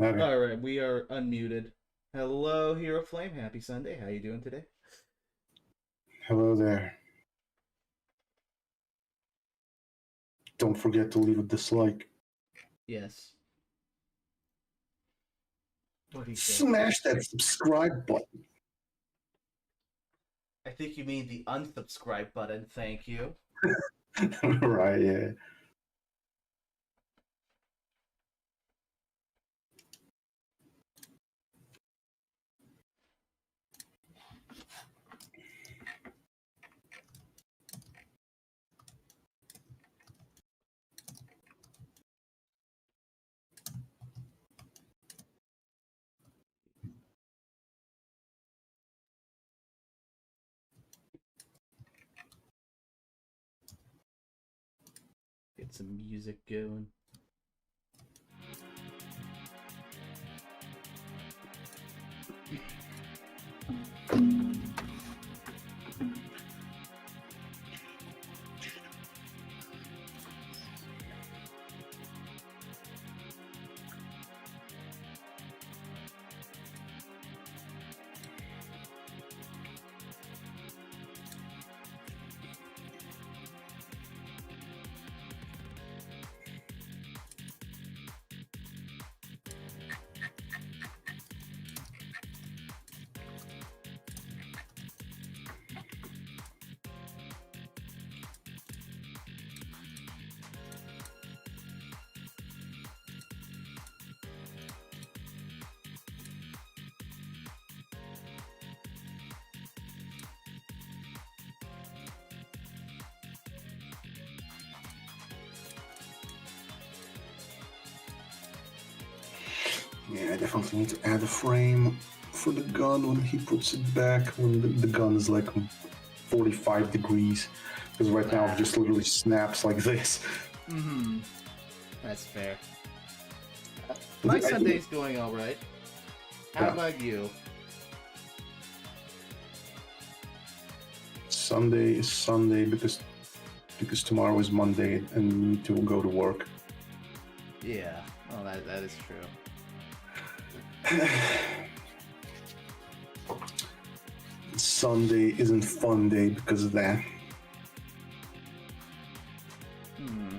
Okay. All right, we are unmuted. Hello, Hero Flame. Happy Sunday. How you doing today? Hello there. Don't forget to leave a dislike. Yes. What do you say? Smash that subscribe button. I think you mean the unsubscribe button. Thank you. Right, yeah. Get some music going. Yeah, I definitely need to add a frame for the gun when he puts it back, when the gun is like 45 degrees. Because right now it just literally snaps like this. Mm-hmm. That's fair. My Sunday's going all right. How about you? Sunday is Sunday because tomorrow is Monday and we need to go to work. Yeah. Well, that is true. Sunday isn't fun day because of that. Hmm.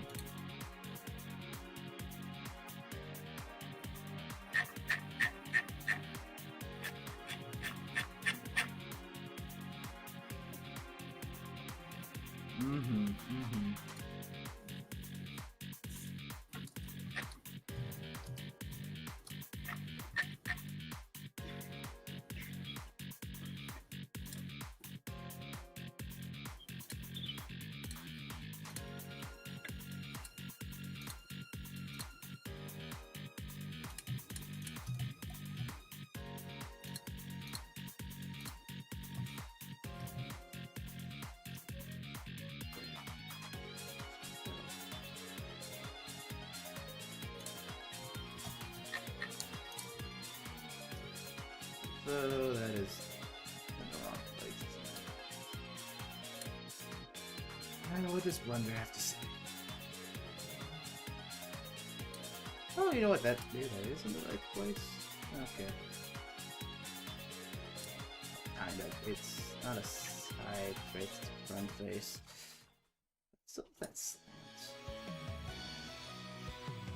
Mm-hmm. Mm-hmm. So that is in the wrong place, isn't it? What does Blender have to say? Oh, you know what? That is in the right place. Okay. Kind of. It's not a side face, it's a front face. So that's.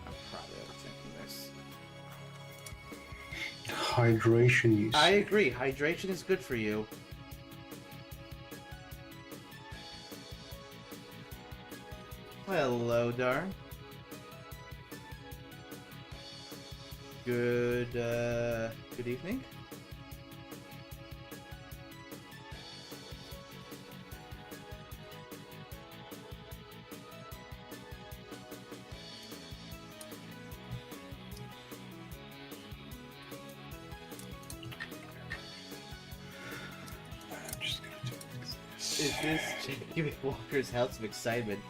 I'm probably overthinking this. Hydration use. I agree. Hydration is good for you. Hello, Darn. Good evening. Is this Jimmy Walker's House of Excitement?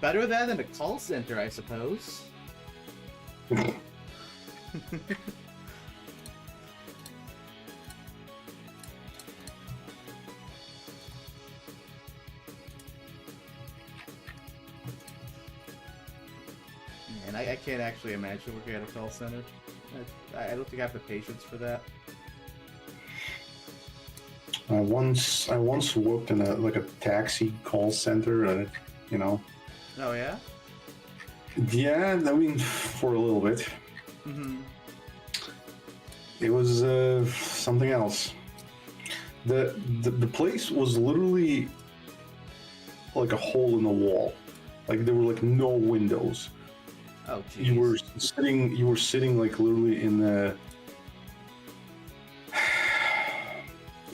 Better that than a call center, I suppose. And I can't actually imagine working at a call center. I don't think I have the patience for that. I once worked in a taxi call center, you know. Oh yeah. Yeah, I mean, for a little bit. Mm-hmm. It was something else. The place was literally like a hole in the wall. Like there were like no windows. Oh geez. You were sitting like literally in a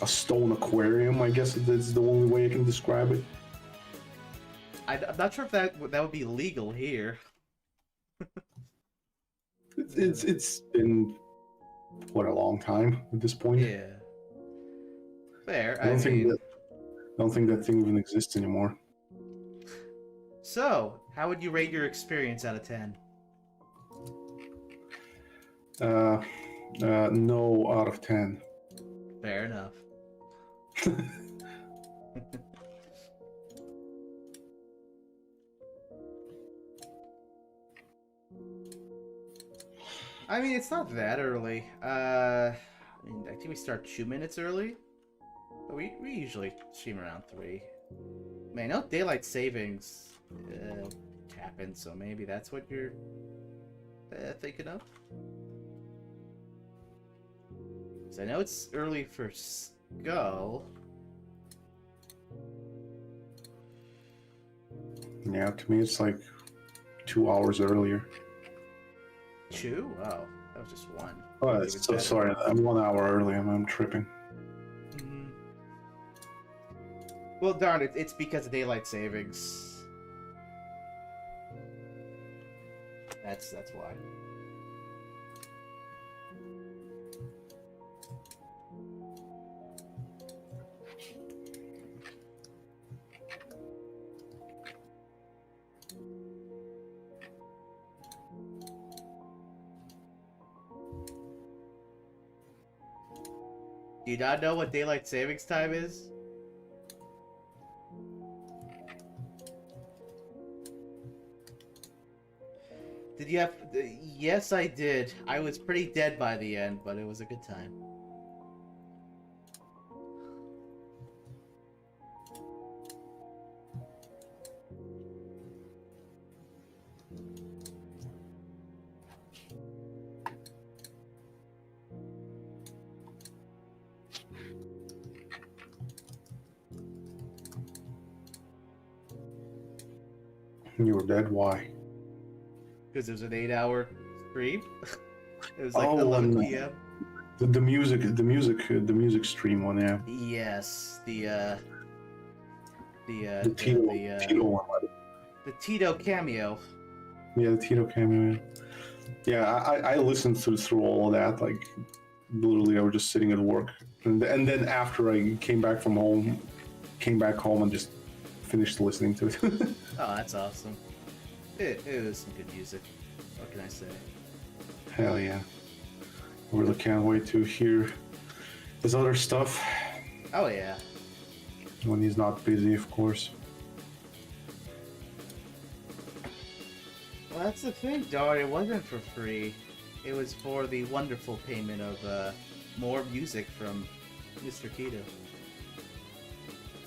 stone aquarium, I guess that's the only way I can describe it. I'm not sure if that would be legal here. It's been what, a long time at this point. Yeah. Fair. I don't think that thing even exists anymore. So, how would you rate your experience out of 10? No out of 10. Fair enough. I mean, it's not that early. I think we start 2 minutes early. But we usually stream around 3. Man, no daylight savings happen, so maybe that's what you're thinking of. So I know it's early for Skull. Yeah, to me it's like 2 hours earlier. 2? Oh, that was just 1. Oh, so sorry, I'm 1 hour early. I'm tripping. Mm-hmm. Well, darn it, it's because of daylight savings. That's why. Do you not know what daylight savings time is? Did you have... Yes, I did. I was pretty dead by the end, but it was a good time. You were dead. Why? Because it was an 8-hour stream. It was like 11 p.m. The music stream one, yeah. Yes, the Tito one. the Tito cameo. Yeah, the Tito cameo. Yeah, I listened through all of that. Like, literally, I was just sitting at work, and then after I came back home and just finished listening to it. Oh, that's awesome. It was some good music. What can I say? Hell yeah. I really can't wait to hear his other stuff. Oh yeah. When he's not busy, of course. Well, that's the thing, Dar. It wasn't for free. It was for the wonderful payment of more music from Mr. Keto.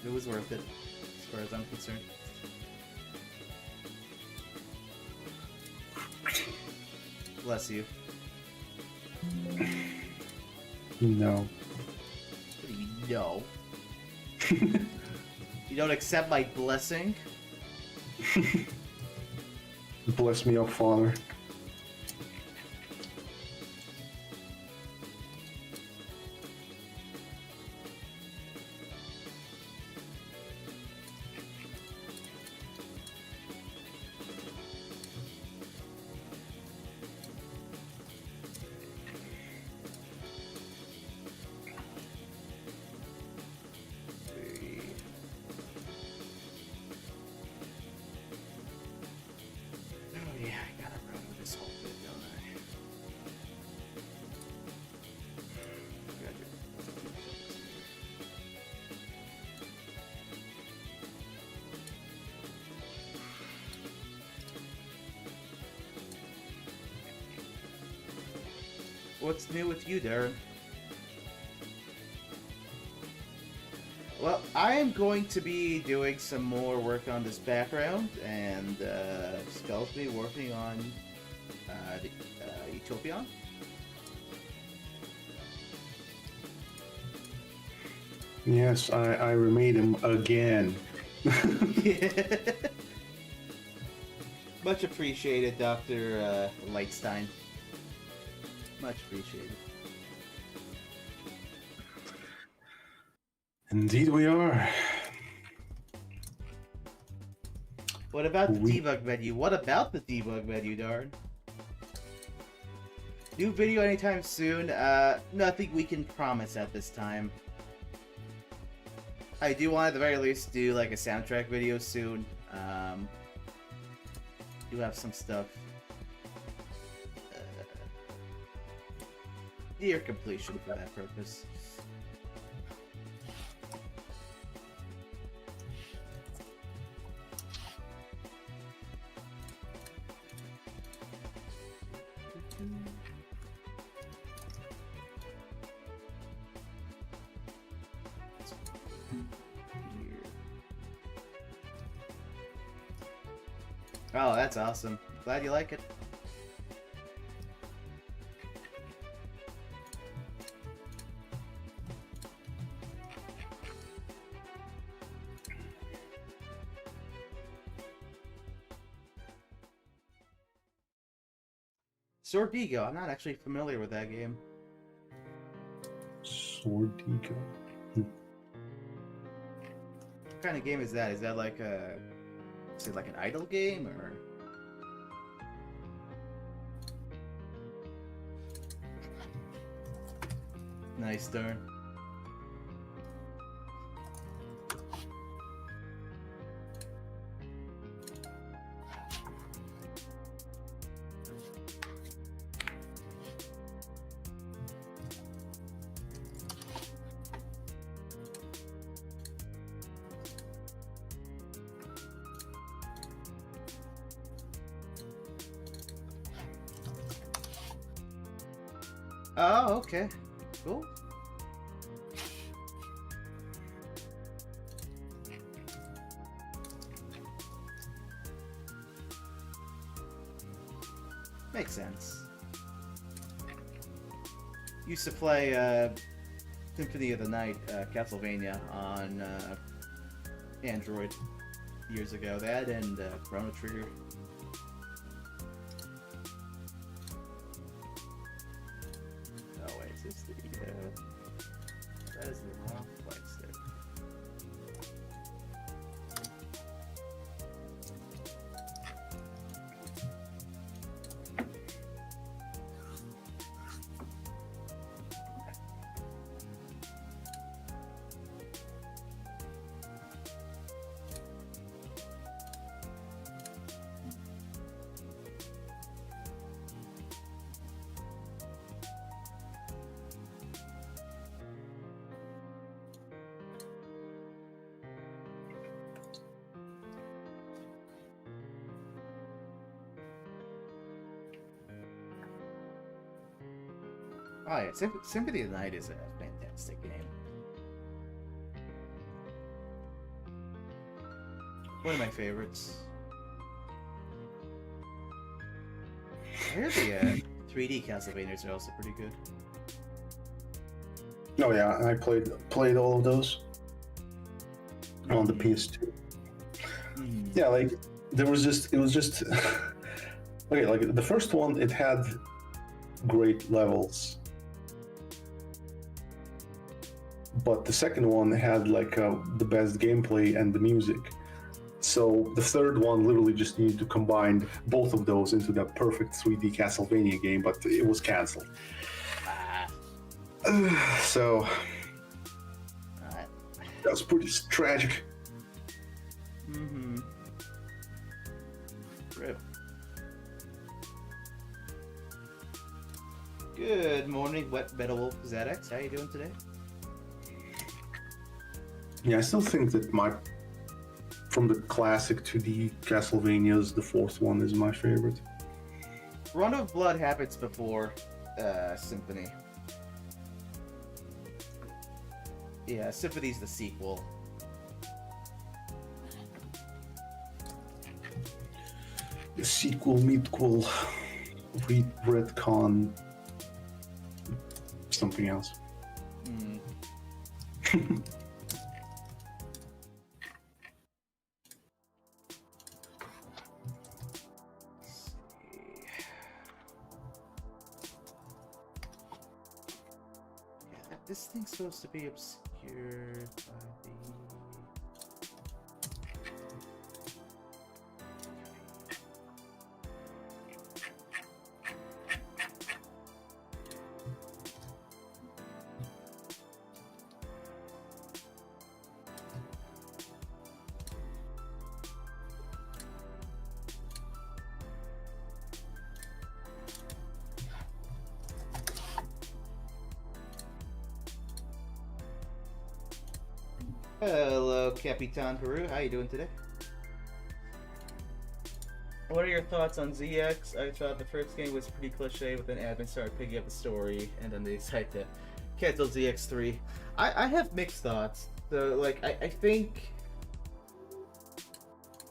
It was worth it, as far as I'm concerned. Bless you. No. What do you know? You don't accept my blessing? Bless me up, Father. What's new with you, Darren? Well, I am going to be doing some more work on this background, and Skull's be working on the Utopian. Yes, I remade him again. Much appreciated, Dr. Lightstein. Much appreciated. Indeed we are. What about the debug menu? What about the debug menu, Darn? New video anytime soon. Nothing we can promise at this time. I do want at the very least do like a soundtrack video soon. Do have some stuff near completion for that purpose. Oh, that's awesome. Glad you like it. Sordigo. I'm not actually familiar with that game. Sordigo. What kind of game is that? Is that like a... Is it like an idle game, or...? Nice, Darn. Oh, okay. Cool. Makes sense. Used to play Symphony of the Night, Castlevania on Android years ago. That and Chrono Trigger. That is the wrong place there. Oh yeah, Symphony of the Night is a fantastic game. One of my favorites. I hear the 3D Castlevanias are also pretty good. Oh yeah, I played all of those on the PS2. Yeah, like it was just okay. Like the first one, it had great levels, but the second one had like the best gameplay and the music. So the third one literally just needed to combine both of those into that perfect 3D Castlevania game, but it was cancelled. So that was pretty tragic. Mm-hmm. Rip. Good morning, Wet Metal Wolf ZX. How you doing today? Yeah, I still think that from the classic 2D Castlevanias, the fourth one is my favorite. Run of Blood happens before Symphony. Yeah, Symphony's the sequel. The sequel, midquel, retcon, something else. This thing's supposed to be obscured by the... Hello, Capitan Peru. How you doing today? What are your thoughts on ZX? I thought the first game was pretty cliche, but then Advent started picking up the story, and then they decided to cancel ZX3. I have mixed thoughts. So, like, I think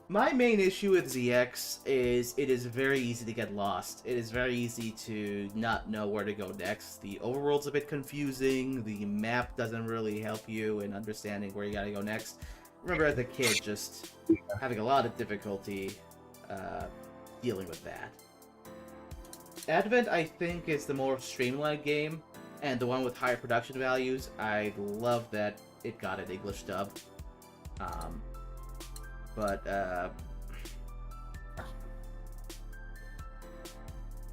my main issue with ZX is it is very easy to get lost. It is very easy to not know where to go next. The overworld's a bit confusing. The map doesn't really help you in understanding where you gotta go next. Remember as a kid just having a lot of difficulty dealing with that. Advent, I think, is the more streamlined game, and the one with higher production values. I love that it got an English dub. But I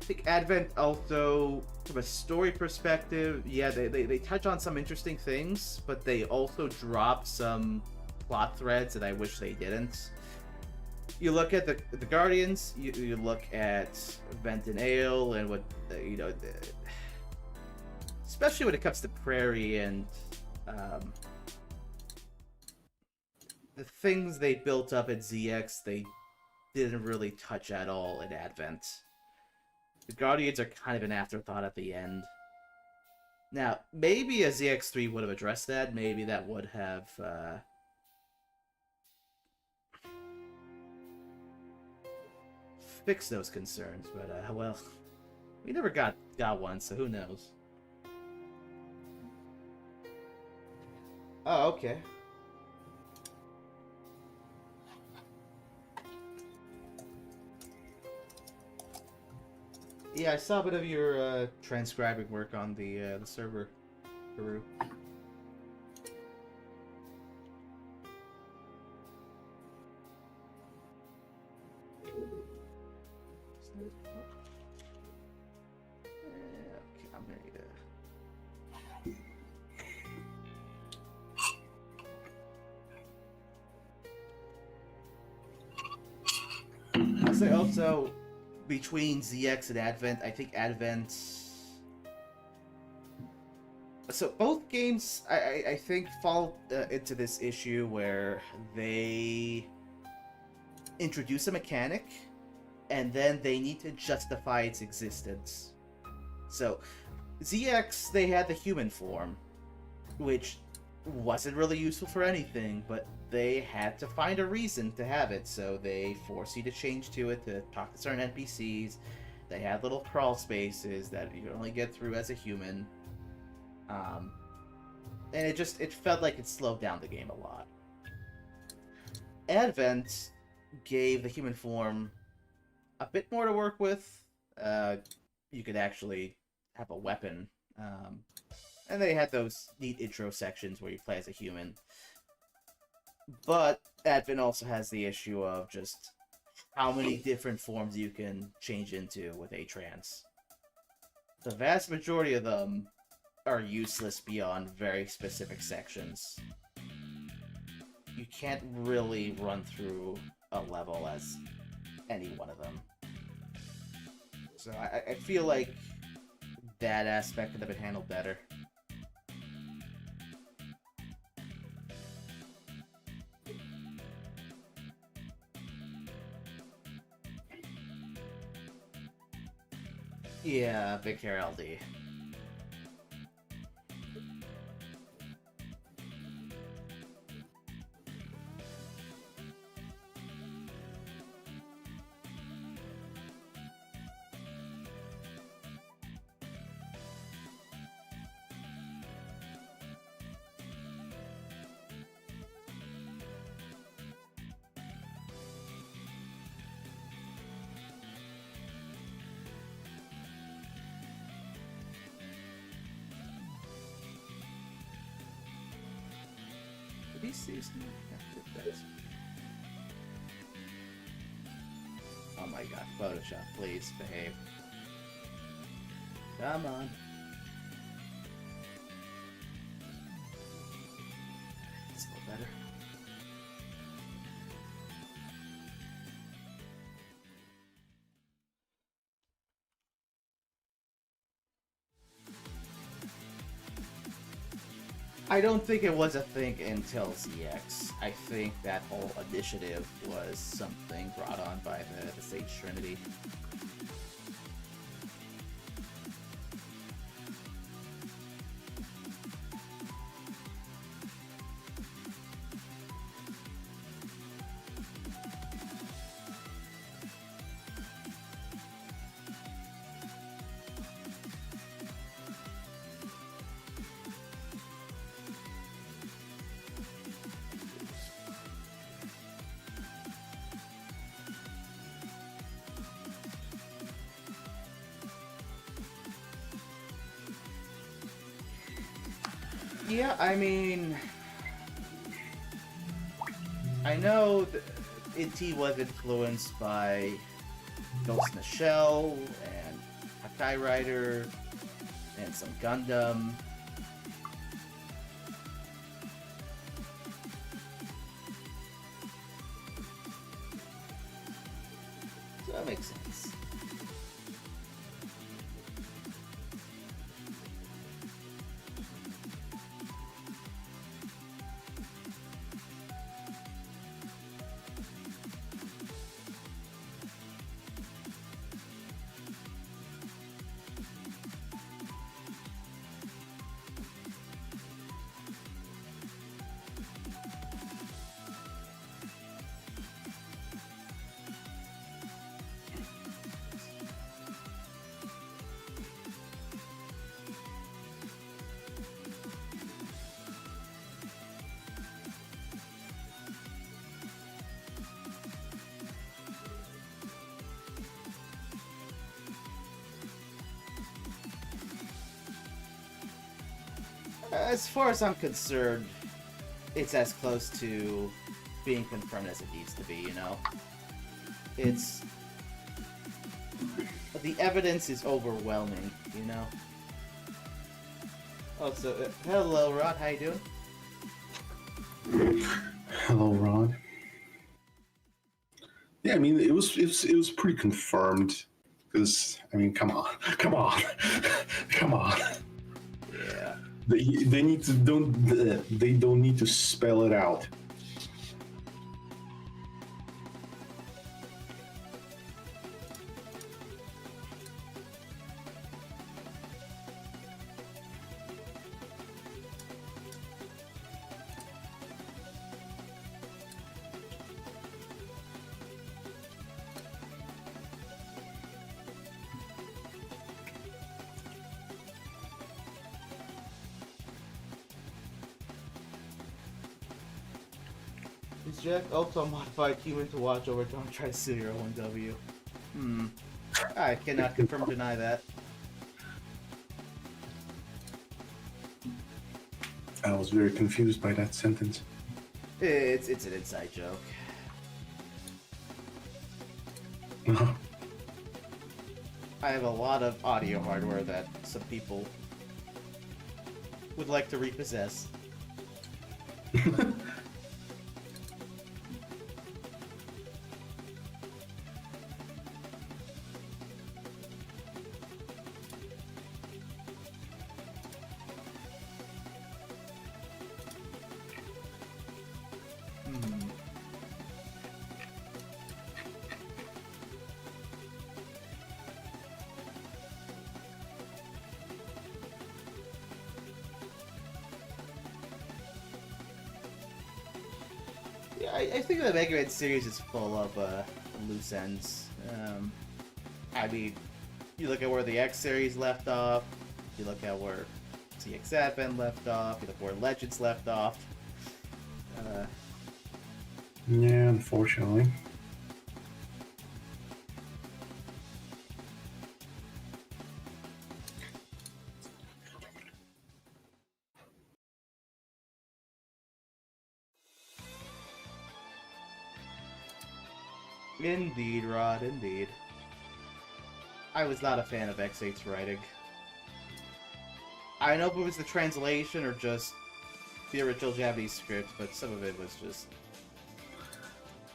think Advent also, from a story perspective, yeah, they touch on some interesting things, but they also drop some plot threads that I wish they didn't. You look at the Guardians, you look at Vent and Ale, and what, you know, especially when it comes to Prairie and the things they built up at ZX, they didn't really touch at all in Advent. The Guardians are kind of an afterthought at the end. Now, maybe a ZX3 would have addressed that. Maybe that would have fixed those concerns. But, well, we never got one, so who knows? Oh, okay. Yeah, I saw a bit of your transcribing work on the server, Peru. Okay, I'm ready to... I'll say also, between ZX and Advent, I think Advent... So both games, I think, fall into this issue where they introduce a mechanic, and then they need to justify its existence. So, ZX, they had the human form, which wasn't really useful for anything, but they had to find a reason to have it, so they force you to change to it to talk to certain NPCs. They had little crawl spaces that you could only get through as a human. And it felt like it slowed down the game a lot. Advent gave the human form a bit more to work with. You could actually have a weapon. And they had those neat intro sections where you play as a human. But Advent also has the issue of just how many different forms you can change into with A-Trans. The vast majority of them are useless beyond very specific sections. You can't really run through a level as any one of them. So I feel like that aspect could have been handled better. Yeah, big hair LD. Oh my god, Photoshop, please behave. Come on. It's a little better. I don't think it was a thing until ZX. I think that whole initiative was something brought on by the Sage Trinity. Yeah, I mean, I know IT was influenced by Ghost in the Shell and Hakai Rider and some Gundam. So that makes sense. As far as I'm concerned, it's as close to being confirmed as it needs to be, you know? It's... The evidence is overwhelming, you know? Oh, so, hello, Rod, how you doing? Hello, Rod. Yeah, I mean, it was pretty confirmed. Because, I mean, come on. Come on. Come on. Yeah. They need to they don't need to spell it out. Is Jack also a modified human to watch over Don't Try to Steal Your 1W? I cannot confirm or deny that. I was very confused by that sentence. It's an inside joke. I have a lot of audio hardware that some people would like to repossess. I think the Mega Man series is full of loose ends. I mean, you look at where the X series left off, you look at where CX7 left off, you look where Legends left off. Yeah, unfortunately. Indeed, Rod, indeed. I was not a fan of X8's writing. I don't know if it was the translation or just the original Japanese script, but some of it was just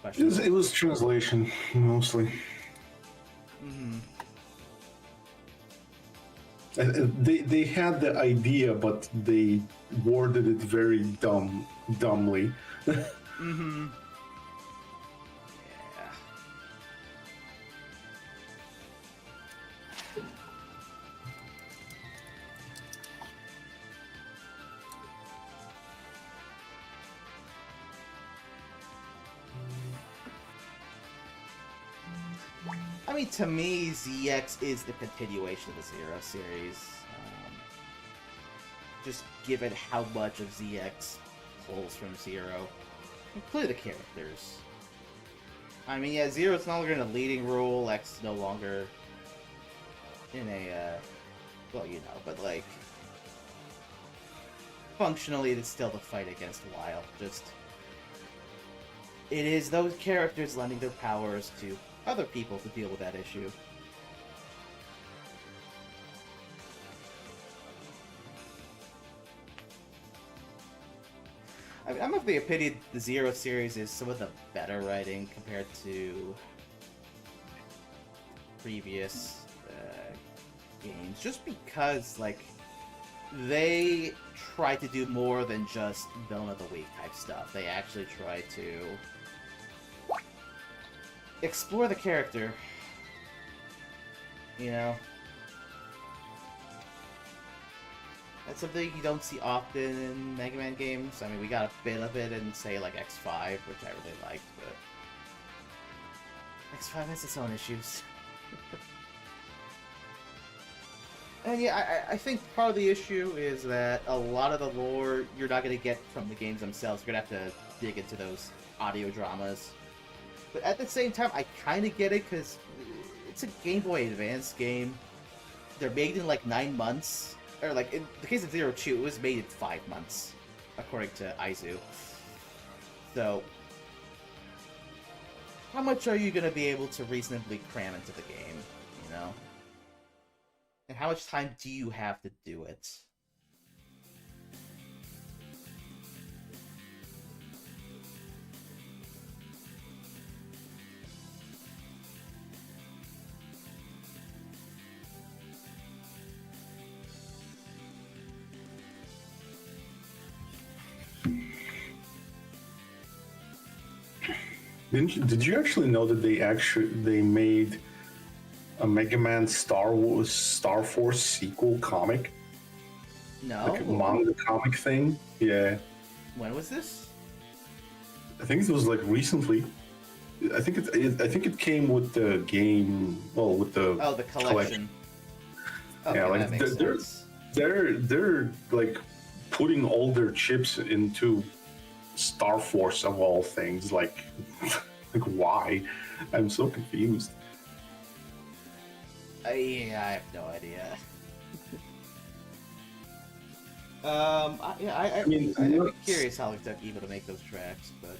questionable. It was translation, mostly. Mm-hmm. They had the idea, but they worded it very dumbly. Mm-hmm. Yeah. I mean, to me, ZX is the continuation of the Zero series. Just given how much of ZX pulls from Zero, including the characters. I mean, yeah, Zero's no longer in a leading role, X is no longer in a, well, you know, but like, functionally it's still the fight against Wild, just, it is those characters lending their powers to other people to deal with that issue. I mean, I'm of the opinion the Zero series is some of the better writing compared to previous games, just because, like, they try to do more than just villain of the week type stuff. They actually try to explore the character, you know? That's something you don't see often in Mega Man games. I mean, we got a bit of it in, say, like, X5, which I really liked, but X5 has its own issues. And yeah, I think part of the issue is that a lot of the lore you're not going to get from the games themselves. You're going to have to dig into those audio dramas. But at the same time, I kind of get it, because it's a Game Boy Advance game. They're made in like 9 months. Or like, in the case of Zero 2, it was made in 5 months, according to Aizu. So, how much are you going to be able to reasonably cram into the game, you know? And how much time do you have to do it? Did you actually know that they made a Mega Man Star Force sequel comic? No. Like a manga comic thing? Yeah. When was this? I think it was like recently. I think it came with the game. Well, with the the collection. Okay, yeah, like that makes sense. they're like putting all their chips into Star Force of all things. Like why? I'm so confused. Yeah, I have no idea. I mean, I'm curious how it took Eva to make those tracks, but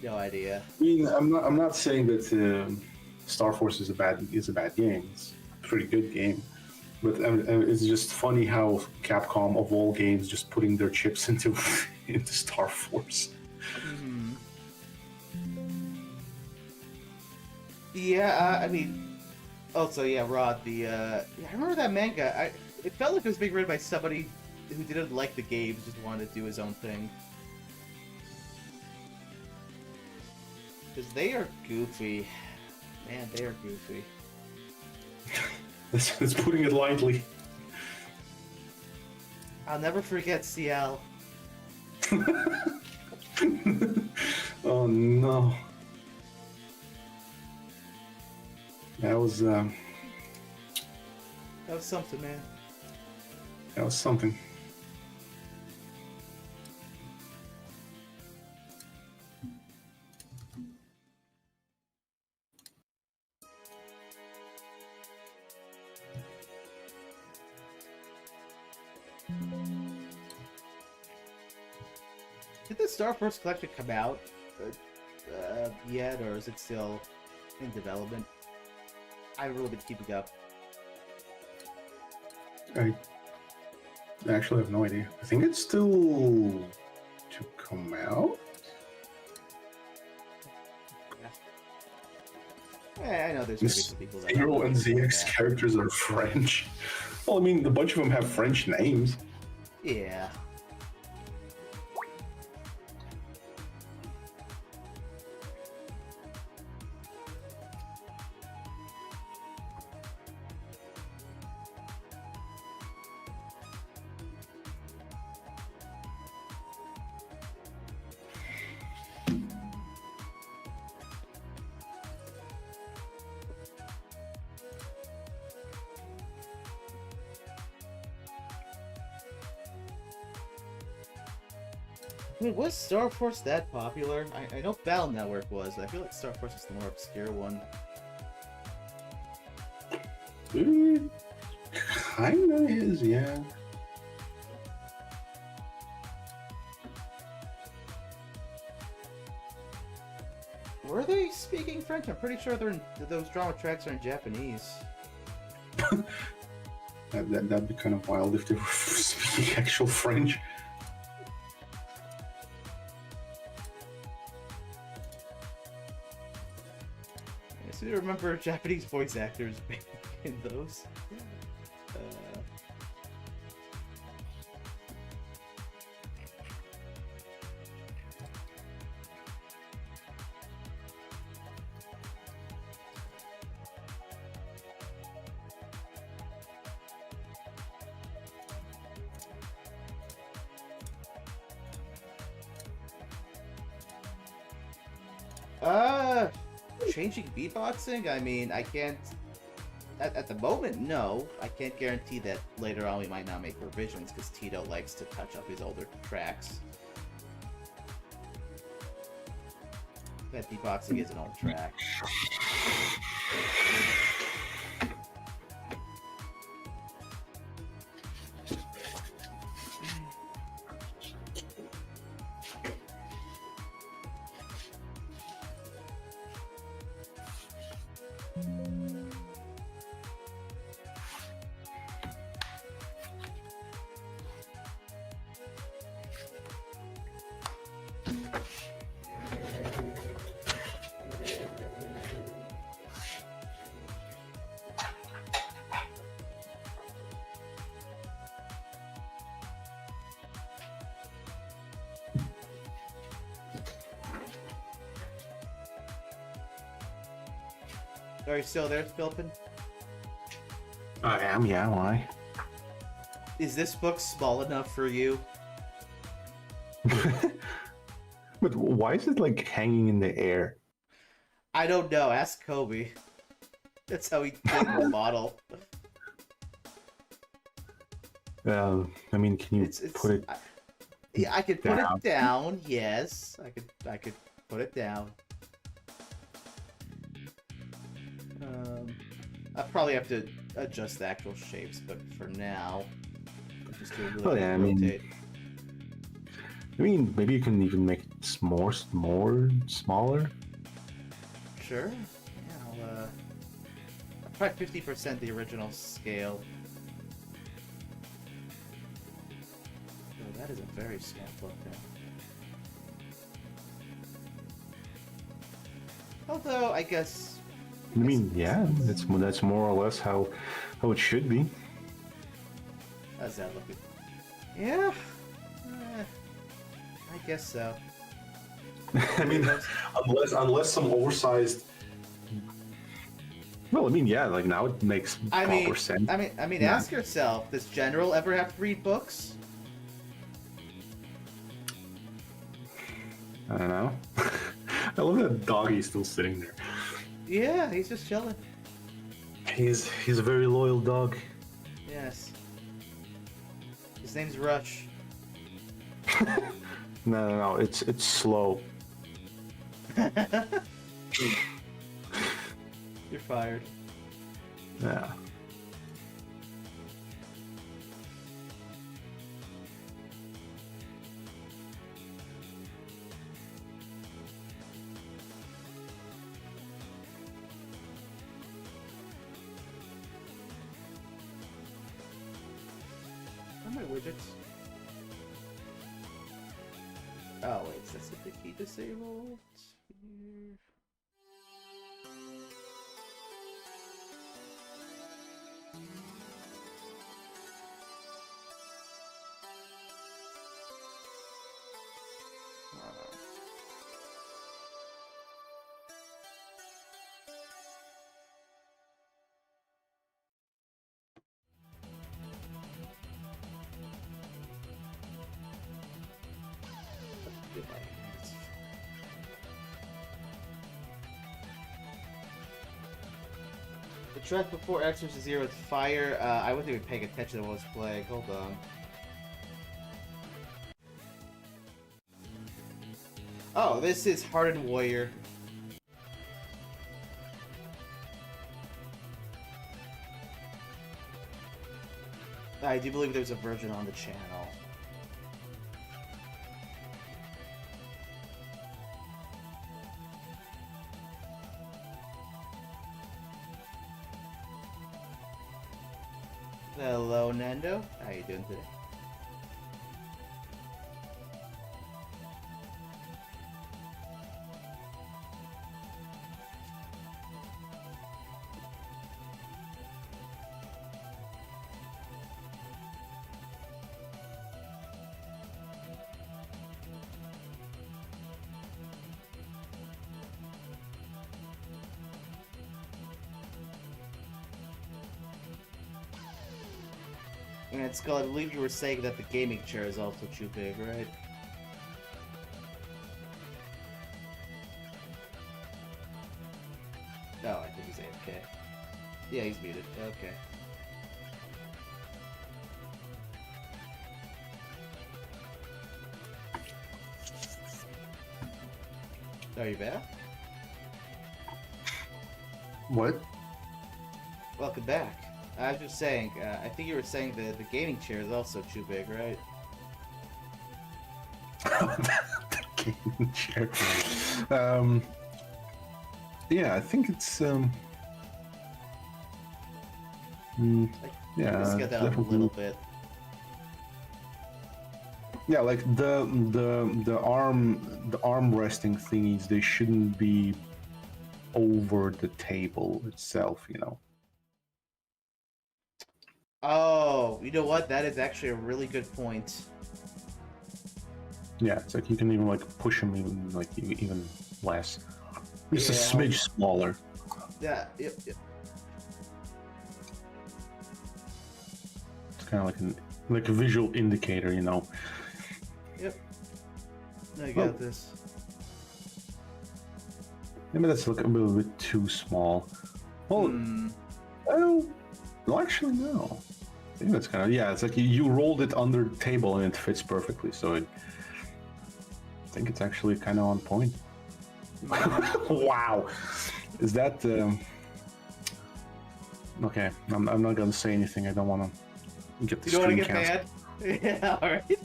no idea. I mean, I'm not saying that Star Force is a bad game. It's a pretty good game, but it's just funny how Capcom of all games just putting their chips into Star Force. Mm-hmm. Yeah, I mean, also, yeah, Rod, I remember that manga. It felt like it was being written by somebody who didn't like the games, just wanted to do his own thing. Because they are goofy. Man, they are goofy. That's putting it lightly. I'll never forget CL. Oh no. That was something, man. that was something. Did the Star Force collection come out yet, or is it still in development? I haven't really been keeping up. I actually have no idea. I think it's still to come out. Yeah, I know there's gonna be some people that Zero and ZX characters are French. Well, I mean, a bunch of them have French names. Yeah. I mean, was Star Force that popular? I know Battle Network was, but I feel like Star Force is the more obscure one. Kinda is, yeah. Were they speaking French? I'm pretty sure those drama tracks are in Japanese. That'd be kind of wild if they were speaking actual French. So you remember Japanese voice actors being in those? Changing beatboxing? I mean, I can't... At the moment, no. I can't guarantee that later on we might not make revisions, because Tito likes to touch up his older tracks. That beatboxing is an old track. Are you still there, Philpin? I am, yeah, why? Is this book small enough for you? But why is it like hanging in the air? I don't know. Ask Kobe. That's how he did the model. I mean, can you put it? Yeah, I could put it down. Yes, I could put it down. I probably have to adjust the actual shapes, but for now, I'm just doing a little rotate. I mean, maybe you can even make it more smaller. Sure. Yeah, I'll try 50% the original scale. Oh, that is a very small book now. Although, I guess... I mean, yeah, that's more or less how it should be. How's that looking? Yeah, I guess so. I mean, unless some oversized. Well, I mean, yeah, like now it makes proper sense. I mean, ask yourself: does General ever have to read books? I don't know. I love that doggy still sitting there. Yeah, he's just chilling. He's a very loyal dog. Yes. His name's Rush. No, it's slow. You're fired. Yeah. Where are my widgets? Oh wait, that's the key disabled. Here. The track before X versus Zero is fire. I wasn't even paying attention to what was playing. Hold on. Oh, this is Hardened Warrior. I do believe there's a version on the channel. Hello, Nando. How you doing today? And Skull, I believe you were saying that the gaming chair is also too big, right? Oh, I think he's AFK. Yeah, he's muted. Okay. Are you back? What? Welcome back. I was just saying, I think you were saying the gaming chair is also too big, right? The gaming chair. Yeah, I think it's Like, yeah, just get that a definitely. little bit. Yeah, like the arm resting thingies, they shouldn't be over the table itself, you know. Oh, you know what? That is actually a really good point. Yeah, it's like you can even like push them even like even less, just a Yeah. smidge smaller. Yeah, yep. It's kind of like a visual indicator, you know. Yep. I Oh. got this. Maybe that's like a little bit too small. Well, well, actually no. I think that's kind of, yeah. It's like you rolled it under the table and it fits perfectly. So I think it's actually kind of on point. Wow, is that okay? I'm not gonna say anything. I don't want to get the You don't want to stream get canceled. banned? Yeah, alright.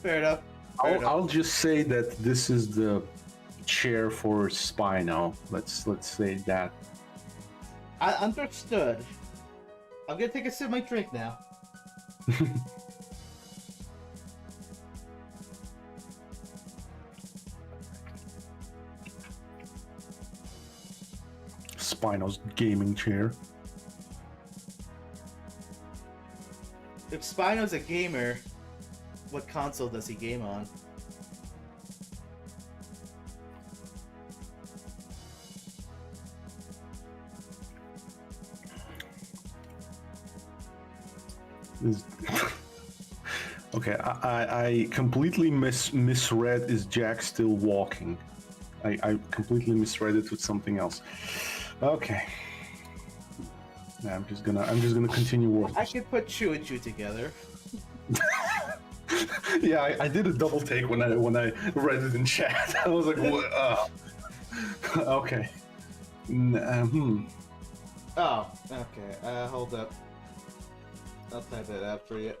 Fair enough. Fair enough. I'll just say that this is the chair for Spino. Let's say that. I understood. I'm gonna take a sip of my drink now. Spino's gaming chair. If Spino's a gamer, what console does he game on? Okay, I completely misread. Is Jack still walking? I completely misread it with something else. Okay. Yeah, I'm just gonna continue working. I could put Chew and Chew together. Yeah, I did a double take when I read it in chat. I was like, what? Okay. Oh, okay. Hold up. I'll type that out for you.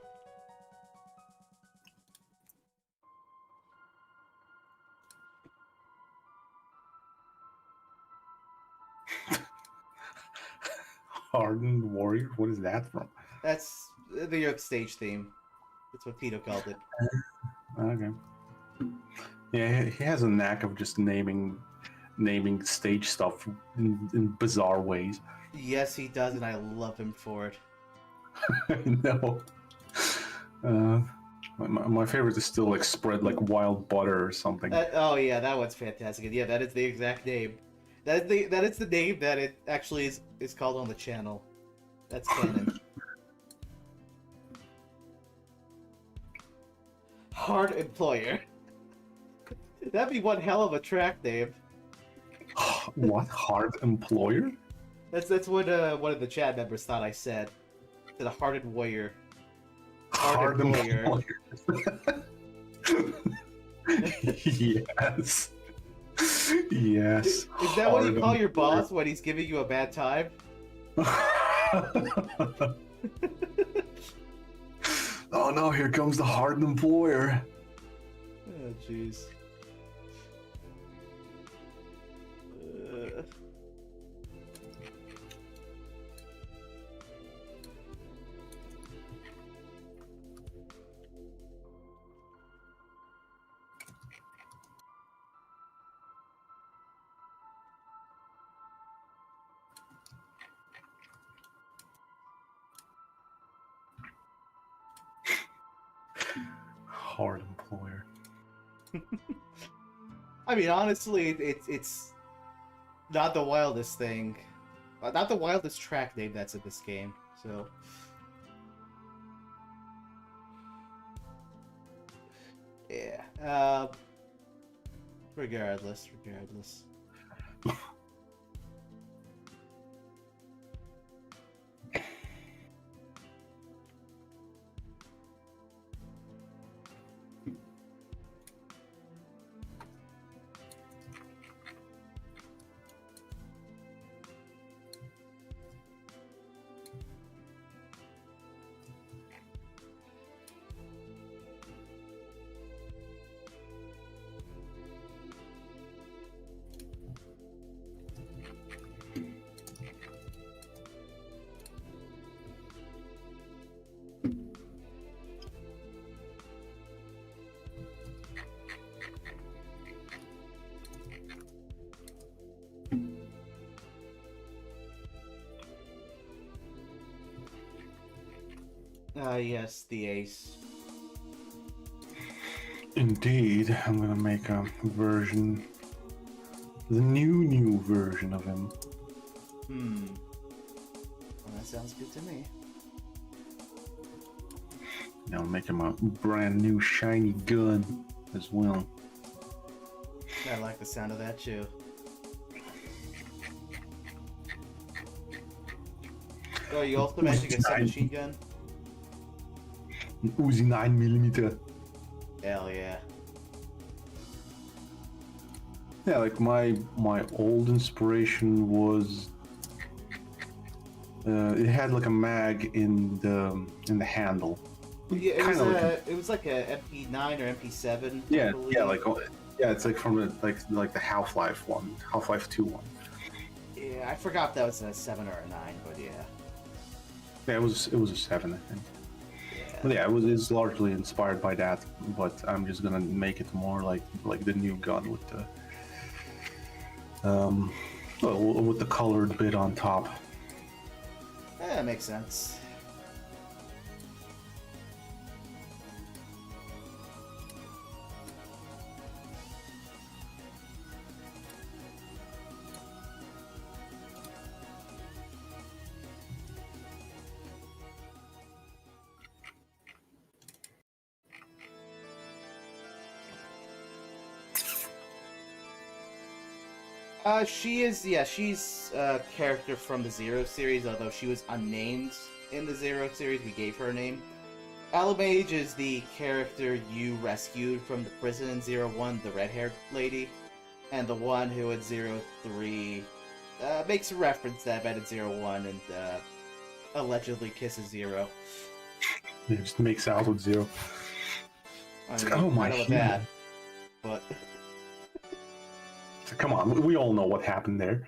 Hardened Warrior? What is that from? That's the New York stage theme. That's what Tito called it. Okay. Yeah, he has a knack of just naming stage stuff in bizarre ways. Yes, he does, and I love him for it. I know. My favorite is still like spread like wild butter or something. Oh yeah, that one's fantastic. And yeah, that is the exact name. That is the name that it actually is called on the channel. That's canon. Hard Employer. That'd be one hell of a track name. What? Hard Employer? That's what one of the chat members thought I said. To the Hearted Warrior. Hard Employer. Yes. Yes. Is that what you call your boss when he's giving you a bad time? Oh no, here comes the Hard Employer. Oh, jeez. Hard Employer. I mean, honestly, it's not the wildest thing. Not the wildest track name that's in this game, so... Yeah, regardless. Yes, the ace. Indeed, I'm gonna make a version, the new version of him. Well, that sounds good to me. I'll make him a brand new shiny gun as well. I like the sound of that too. Oh, you also managed to get some machine gun? An Uzi 9mm. Hell yeah. Yeah, like my old inspiration was it had like a mag in the handle. Yeah, It was like a MP9 or MP7. Yeah, it's like from the Half-Life one, Half-Life 2 one. Yeah, I forgot that was a 7 or a 9, but yeah. Yeah, it was a 7, I think. Yeah. But yeah, it's largely inspired by that, but I'm just gonna make it more like the new gun with the with the colored bit on top. Yeah, that makes sense. She is, yeah, she's a character from the Zero series, although she was unnamed in the Zero series. We gave her a name. Alamage is the character you rescued from the prison in Zero-1, the red-haired lady, and the one who in Zero-3 makes a reference that met in Zero-1 and allegedly kisses Zero. It just makes out with Zero. I mean, oh my I know God. that, but... Come on, we all know what happened there.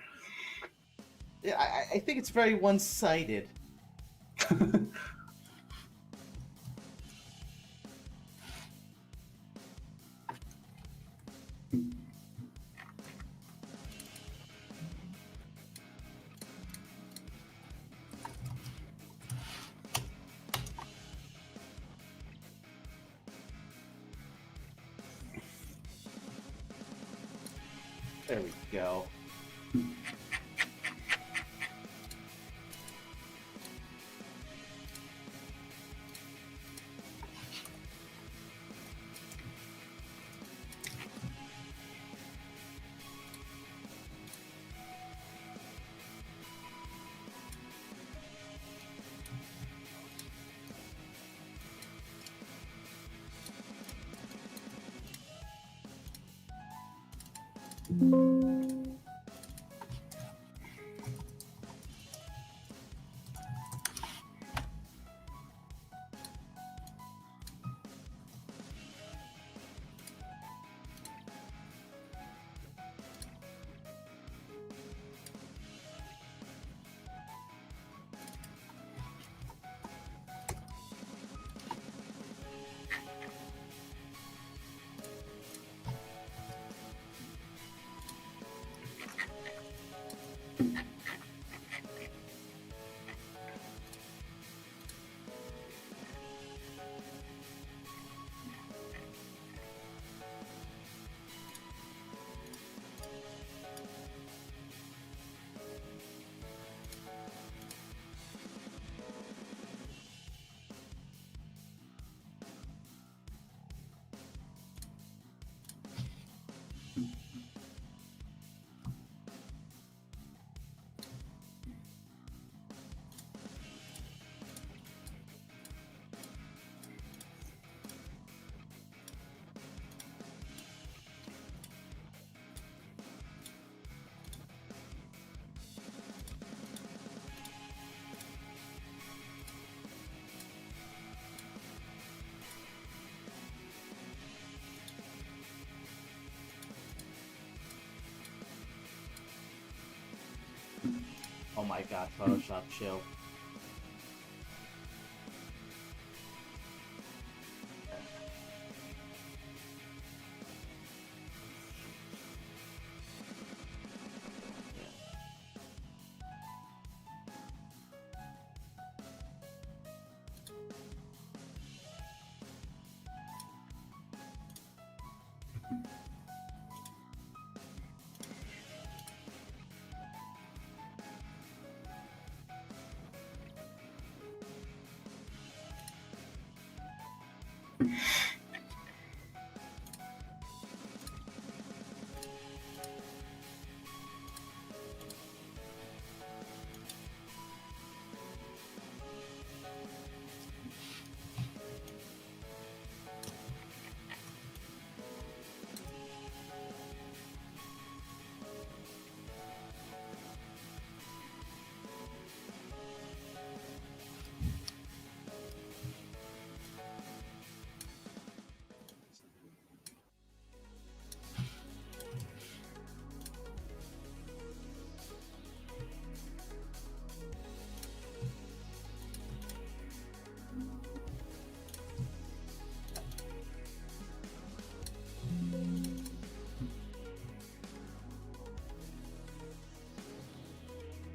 Yeah, I think it's very one-sided. There we go. Oh my god, Photoshop chill.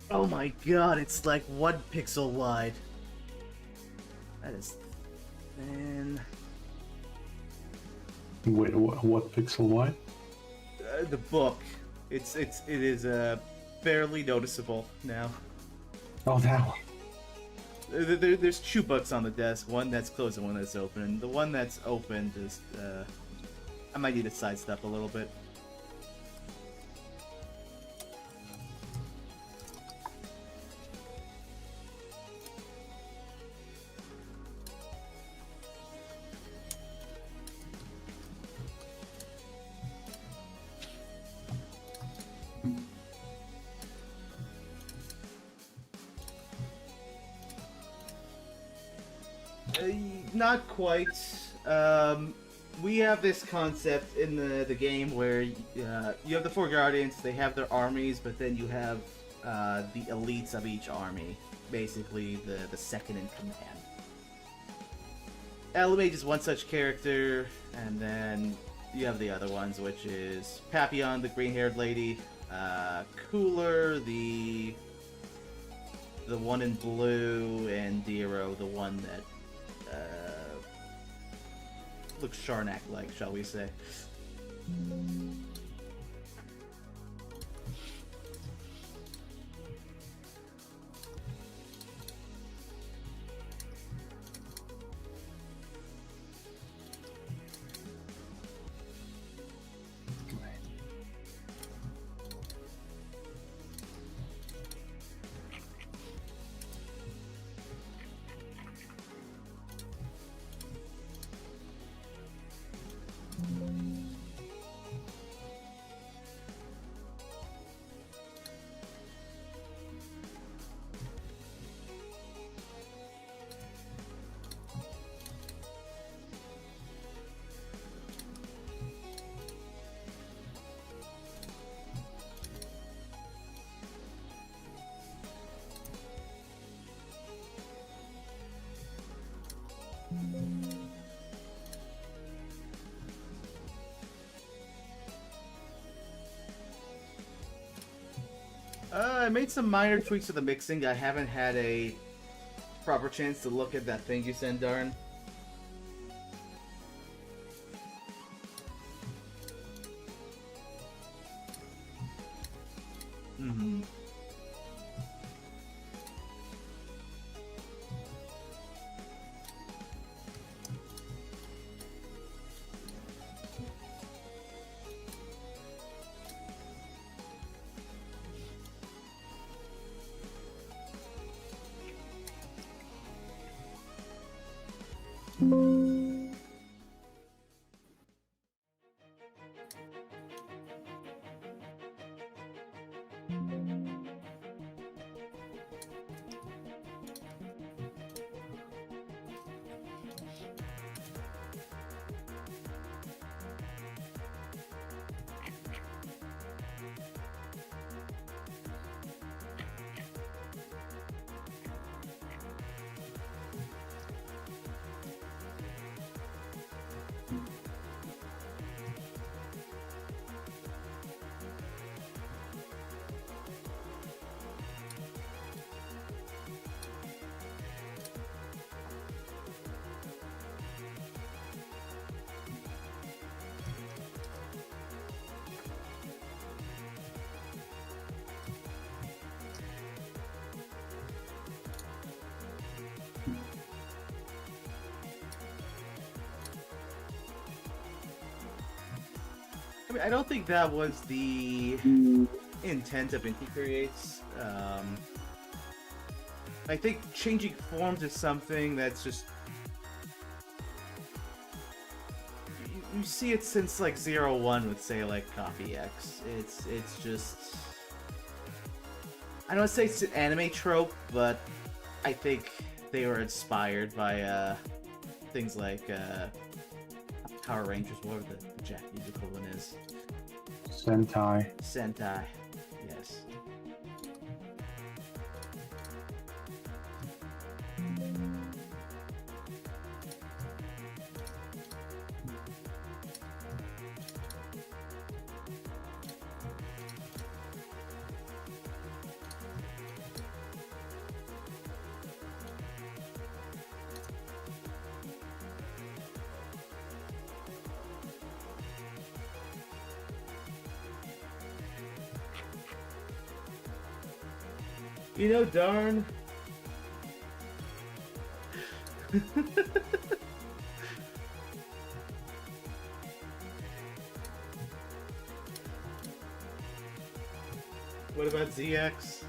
Oh my god, it's like 1 pixel wide. That is thin. Wait, what pixel wide? The book. It is barely noticeable now. Oh, that one. There's 2 books on the desk, one that's closed and one that's open. And the one that's open is, I might need to sidestep a little bit. Not quite. We have this concept in the game where you have the 4 Guardians, they have their armies, but then you have the elites of each army. Basically, the second in command. Elimage is one such character, and then you have the other ones, which is Papillon, the green-haired lady, Cooler, the one in blue, and Dero, the one that looks Sharnak-like, shall we say. I made some minor tweaks to the mixing. I haven't had a proper chance to look at that thing you sent, Darn. Mm-hmm. I mean, I don't think that was the intent of Inti Creates. I think changing forms is something that's just... You see it since, like, 0-1 with, say, like, Copy X. It's just... I don't want to say it's an anime trope, but I think they were inspired by, things like, Power Rangers, whatever the Japanese equivalent is. Sentai. Sentai, yes. You know, darn. What about ZX?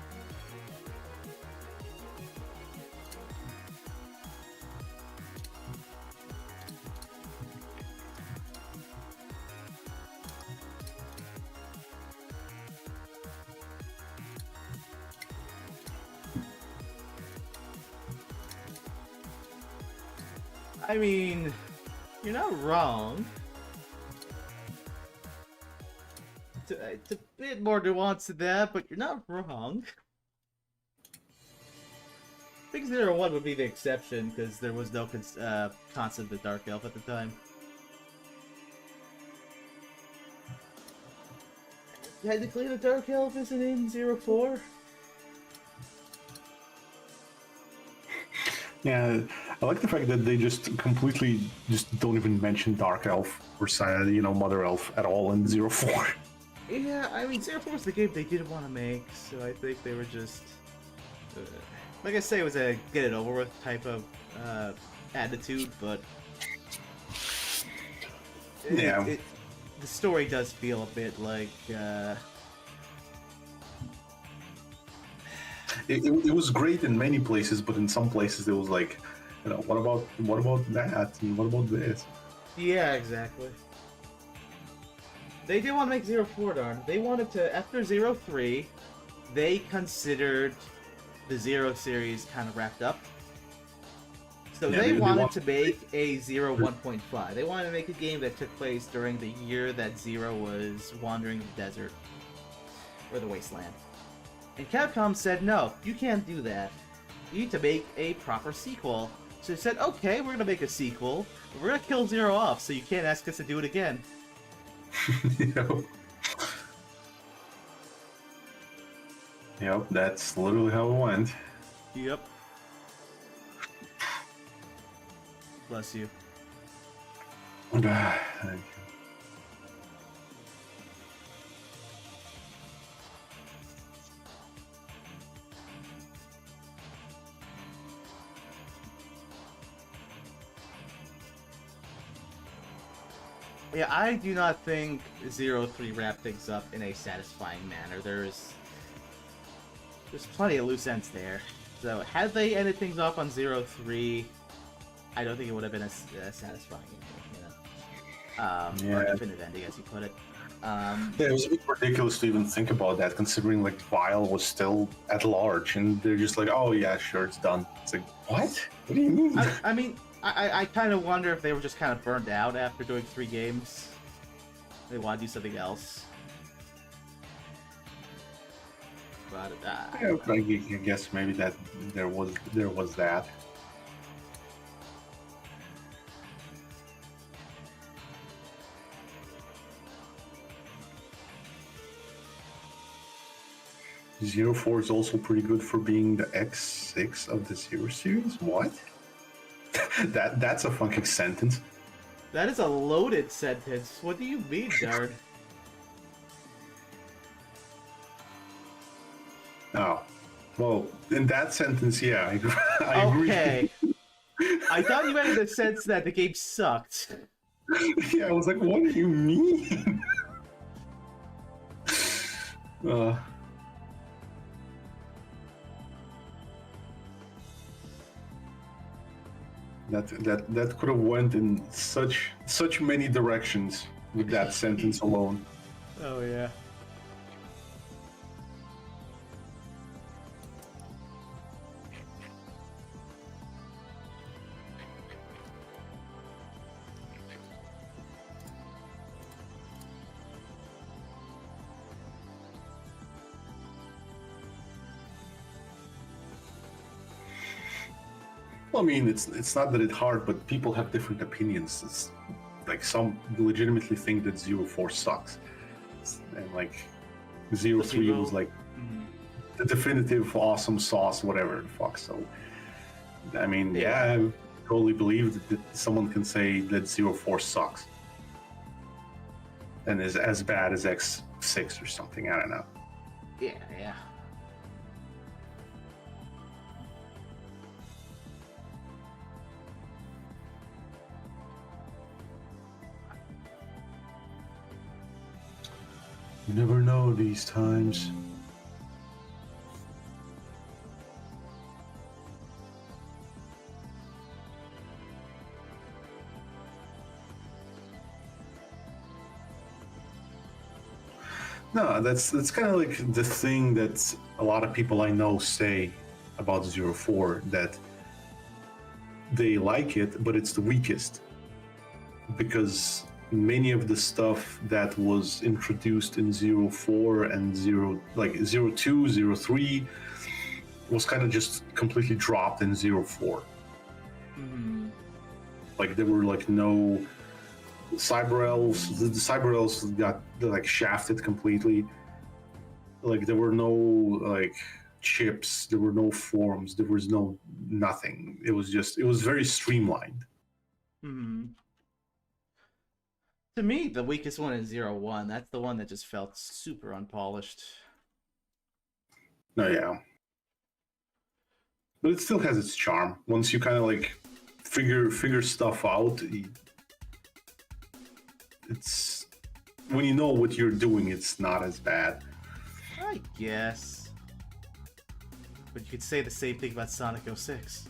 I mean, you're not wrong. It's a bit more nuanced than that, but you're not wrong. I think 0-1 would be the exception, because there was no concept of Dark Elf at the time. Technically, the Dark Elf isn't in 0-4. Yeah, I like the fact that they just completely just don't even mention Dark Elf or Mother Elf at all in 0-4. Yeah, I mean, 0-4 was the game they didn't want to make, so I think they were just... like I say, it was a get it over with type of attitude, but... Yeah. The story does feel a bit like... It was great in many places, but in some places it was like, what about that and what about this? Yeah, exactly. They didn't want to make 0-4, darn. They wanted to, after 0-3, they considered the 0 series kind of wrapped up. So Yeah, they wanted to make a 0-1.5. They wanted to make a game that took place during the year that 0 was wandering the desert. Or the wasteland. And Capcom said, no, you can't do that. You need to make a proper sequel. So they said, okay, we're going to make a sequel. But we're going to kill 0 off, so you can't ask us to do it again. Yep, that's literally how it went. Yep. Bless you. Thank you. Yeah, I do not think 0-3 wrapped things up in a satisfying manner. There's plenty of loose ends there. So, had they ended things off on 0-3, I don't think it would have been as satisfying, or definitive ending, as you put it. Yeah, it was a bit ridiculous to even think about that, considering like Vile was still at large, and they're just like, oh yeah, sure, it's done. It's like, what? What do you mean? I mean, I kind of wonder if they were just kind of burned out after doing 3 games. They want to do something else. But I guess maybe that there was that. 0-4 is also pretty good for being the X6 of the 0 series. What? That's a fucking sentence. that is a loaded sentence. What do you mean, Dard? Oh, well, in that sentence, yeah, I agree. Okay. I thought you meant in the sense that the game sucked. Yeah, I was like, what do you mean? That could have went in such many directions with that sentence alone. Oh yeah. Well, I mean, it's not that it's hard, but people have different opinions. It's like some legitimately think that 0-4 sucks, and like 0-3 was like the definitive awesome sauce, whatever the fuck. So, I mean, yeah, I totally believe that someone can say that 0-4 sucks and is as bad as X6 or something. I don't know. Yeah, yeah. You never know these times. No, that's kind of like the thing that a lot of people I know say about 0-4, that they like it, but it's the weakest because many of the stuff that was introduced in 04 and 02, 03 was kind of just completely dropped in 04. Mm-hmm. Like there were like no cyber elves. The cyber elves got like shafted completely. Like there were no like chips, there were no forms, there was no nothing. It was very streamlined. Mm-hmm. To me, the weakest one is 01. That's the one that just felt super unpolished. No, yeah. But it still has its charm. Once you kind of like figure stuff out, it's when you know what you're doing, it's not as bad. I guess. But you could say the same thing about Sonic 06.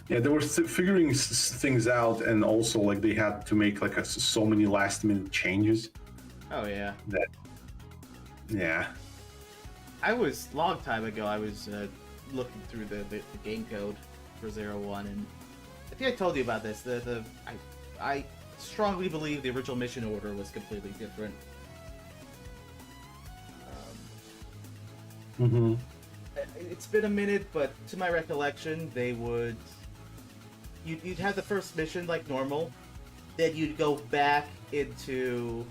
Yeah, they were figuring things out, and also like they had to make like so many last minute changes. Oh yeah. That. Yeah. Long time ago, I was looking through the game code for 01, and I think I told you about this. I strongly believe the original mission order was completely different. It's been a minute, but to my recollection, they would... You'd have the first mission like normal, then you'd go back into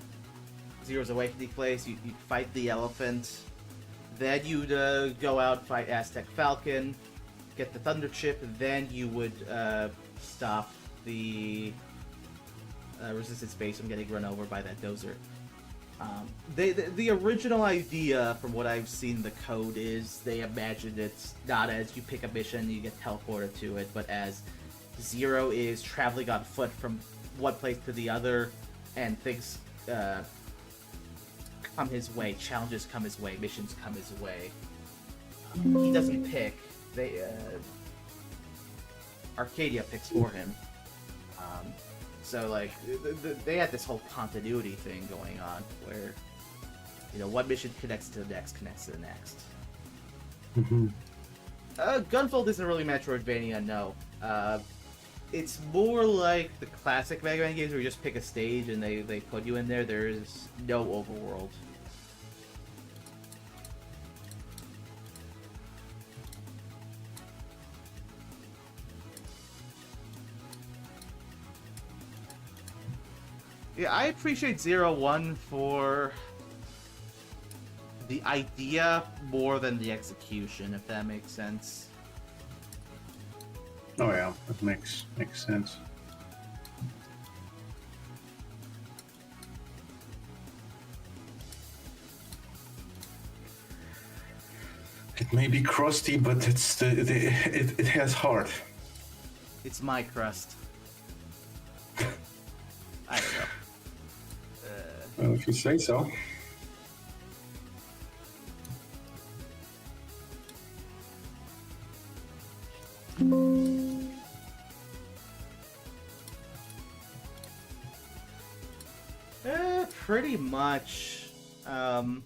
Zero's Awakening place, you'd fight the elephant, then you'd go out, fight Aztec Falcon, get the Thunder Chip, and then you would stop the Resistance base from getting run over by that dozer. The original idea, from what I've seen the code, is they imagined it not as you pick a mission, you get teleported to it, but as Zero is traveling on foot from one place to the other, and things come his way, challenges come his way, missions come his way. He doesn't pick. Arcadia picks for him. So like they had this whole continuity thing going on where, you know, one mission connects to the next, connects to the next. Gunvolt isn't really Metroidvania, no. It's more like the classic Mega Man games where you just pick a stage and they put you in there. There is no overworld. Yeah, I appreciate 01 for the idea more than the execution, if that makes sense. Oh yeah, that makes sense. It may be crusty, but it has heart. It's my crust. I don't know. Well, if you say so. Pretty much. The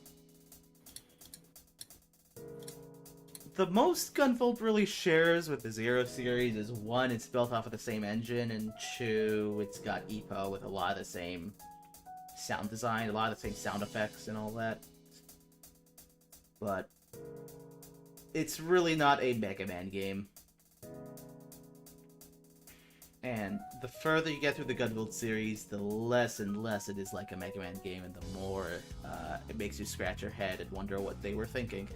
most Gunvolt really shares with the Zero series is, one, it's built off of the same engine, and two, it's got EPO with a lot of the same sound design, a lot of the same sound effects and all that. But it's really not a Mega Man game. And the further you get through the Gunvolt series, the less and less it is like a Mega Man game, and the more it makes you scratch your head and wonder what they were thinking.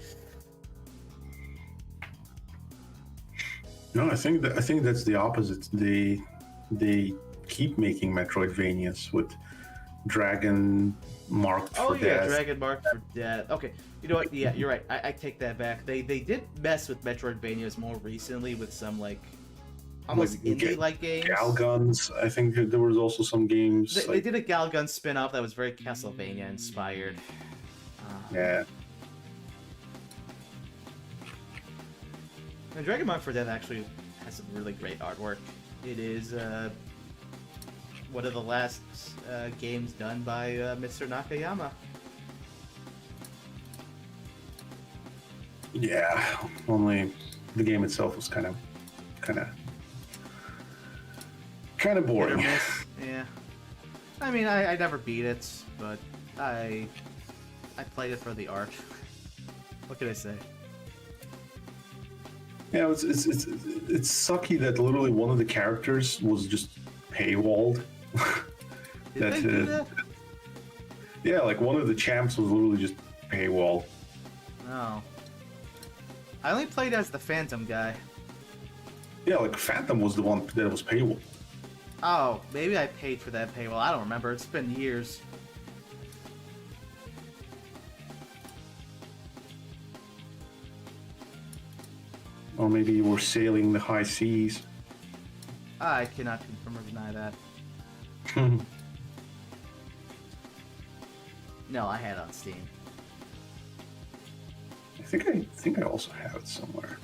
No, I think that's the opposite. They keep making Metroidvanias with Dragon marked for death. Oh yeah, Dragon marked for death. Okay, you know what? Yeah, you're right. I take that back. They did mess with Metroidvanias more recently with some like almost indie-like games. Galguns. I think there was also some games. They did a Galgun spin-off that was very Castlevania inspired. Yeah. And Dragon Mark for Death actually has some really great artwork. It is one of the last games done by Mr. Nakayama. Yeah, only the game itself was kind of Hit or boring. miss. Yeah. I mean, I never beat it, but I played it for the art. What can I say? Yeah, it's sucky that literally one of the characters was just paywalled. Did they do that? Yeah, like one of the champs was literally just paywalled. No. I only played as the Phantom guy. Yeah, like Phantom was the one that was paywalled. Oh, maybe I paid for that paywall. I don't remember. It's been years. Or maybe you were sailing the high seas. I cannot confirm or deny that. No, I had it on Steam. I think I also have it somewhere.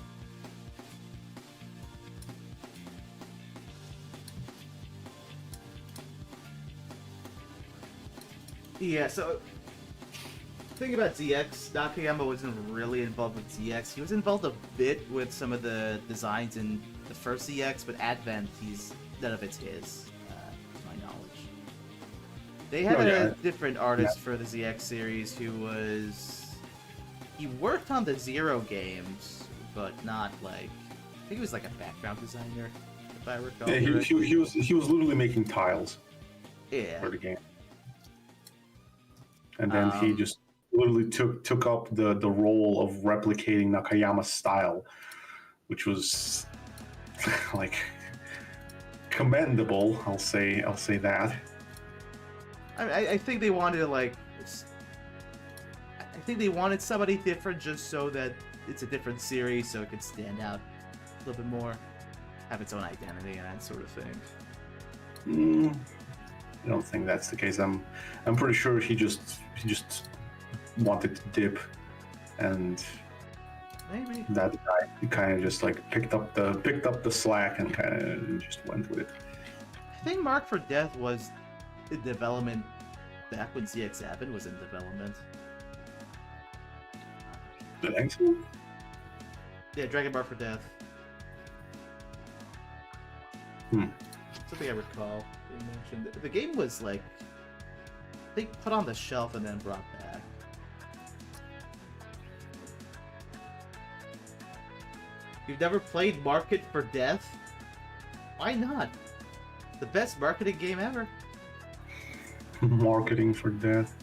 Yeah, so the thing about ZX, Nakayama wasn't really involved with ZX. He was involved a bit with some of the designs in the first ZX, but Advent, none of it's his, to my knowledge. They had a different artist for the ZX series he worked on the Zero games, but not like, I think he was like a background designer, if I recall. Yeah, he was literally making tiles for the game. And then he just literally took up the role of replicating Nakayama's style, which was like commendable. I'll say that. I think they wanted to like. I think they wanted somebody different just so that it's a different series, so it could stand out a little bit more, have its own identity and that sort of thing. I don't think that's the case. I'm pretty sure he just wanted to dip, and maybe that guy he kind of just like picked up the slack and kind of just went with it. I think Mark for Death was in development back when ZX7 was in development. The next one? Yeah, Dragon Mark for Death. Something I recall being mentioned. The game was like, I think, put on the shelf and then brought back. You've never played Market for Death? Why not? The best marketing game ever. Marketing for Death.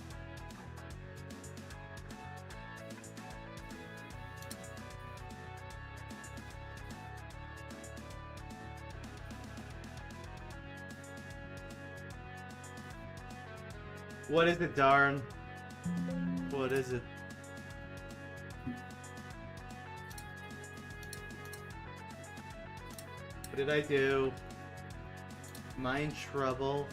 What is it, darn? What is it? What did I do? Am I in trouble?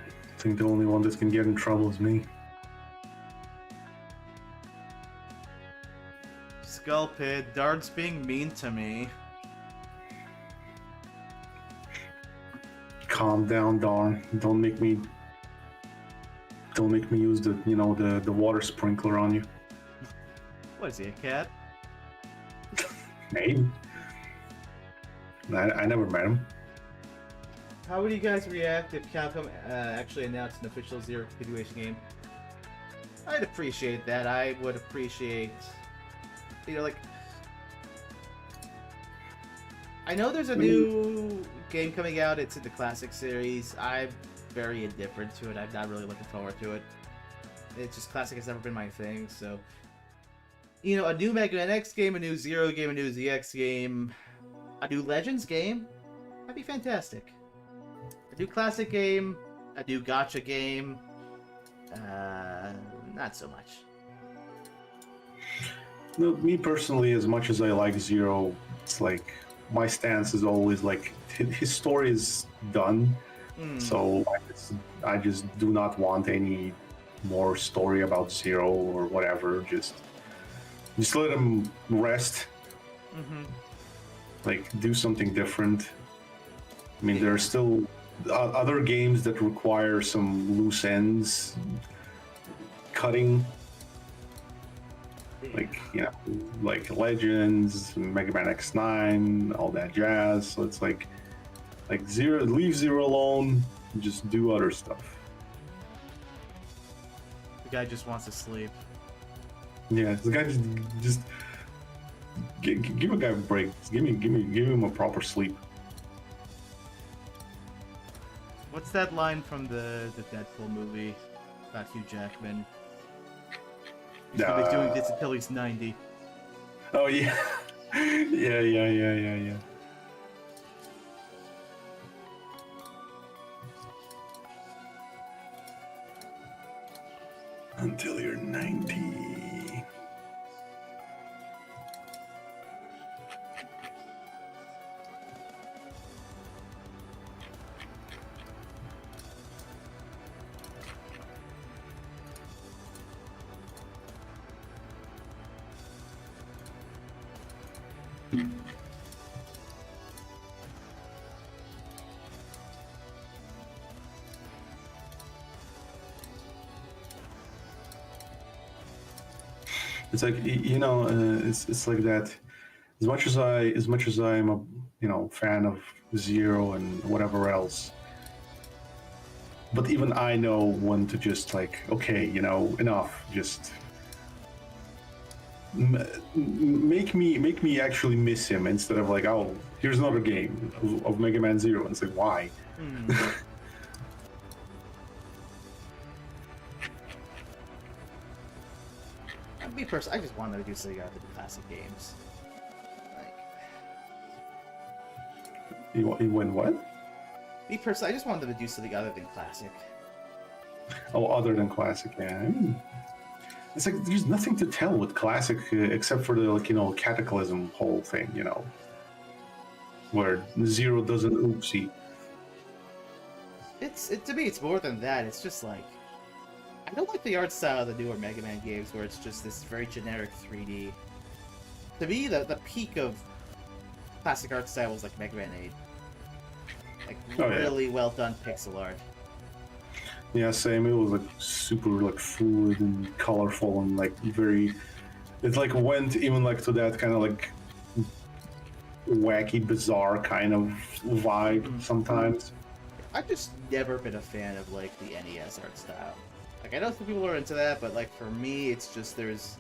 I think the only one that can get in trouble is me. Skull Pit, Darn's being mean to me. Calm down, Darn. Don't make me use the water sprinkler on you. What is he, a cat? Maybe. I never met him. How would you guys react if Capcom actually announced an official Zero continuation game? I'd appreciate that. I would appreciate, like, I know there's a new game coming out. It's in the Classic series. I'm very indifferent to it. I'm not really looking forward to it. It's just Classic has never been my thing, so... a new Mega Man X game, a new Zero game, a new ZX game, a new Legends game, that'd be fantastic. A new Classic game, a new Gacha game, not so much. No, me personally, as much as I like Zero, it's like... my stance is always like his story is done, so I just do not want any more story about Zero or whatever. Just let him rest. Like do something different. I mean, there's still other games that require some loose ends cutting, like like Legends, Mega Man X9, all that jazz. So it's like Zero, leave Zero alone, just do other stuff. The guy just wants to sleep. Yeah, the guy just give a guy a break. Give him a proper sleep. What's that line from the Deadpool movie about Hugh Jackman? He's gonna be doing this until he's 90. Oh yeah, yeah. Until you're 90. It's like it's like that. As much as I'm a fan of Zero and whatever else, but even I know when to just okay, enough. Just make me actually miss him instead of oh, here's another game of Mega Man Zero. And it's like, why? Me personally, I just want them to do something out of the classic games. You win what? Me personally, I just want them to do something other than classic. Oh, other than classic, yeah. I mean, it's like there's nothing to tell with classic except for the Cataclysm whole thing, where Zero does an oopsie. To me, it's more than that. It's just I don't like the art style of the newer Mega Man games where it's just this very generic 3D. To me, the peak of classic art style was Mega Man 8. Really well done pixel art. Yeah, same. It was super fluid and colorful and very. It went even to that kind of wacky, bizarre kind of vibe sometimes. I've just never been a fan of the NES art style. I know some people are into that, but for me, it's just there's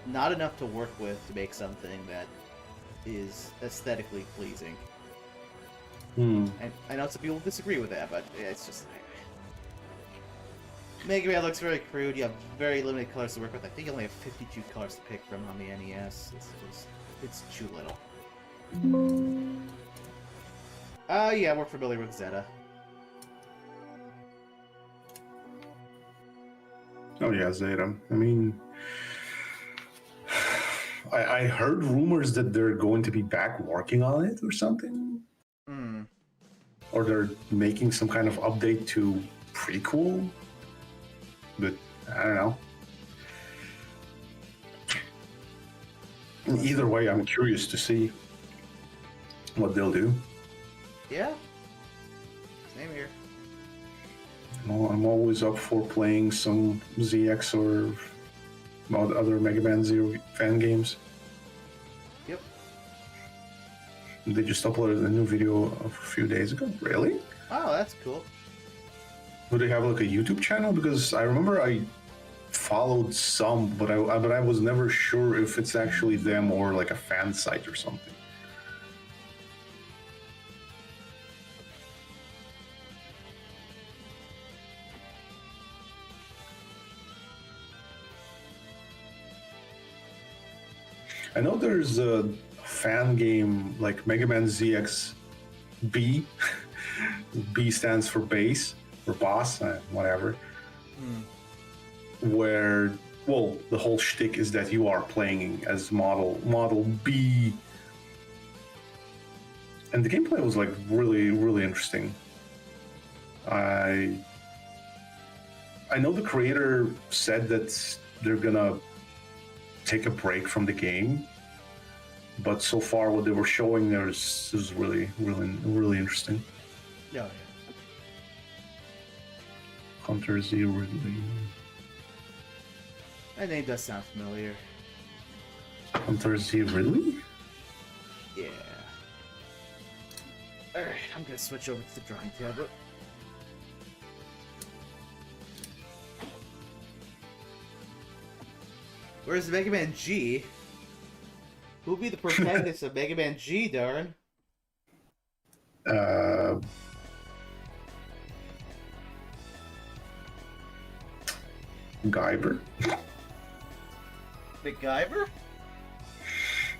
not enough to work with to make something that is aesthetically pleasing. And I know some people disagree with that, but it's just Mega Man looks very crude. You have very limited colors to work with. I think you only have 52 colors to pick from on the NES. It's too little. Yeah, we're familiar with Zeta. Oh yeah, Zeta. I mean, I heard rumors that they're going to be back working on it or something. Or they're making some kind of update to prequel. But I don't know. Either way, I'm curious to see what they'll do. Yeah. Same here. I'm always up for playing some ZX or other Mega Man Zero fan games. Yep. They just uploaded a new video a few days ago. Really? Oh, that's cool. Do they have a YouTube channel? Because I remember I followed some, but I was never sure if it's actually them or a fan site or something. I know there's a fan game Mega Man ZX B. B stands for base or boss, whatever. Where, the whole shtick is that you are playing as Model B, and the gameplay was really, really interesting. I know the creator said that they're gonna take a break from the game, but so far what they were showing there is really, really, really interesting. Yeah. Hunter Z Ridley. That name does sound familiar. Hunter Z Ridley? Yeah. Alright, I'm gonna switch over to the drawing tablet. Where's Mega Man G? Who'll be the protagonist of Mega Man G, Darn? Guyver? MacGyver?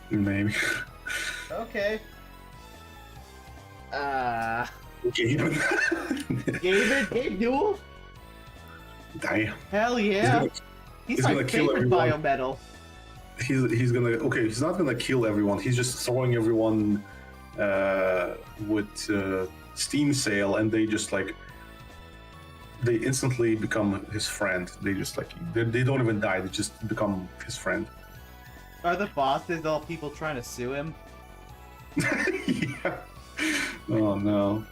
Maybe. Okay. Gaben? Gabe Newell? Damn. Hell yeah. He's my gonna kill favorite everyone. biometal. He's gonna, okay, he's not gonna kill everyone, he's just throwing everyone with Steam Sale, and they just like, they instantly become his friend. They just like, they don't even die, they just become his friend. Are the bosses all people trying to sue him? Yeah. Oh no.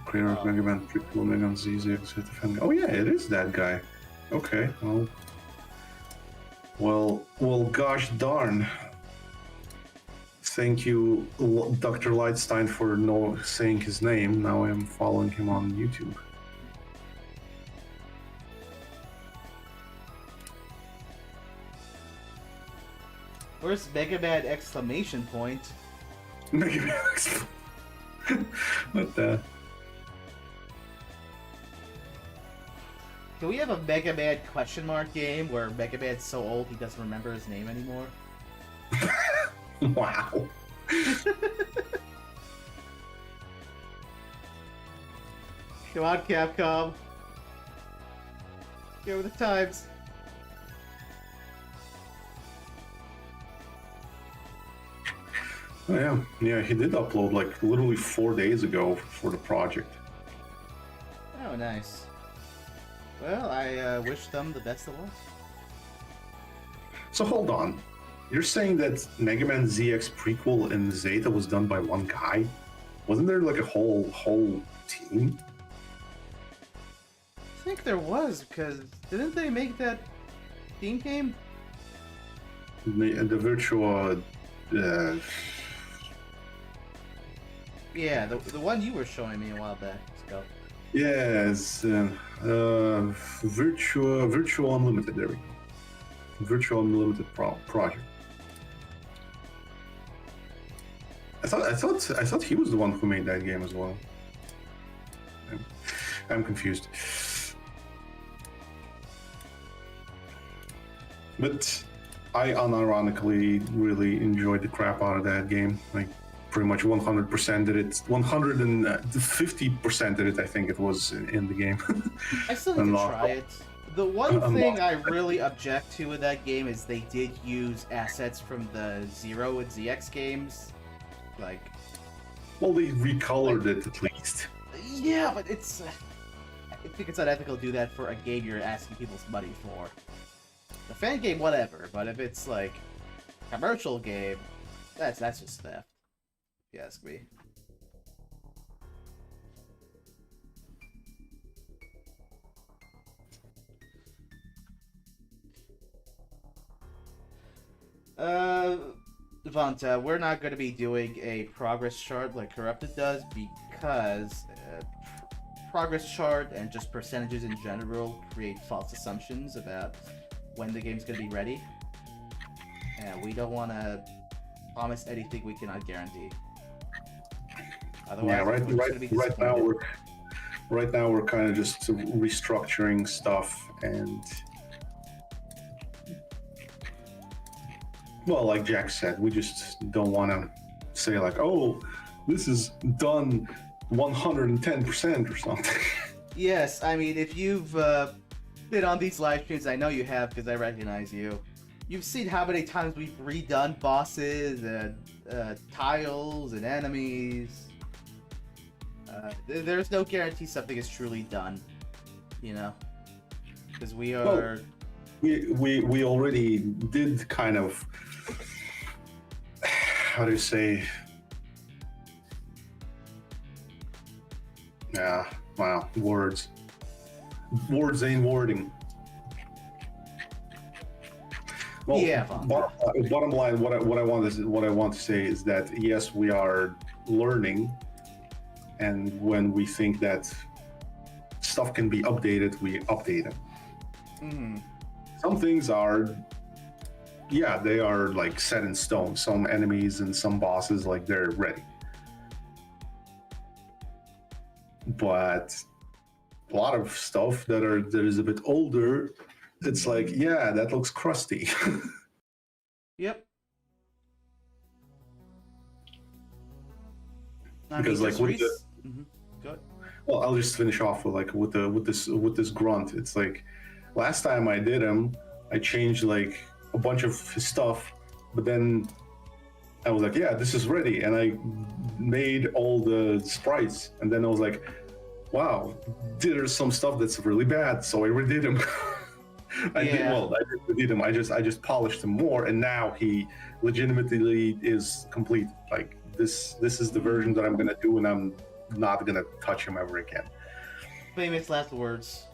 Creator of Mega Man Triple Mega Man ZX. Oh yeah, it is that guy. Okay, well, gosh darn. Thank you, Dr. Lightstein, for saying his name. Now I am following him on YouTube. Where's Mega Man exclamation point? Mega Man. What the? Can we have a Mega Man question mark game where Mega Man's so old he doesn't remember his name anymore? Wow. Come on, Capcom. Get with the times. Oh, yeah, he did upload like literally 4 days ago for the project. Oh, nice. Well, I wish them the best of luck. So hold on, you're saying that Mega Man ZX prequel in Zeta was done by one guy? Wasn't there like a whole team? I think there was, because didn't they make that theme game? The Virtua. Yeah, the one you were showing me a while back ago. Yes, Virtua Unlimited. There we go. Virtua Unlimited project. I thought he was the one who made that game as well. I'm confused. But I unironically really enjoyed the crap out of that game. Like, pretty much 100% did it. 150% did it, I think it was in the game. I still need to try it. The one thing I really object to with that game is they did use assets from the Zero and ZX games. Like... Well, they recolored it at least. Yeah, but it's... I think it's unethical to do that for a game you're asking people's money for. The fan game, whatever, but if it's like a commercial game, that's just theft, if you ask me. Vanta, we're not going to be doing a progress chart like Corrupted does because progress chart and just percentages in general create false assumptions about when the game's going to be ready. And we don't want to promise anything we cannot guarantee. Otherwise, yeah, right now we're kind of just restructuring stuff and... Well, like Jack said, we just don't want to say like, oh, this is done 110% or something. Yes, I mean, if you've been on these live streams, I know you have because I recognize you. You've seen how many times we've redone bosses and tiles and enemies. There's no guarantee something is truly done, you know? Because we are... Well, we already did kind of how do you say? Yeah, wow, words ain't wording. Well, Yeah. bottom line, what I want to say is that yes, we are learning, and when we think that stuff can be updated, we update them. Mm-hmm. Some things are, yeah, they are like set in stone. Some enemies and some bosses, like they're ready. But a lot of stuff that is a bit older, it's like, yeah, that looks crusty. Yep. Because like with the, Go ahead. well, I'll just finish off with like with this grunt. It's like last time I did him, I changed like a bunch of his stuff, but then I was like, yeah, this is ready, and I made all the sprites, and then I was like, wow, there's some stuff that's really bad, so I redid him. I redid him. I just polished him more, and now he legitimately is complete. Like this is the version that I'm gonna do, and I'm not gonna touch him ever again. Famous last words.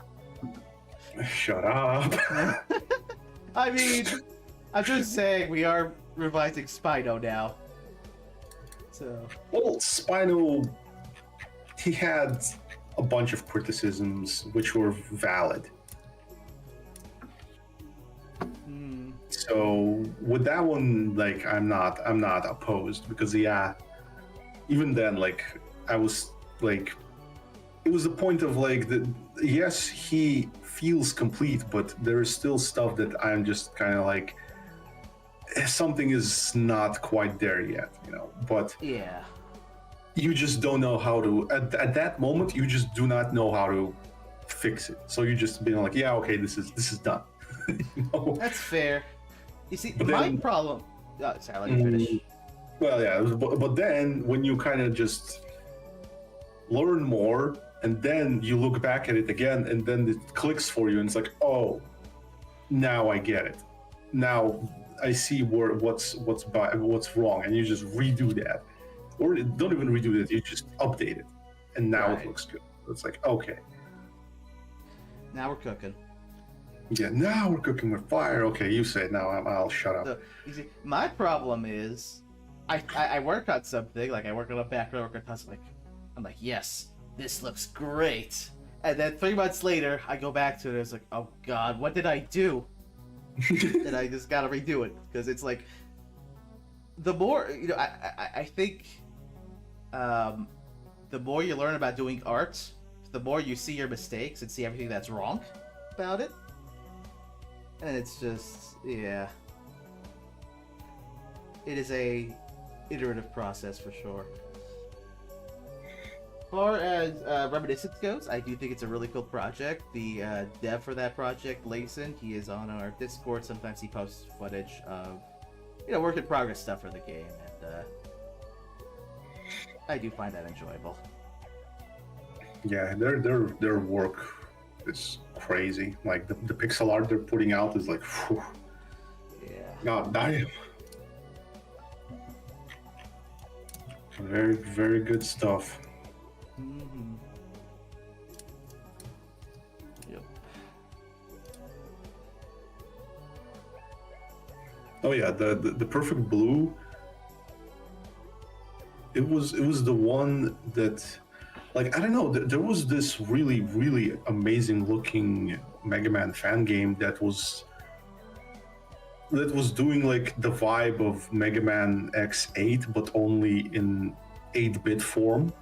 Shut up. I mean, I'm just saying we are revising Spino now. So. Well, Spino, he had a bunch of criticisms which were valid. So with that one, like I'm not opposed, because yeah, even then, like I was like, it was the point of like yes, he feels complete, but there is still stuff that I'm just kind of like, something is not quite there yet, you know. But yeah, you just don't know how to at that moment. You just do not know how to fix it. So you just being like, yeah, okay, this is done. You know? That's fair. You see, But my then, problem. Oh, sorry, I'll let you finish. Well, yeah, but then when you kind of just learn more, and then you look back at it again, and then it clicks for you, and it's like, oh, now I get it. Now I see what's wrong, and you just redo that, or don't even redo that. You just update it, and now it looks good. It's like, okay, now we're cooking. Yeah, now we're cooking with fire. Okay, you say it now. I'll shut up. So, you see, my problem is, I work on something, like I work on a background, work on something, I'm like, yes, this looks great. And then 3 months later, I go back to it, and it's like, oh god, what did I do? And I just gotta redo it, because it's like, the more, you know, I think, the more you learn about doing art, the more you see your mistakes and see everything that's wrong about it. And it's just, yeah. It is a iterative process for sure. As far as Reminiscence goes, I do think it's a really cool project. The dev for that project, Layson, he is on our Discord. Sometimes he posts footage of, you know, work in progress stuff for the game, and I do find that enjoyable. Yeah, their work is crazy. Like the pixel art they're putting out is like, whew. Yeah. God damn. Very, very good stuff. Mm-hmm. Yep. Oh yeah, the Perfect Blue. It was the one that, like, I don't know, there was this really, really amazing looking Mega Man fan game that was doing like the vibe of Mega Man X8, but only in 8-bit form.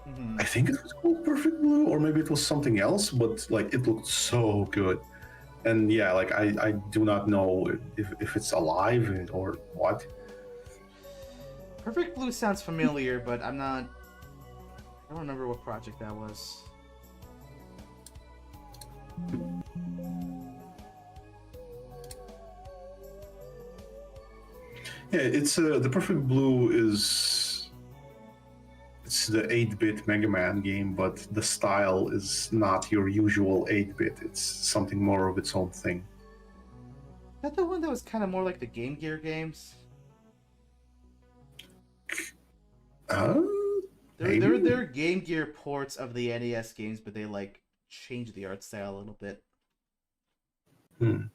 Mm-hmm. I think it was called Perfect Blue, or maybe it was something else, but like it looked so good. And yeah, like I do not know if it's alive or what. Perfect Blue sounds familiar, but I don't remember what project that was. Yeah, it's the Perfect Blue is, it's the 8-bit Mega Man game, but the style is not your usual 8-bit. It's something more of its own thing. Is that the one that was kind of more like the Game Gear games? Uh, They're Game Gear ports of the NES games, but they like change the art style a little bit. And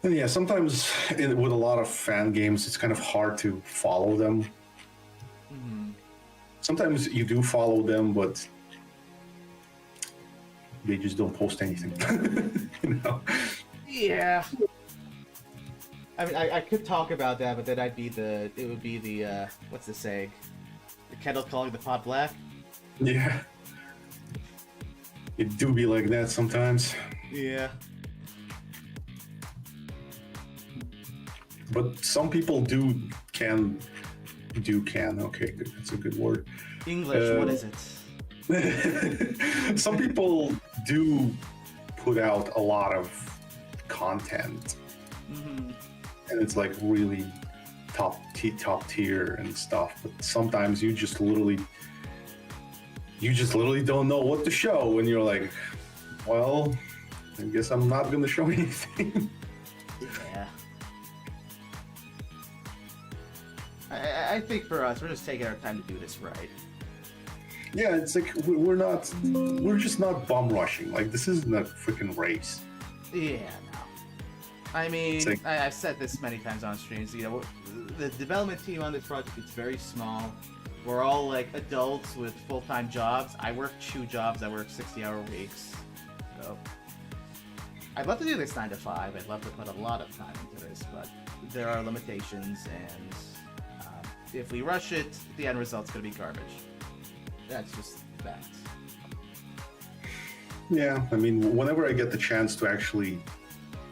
yeah, sometimes with a lot of fan games, it's kind of hard to follow them. Mm-hmm. Sometimes you do follow them, but they just don't post anything. You know? Yeah. I mean, I could talk about that, but then it would be the, what's the saying? The kettle calling the pot black? Yeah. It do be like that sometimes. Yeah. But some people can. Okay, good. That's a good word. English, what is it? Some people do put out a lot of content. Mm-hmm. And it's like really top tier and stuff, but sometimes you just literally don't know what to show, and you're like, well, I guess I'm not gonna show anything. Yeah. I think for us, we're just taking our time to do this right. Yeah, it's like we're just not bum rushing. Like, this isn't a freaking race. Yeah, no. I mean, Like, I've said this many times on streams, you know, the development team on this project is very small. We're all like adults with full-time jobs. I work 2 jobs, I work 60-hour weeks. So I'd love to do this 9 to 5. I'd love to put a lot of time into this, but there are limitations, and if we rush it, the end result's gonna be garbage. That's just fact. yeah, I mean, whenever I get the chance to actually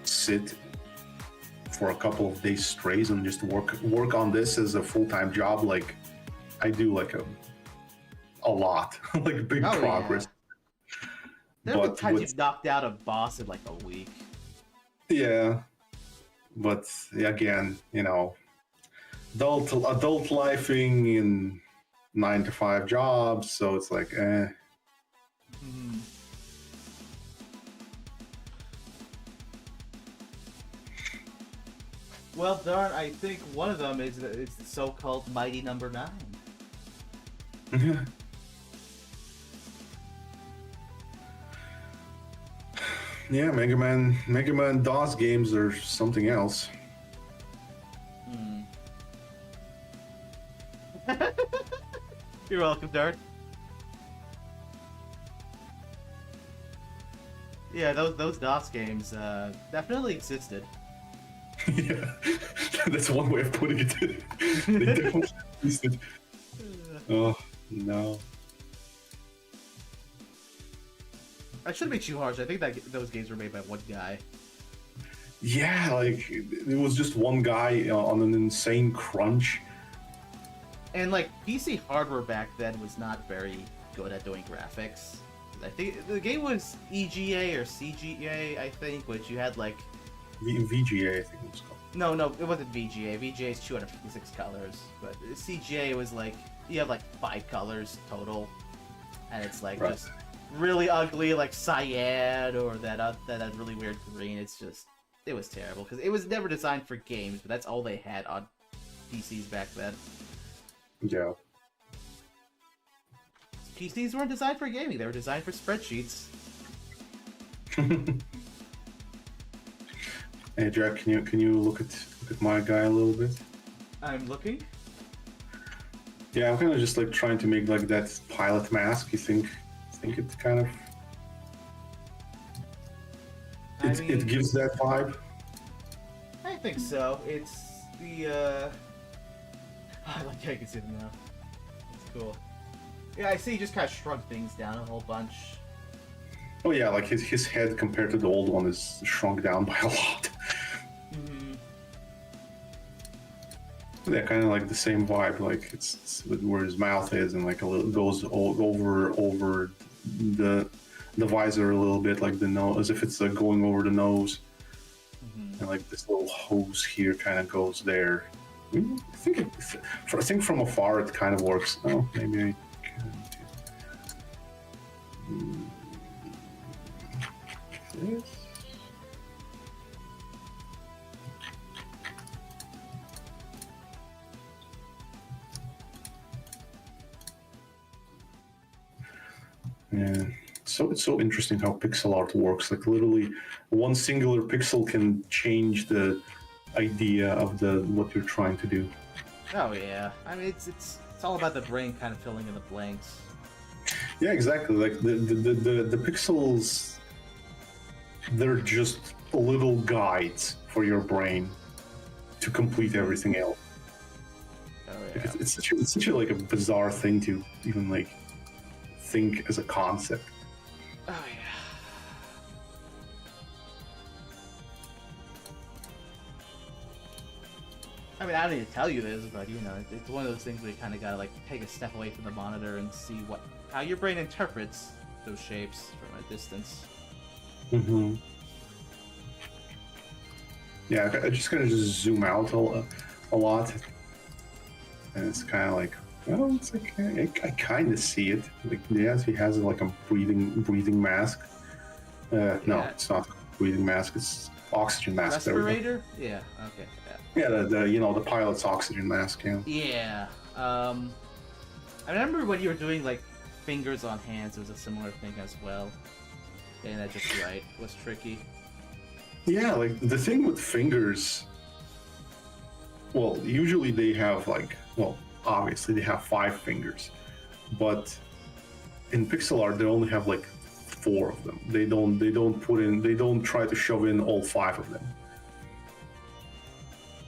sit for a couple of days straight and just work on this as a full-time job, like I do like a lot, like big progress. Yeah. There have been times you've knocked out a boss in like a week. Yeah, but again, you know, adult lifing in 9 to 5 jobs, so it's like, Mm-hmm. Well, darn, I think one of them is the so-called Mighty Number 9. Yeah, Mega Man DOS games are something else. You're welcome, Dart. Yeah, those DOS games definitely existed. Yeah, that's one way of putting it. They definitely existed. Oh no. I shouldn't be too harsh. I think that those games were made by one guy. Yeah, like it was just one guy on an insane crunch. And like PC hardware back then was not very good at doing graphics. I think the game was EGA or CGA, I think, which you had like VGA, I think it was called. No, it wasn't VGA. VGA is 256 colors, but CGA was like you have like 5 colors total, and it's like just really ugly, like cyan or that really weird green. It was terrible because it was never designed for games, but that's all they had on PCs back then. Yeah. PCs weren't designed for gaming; they were designed for spreadsheets. Hey Jack, can you look at my guy a little bit? I'm looking. Yeah, I'm kind of just like trying to make like that pilot mask. You think it kind of it gives that vibe? I think so. It's the I like how you can see them now. It's cool. Yeah, I see he just kind of shrunk things down a whole bunch. Oh yeah, like his head compared to the old one is shrunk down by a lot. Mm-hmm. Yeah, kind of like the same vibe. Like it's where his mouth is, and like a little goes over the visor a little bit, like the nose, as if it's going over the nose. Mm-hmm. And like this little hose here kind of goes there. I think from afar it kind of works. Oh, maybe I can do this. Yeah. So it's so interesting how pixel art works. Like literally, one singular pixel can change the idea of the what you're trying to do. Oh yeah, I mean it's all about the brain kind of filling in the blanks. Yeah, exactly. Like the pixels, they're just little guides for your brain to complete everything else. Oh Like, yeah. it's such a like a bizarre thing to even like think as a concept. Oh yeah. I mean, I don't need to tell you this, but you know, it's one of those things where you kind of gotta like take a step away from the monitor and see how your brain interprets those shapes from a distance. Mm-hmm. Yeah, I just kind of just zoom out a lot, and it's kind of like, well, it's like I kind of see it. Like, yes, he has like a breathing mask. No, Yeah. it's not breathing mask. It's oxygen mask. Respirator? Yeah. Okay. Yeah, the pilot's oxygen mask. Yeah. Yeah. I remember when you were doing like fingers on hands, it was a similar thing as well. Getting that just right was tricky. Yeah, like the thing with fingers. Well, usually they have like, well, obviously they have 5 fingers, but in pixel art they only have like 4 of them. They don't try to shove in all 5 of them.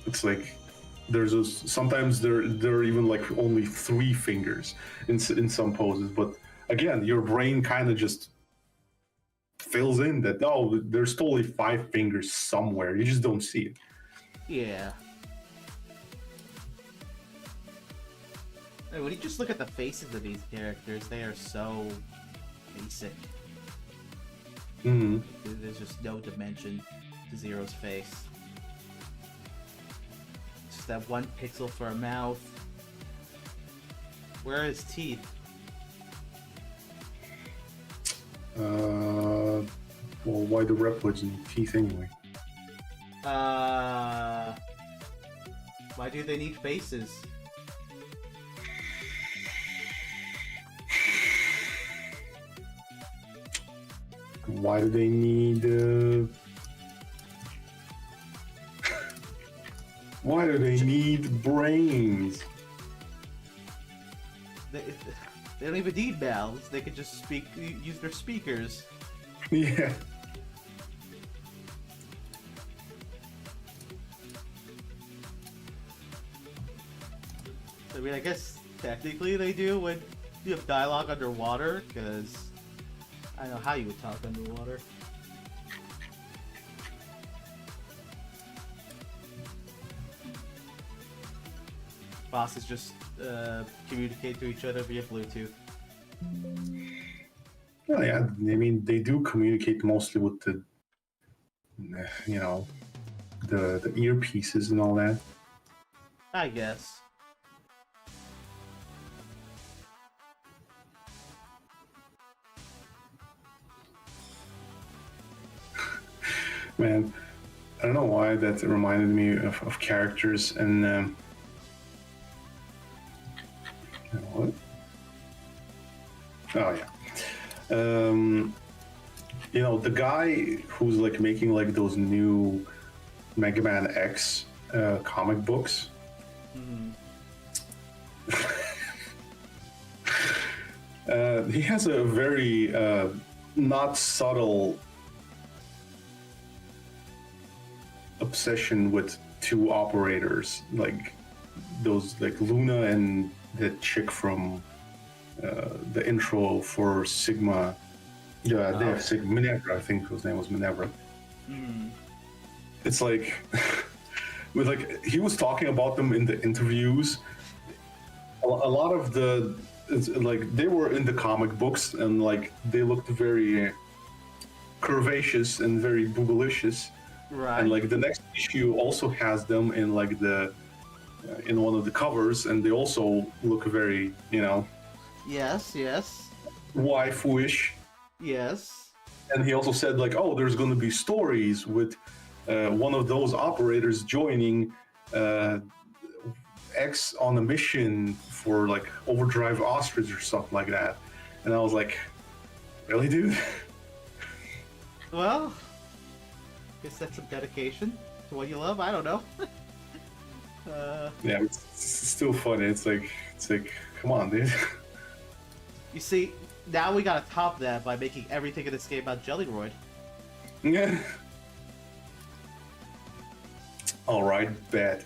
It's like sometimes there are even like only 3 fingers in some poses, but again, your brain kind of just fills in that, oh, there's totally 5 fingers somewhere. You just don't see it. Yeah. When you just look at the faces of these characters, they are so basic. Mm-hmm. There's just no dimension to Zero's face. Just that 1 pixel for a mouth. Where are his teeth? Well, why the replicants need teeth anyway? Why do they need faces? Why do they need? Why do they need brains? They don't even need mouths. They could just use their speakers. Yeah. I mean, I guess technically they do when you have dialogue underwater, because I don't know how you would talk underwater. Bosses just communicate to each other via Bluetooth. Well, yeah. I mean, they do communicate mostly with the, the earpieces and all that. I guess. Man, I don't know why that reminded me of characters and. What? Oh yeah. The guy who's like making like those new Mega Man X comic books. Mm-hmm. He has a very not subtle obsession with 2 operators, like those like Luna and the chick from the intro for Sigma. Yeah, Minerva, I think his name was Minerva. Mm. It's like, he was talking about them in the interviews. A lot of they were in the comic books and like they looked very curvaceous and very boogalicious. Right. And like the next issue also has them in like in one of the covers, and they also look very, Yes. waifu-ish. Yes. And he also said like, oh, there's going to be stories with one of those operators joining X on a mission for like Overdrive Ostrich or something like that. And I was like, Really, dude? Well, guess that's some dedication to what you love. I don't know. Yeah, it's still funny. It's like, come on, dude. You see, now we gotta top that by making everything in this game about Jellyroid. Yeah. All right, bet.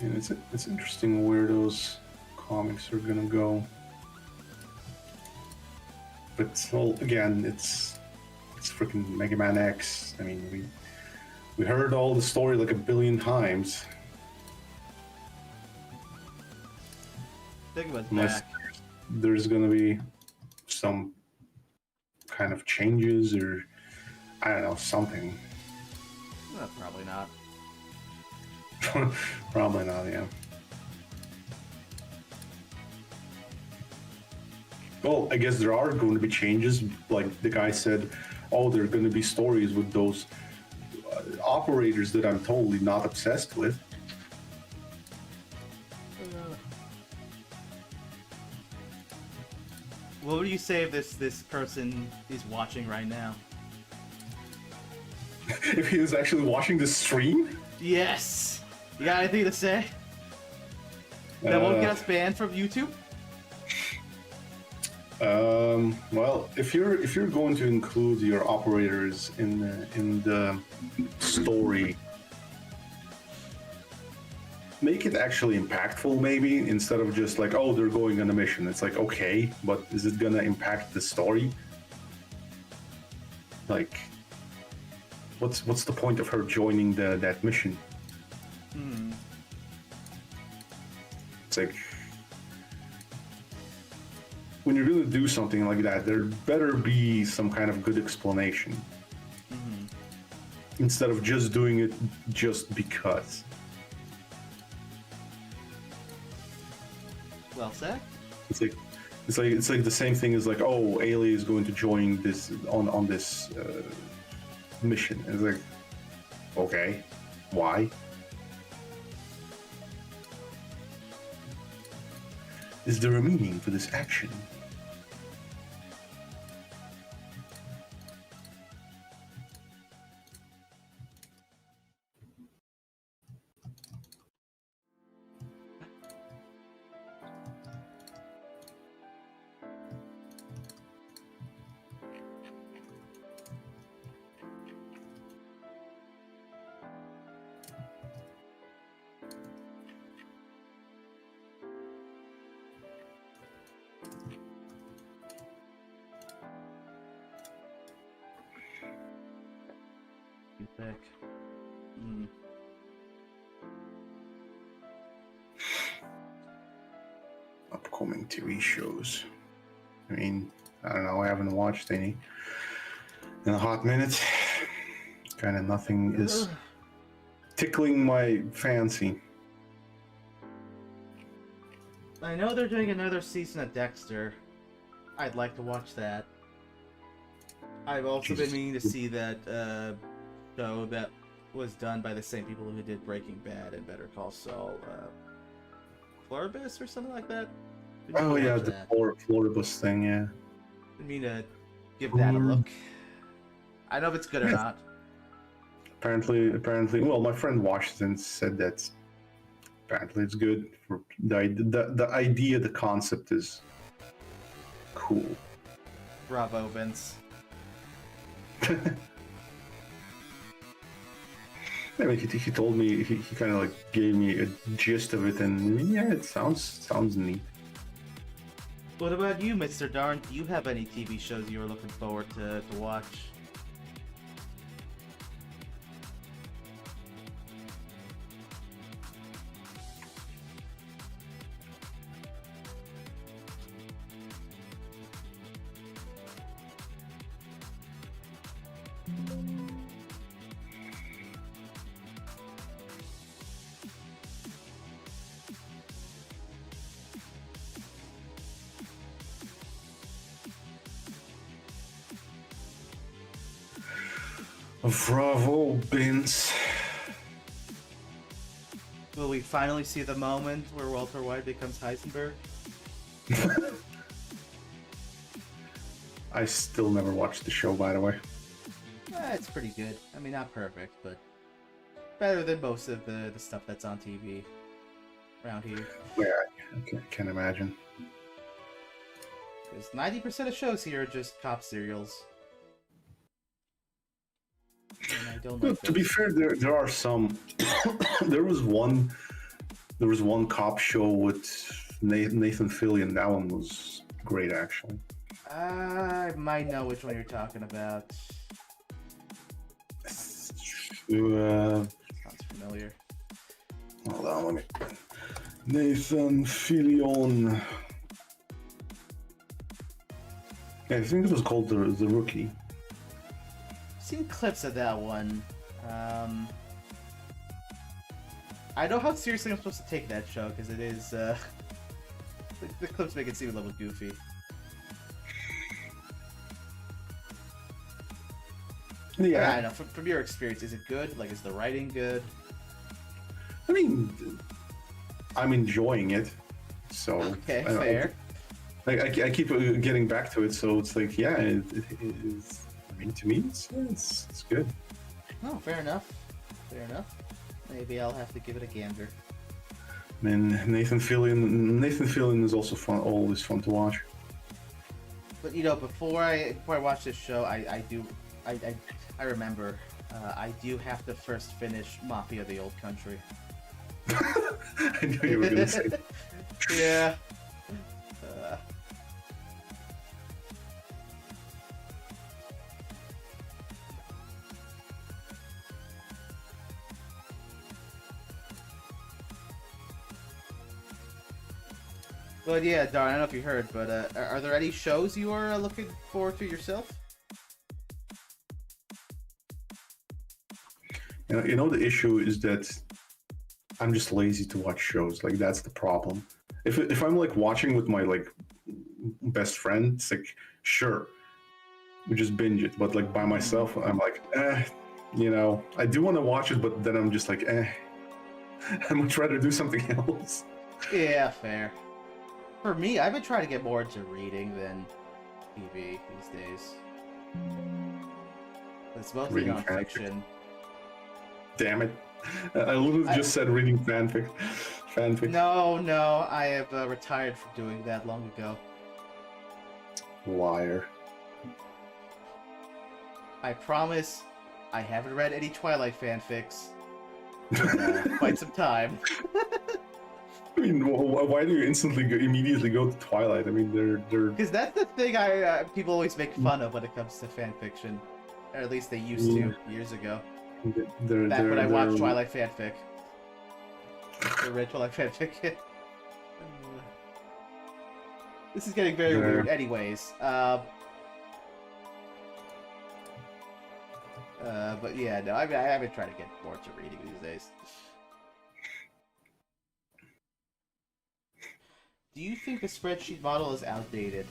And it's interesting where those comics are gonna go. But well, again, it's freaking Mega Man X. I mean, we heard all the story like a billion times. Think about Unless back. there's gonna be some kind of changes or I don't know, something. Probably not. Probably not, yeah. Well, I guess there are going to be changes. Like the guy said, oh, there are going to be stories with those operators that I'm totally not obsessed with. What would you say if this person is watching right now? If he was actually watching the stream? Yes! You got anything to say? That won't get us banned from YouTube? Well, if you're going to include your operators in the story, make it actually impactful, maybe, instead of just like, oh, they're going on a mission. It's like, okay, but is it gonna impact the story? Like, what's the point of her joining that mission? It's like, when you're gonna do something like that, there better be some kind of good explanation. Instead of just doing it just because. Well said. It's like the same thing as like, oh, Ailey is going to join this on this mission. It's like, okay, why? Is there a meaning for this action? Back. Upcoming TV shows. I mean, I don't know. I haven't watched any in a hot minute. Kind of nothing is tickling my fancy. I know they're doing another season of Dexter. I'd like to watch that. I've also been meaning to see that show that was done by the same people who did Breaking Bad and Better Call Saul. Floribus or something like that? Oh yeah, the Floribus thing, yeah. I mean to give that a look. I know if it's good or not. Apparently, well, my friend watched it and said that apparently it's good. For the idea, the concept is cool. Bravo, Vince. I mean, he told me, he kind of like gave me a gist of it, and yeah, it sounds neat. What about you, Mr. Darn? Do you have any TV shows you were looking forward to watch? Bravo, Vince. Will we finally see the moment where Walter White becomes Heisenberg? I still never watched the show, by the way. It's pretty good. I mean, not perfect, but better than most of the stuff that's on TV around here. Yeah, I can't imagine. Because 90% of shows here are just cop serials. And I don't like To be fair, there are some. there was one cop show with Nathan Fillion. That one was great, actually. I might know which one you're talking about. Sounds familiar. Hold on, let me. Nathan Fillion. Yeah, I think it was called the Rookie. I've seen clips of that one. I know how seriously I'm supposed to take that show because it is. The clips make it seem a little goofy. Yeah, I don't know. From your experience, is it good? Like, is the writing good? I mean, I'm enjoying it. So Okay, fair. I keep getting back to it, so it's like, yeah, it is. I mean, to me, it's good. Oh, fair enough. Fair enough. Maybe I'll have to give it a gander. And Nathan Fillion is also fun. Always fun to watch. But you know, before I watch this show, I remember I do have to first finish Mafia: The Old Country. I knew you were gonna say that. Yeah. But yeah, Darn, I don't know if you heard, but are there any shows you are looking forward to yourself? You know, the issue is that I'm just lazy to watch shows. Like, that's the problem. If I'm like watching with my like best friend, it's like, sure, we just binge it. But like by myself, I'm like, you know, I do want to watch it, but then I'm just like, I'd much rather do something else. Yeah, fair. For me, I've been trying to get more into reading than TV these days. It's mostly Reading nonfiction. Damn it. I literally just said reading fanfic. No, I have retired from doing that long ago. Liar. I promise I haven't read any Twilight fanfics in quite some time. I mean, why do you immediately go to Twilight? I mean, they're... Because that's the thing people always make fun of when it comes to fanfiction. Or at least they used to, years ago. Back when I watched Twilight fanfic. I read Twilight fanfic. This is getting very weird. Anyways, but yeah, no, I've been trying to get more into reading these days. Do you think the spreadsheet model is outdated?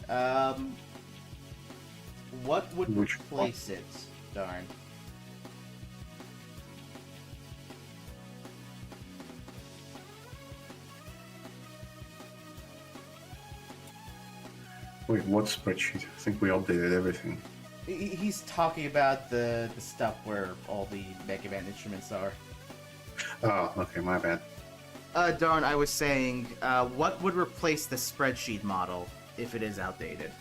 What would replace it? Darn. Wait, what spreadsheet? I think we updated everything. He's talking about the stuff where all the Mega Man instruments are. Oh, okay, my bad. Darn, I was saying, what would replace the spreadsheet model if it is outdated?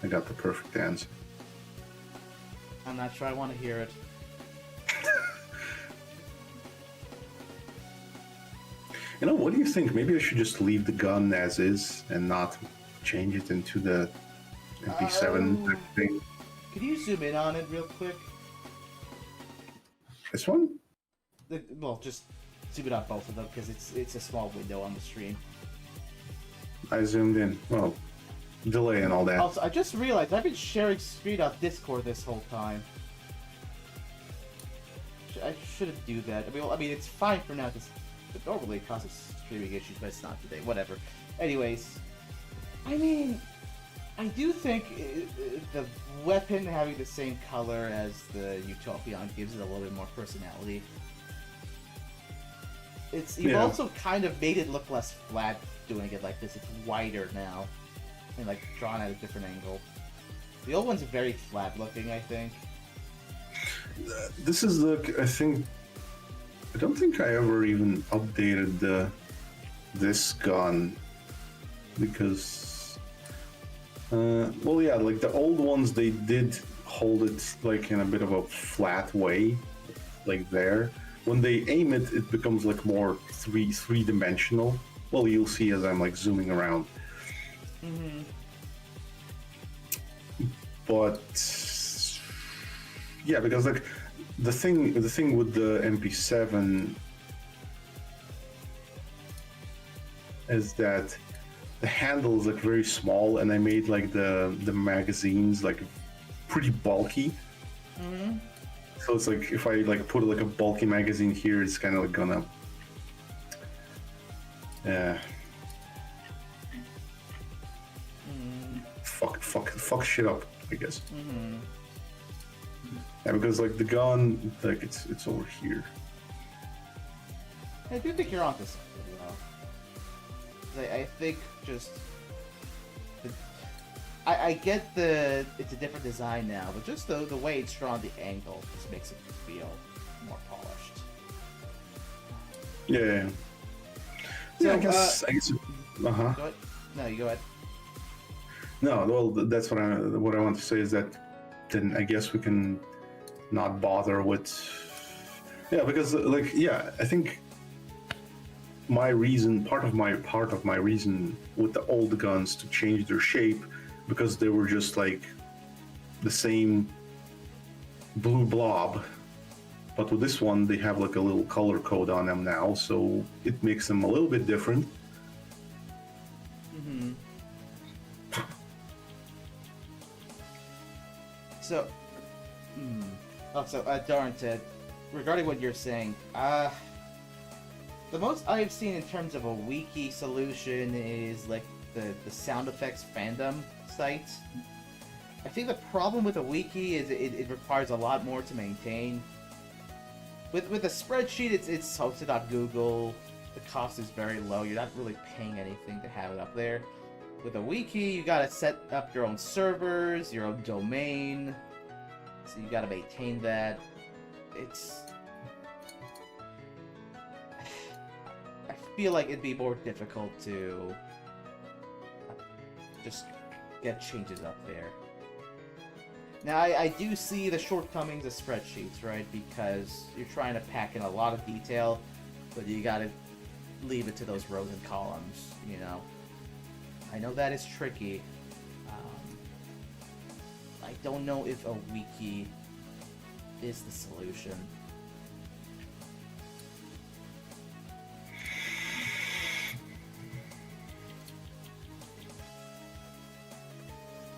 I got the perfect answer. I'm not sure I want to hear it. You know, what do you think? Maybe I should just leave the gun as is and not change it into the MP7 type thing. Could you zoom in on it real quick? This one? Well, just zoom it on both of them because it's a small window on the screen. I zoomed in. Well, delay and all that. Also, I just realized I've been sharing screen on Discord this whole time. I shouldn't do that. I mean, it's fine for now because normally it causes streaming issues, but it's not today. Whatever. Anyways, I mean, I do think the weapon having the same color as the Utopion gives it a little bit more personality. You've also kind of made it look less flat doing it like this. It's wider now, and like drawn at a different angle. The old one's very flat looking, I think. This is I don't think I ever even updated this gun because, well, yeah, like the old ones, they did hold it like in a bit of a flat way, like there. When they aim it, it becomes like more three-dimensional. Well, you'll see as I'm like zooming around. Mm-hmm. But yeah, because like the thing with the MP7 is that the handle is like very small, and I made like the magazines like pretty bulky. Mm-hmm. So it's like if I like put like a bulky magazine here, it's kind of like gonna fuck shit up, I guess. Mm-hmm. Yeah, because like the gun, like it's over here. I do think you're onto something, you know. I think just I get it's a different design now, but just the way it's drawn, the angle just makes it feel more polished. Yeah. So, yeah, I guess. Go ahead. No, you go ahead. No, well, that's what I want to say is that then I guess we can not bother with. Yeah, because like I think part of my reason with the old guns to change their shape, because they were just like the same blue blob, but with this one they have like a little color code on them now, so it makes them a little bit different. Mm-hmm. So, Darren, regarding what you're saying, the most I've seen in terms of a wiki solution is like the sound effects fandom site. I think the problem with a wiki is it requires a lot more to maintain. With a spreadsheet, it's hosted on Google. The cost is very low. You're not really paying anything to have it up there. With a wiki, you gotta set up your own servers, your own domain, so you gotta maintain that. I feel like it'd be more difficult to just get changes up there. Now, I do see the shortcomings of spreadsheets, right? Because you're trying to pack in a lot of detail, but you gotta leave it to those rows and columns, you know? I know that is tricky. I don't know if a wiki is the solution.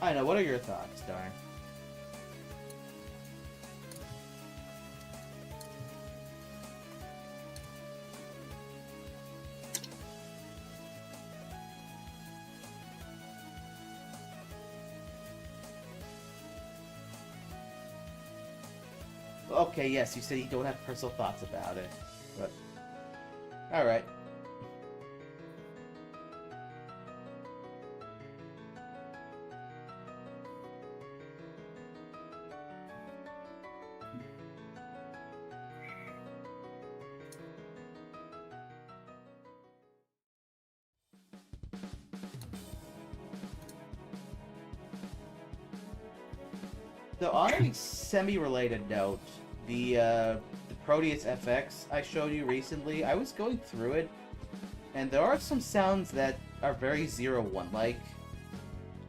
I know, what are your thoughts, Darn? Okay, yes, you said you don't have personal thoughts about it, but... Alright. So on a semi-related note, the Proteus FX I showed you recently, I was going through it, and there are some sounds that are very 01-like,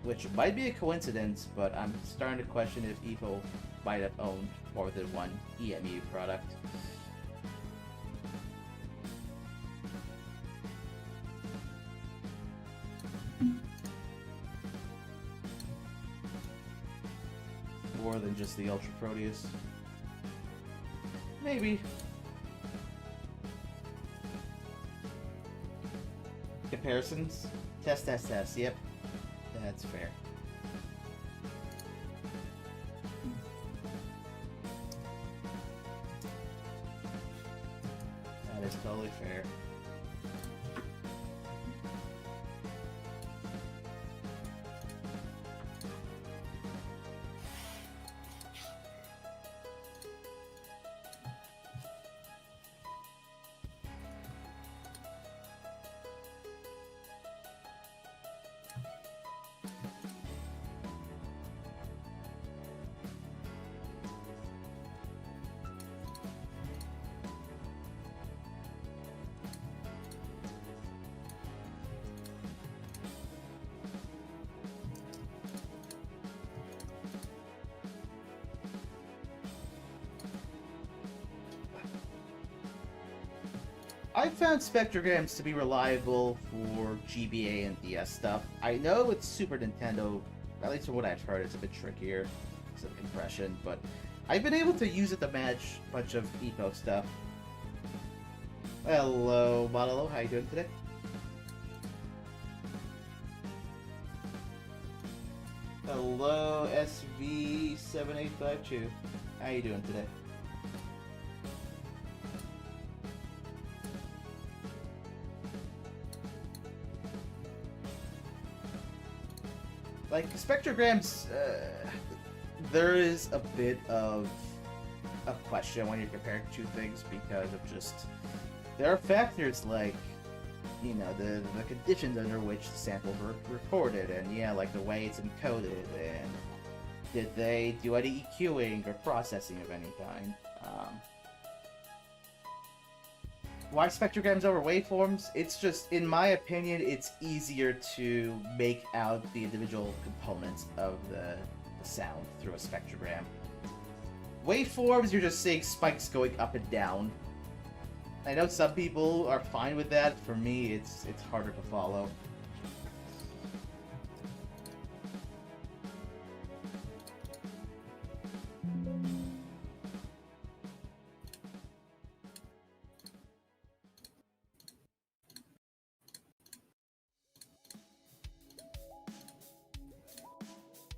which might be a coincidence, but I'm starting to question if Evo might have owned more than one EMU product. More than just the Ultra Proteus. Maybe. Comparisons? Test, yep. That's fair. That is totally fair. I found spectrograms to be reliable for GBA and DS stuff. I know it's Super Nintendo, at least from what I've heard, it's a bit trickier because of compression, but I've been able to use it to match a bunch of eco stuff. Hello, Modelo, how you doing today? Hello, SV7852. How you doing today? Like, spectrograms, there is a bit of a question when you're comparing two things because of just... There are factors like, you know, the conditions under which the samples were recorded, and yeah, like the way it's encoded, and did they do any EQing or processing of any kind? Why spectrograms over waveforms? It's just, in my opinion, it's easier to make out the individual components of the sound through a spectrogram. Waveforms, you're just seeing spikes going up and down. I know some people are fine with that. For me, it's harder to follow.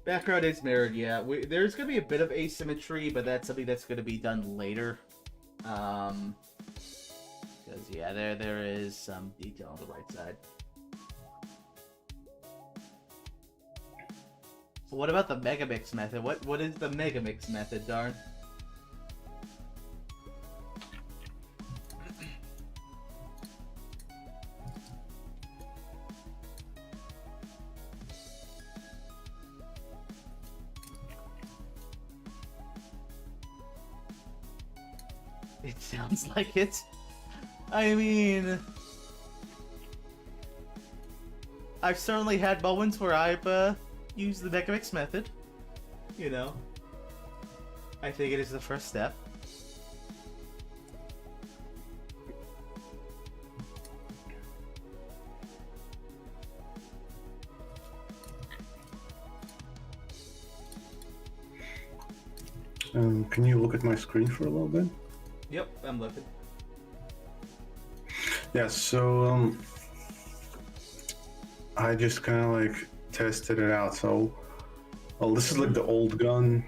Background is mirrored, yeah. There's going to be a bit of asymmetry, but that's something that's going to be done later. Because, yeah, there is some detail on the right side. So what about the Megamix method? What is the Megamix method, Darn? It sounds like it. I mean, I've certainly had moments where I've used the Megamix method. You know, I think it is the first step. Can you look at my screen for a little bit? Yep, I'm looking. Yeah, so I just kind of like tested it out. So, well, this is like the old gun,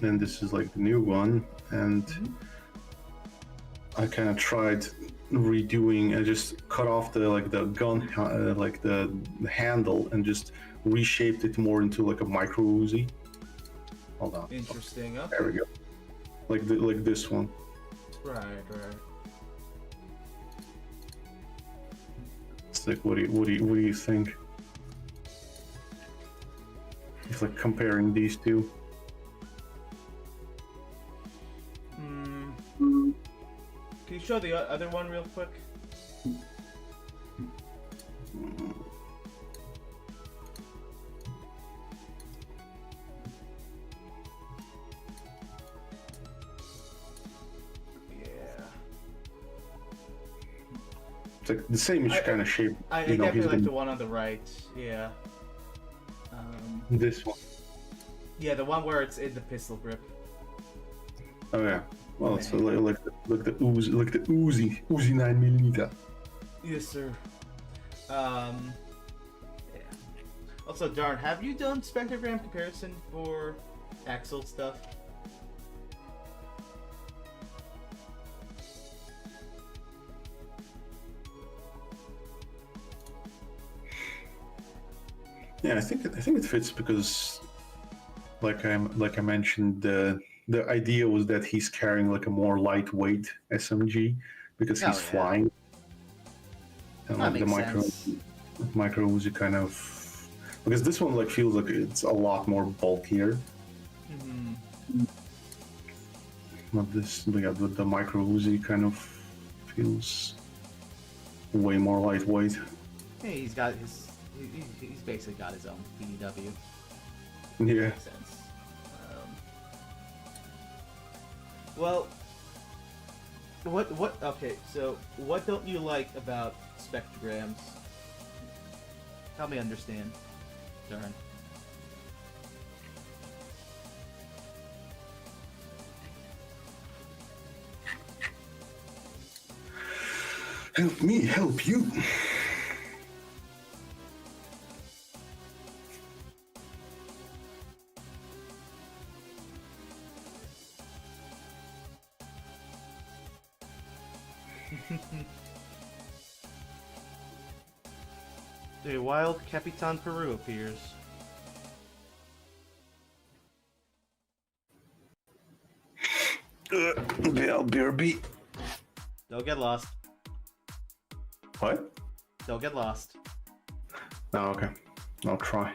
and this is like the new one, and I kind of tried redoing. I just cut off the gun, like the handle, and just reshaped it more into like a micro Uzi. Hold on. Interesting. Okay. There we go. Like this one. Right. It's like, what do you think? It's like comparing these two. Can you show the other one real quick? It's like the same kind of shape. I definitely like the one on the right. Yeah. This one. Yeah, the one where it's in the pistol grip. Oh yeah. Well, it's like the Uzi 9mm. Yes, sir. Yeah. Also, Darn, have you done spectrogram comparison for Axel stuff? Yeah, I think it fits because, like I mentioned, the idea was that he's carrying like a more lightweight SMG because he's flying, and That like the makes micro Uzi kind of, because this one like feels like it's a lot more bulkier. Not this, but yeah, the micro Uzi kind of feels way more lightweight. Hey, he's got his. He's basically got his own PDW. Yeah. Makes sense. Well, what? Okay, so what don't you like about spectrograms? Help me understand, Darn. Help me help you. A wild Capitan Peru appears. BRB. Don't get lost. What? Don't get lost. Oh, okay. I'll try.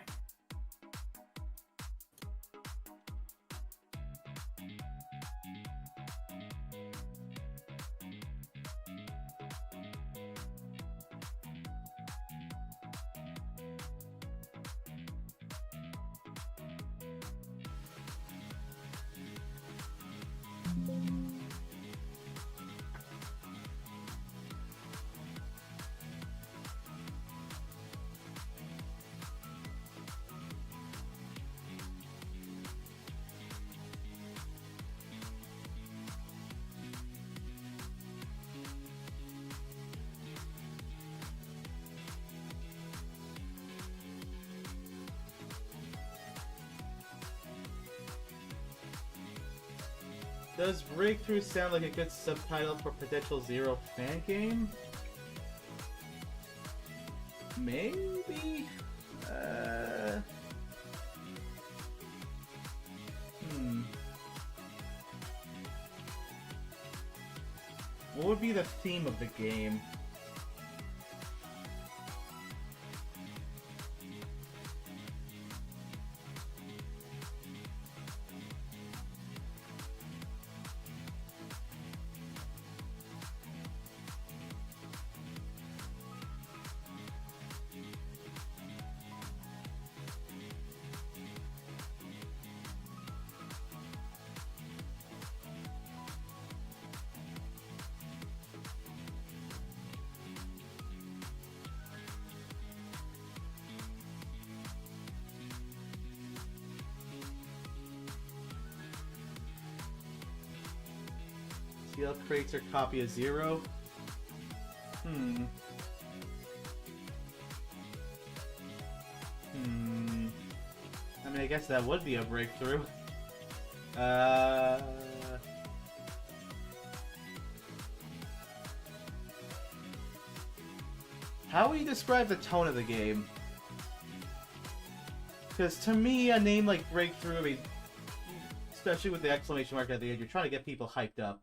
Does Breakthrough sound like a good subtitle for potential Zero fan game? Maybe? What would be the theme of the game? CL creates her copy of Zero. I mean, I guess that would be a breakthrough. How would you describe the tone of the game? Because to me, a name like Breakthrough, I mean, especially with the exclamation mark at the end, you're trying to get people hyped up.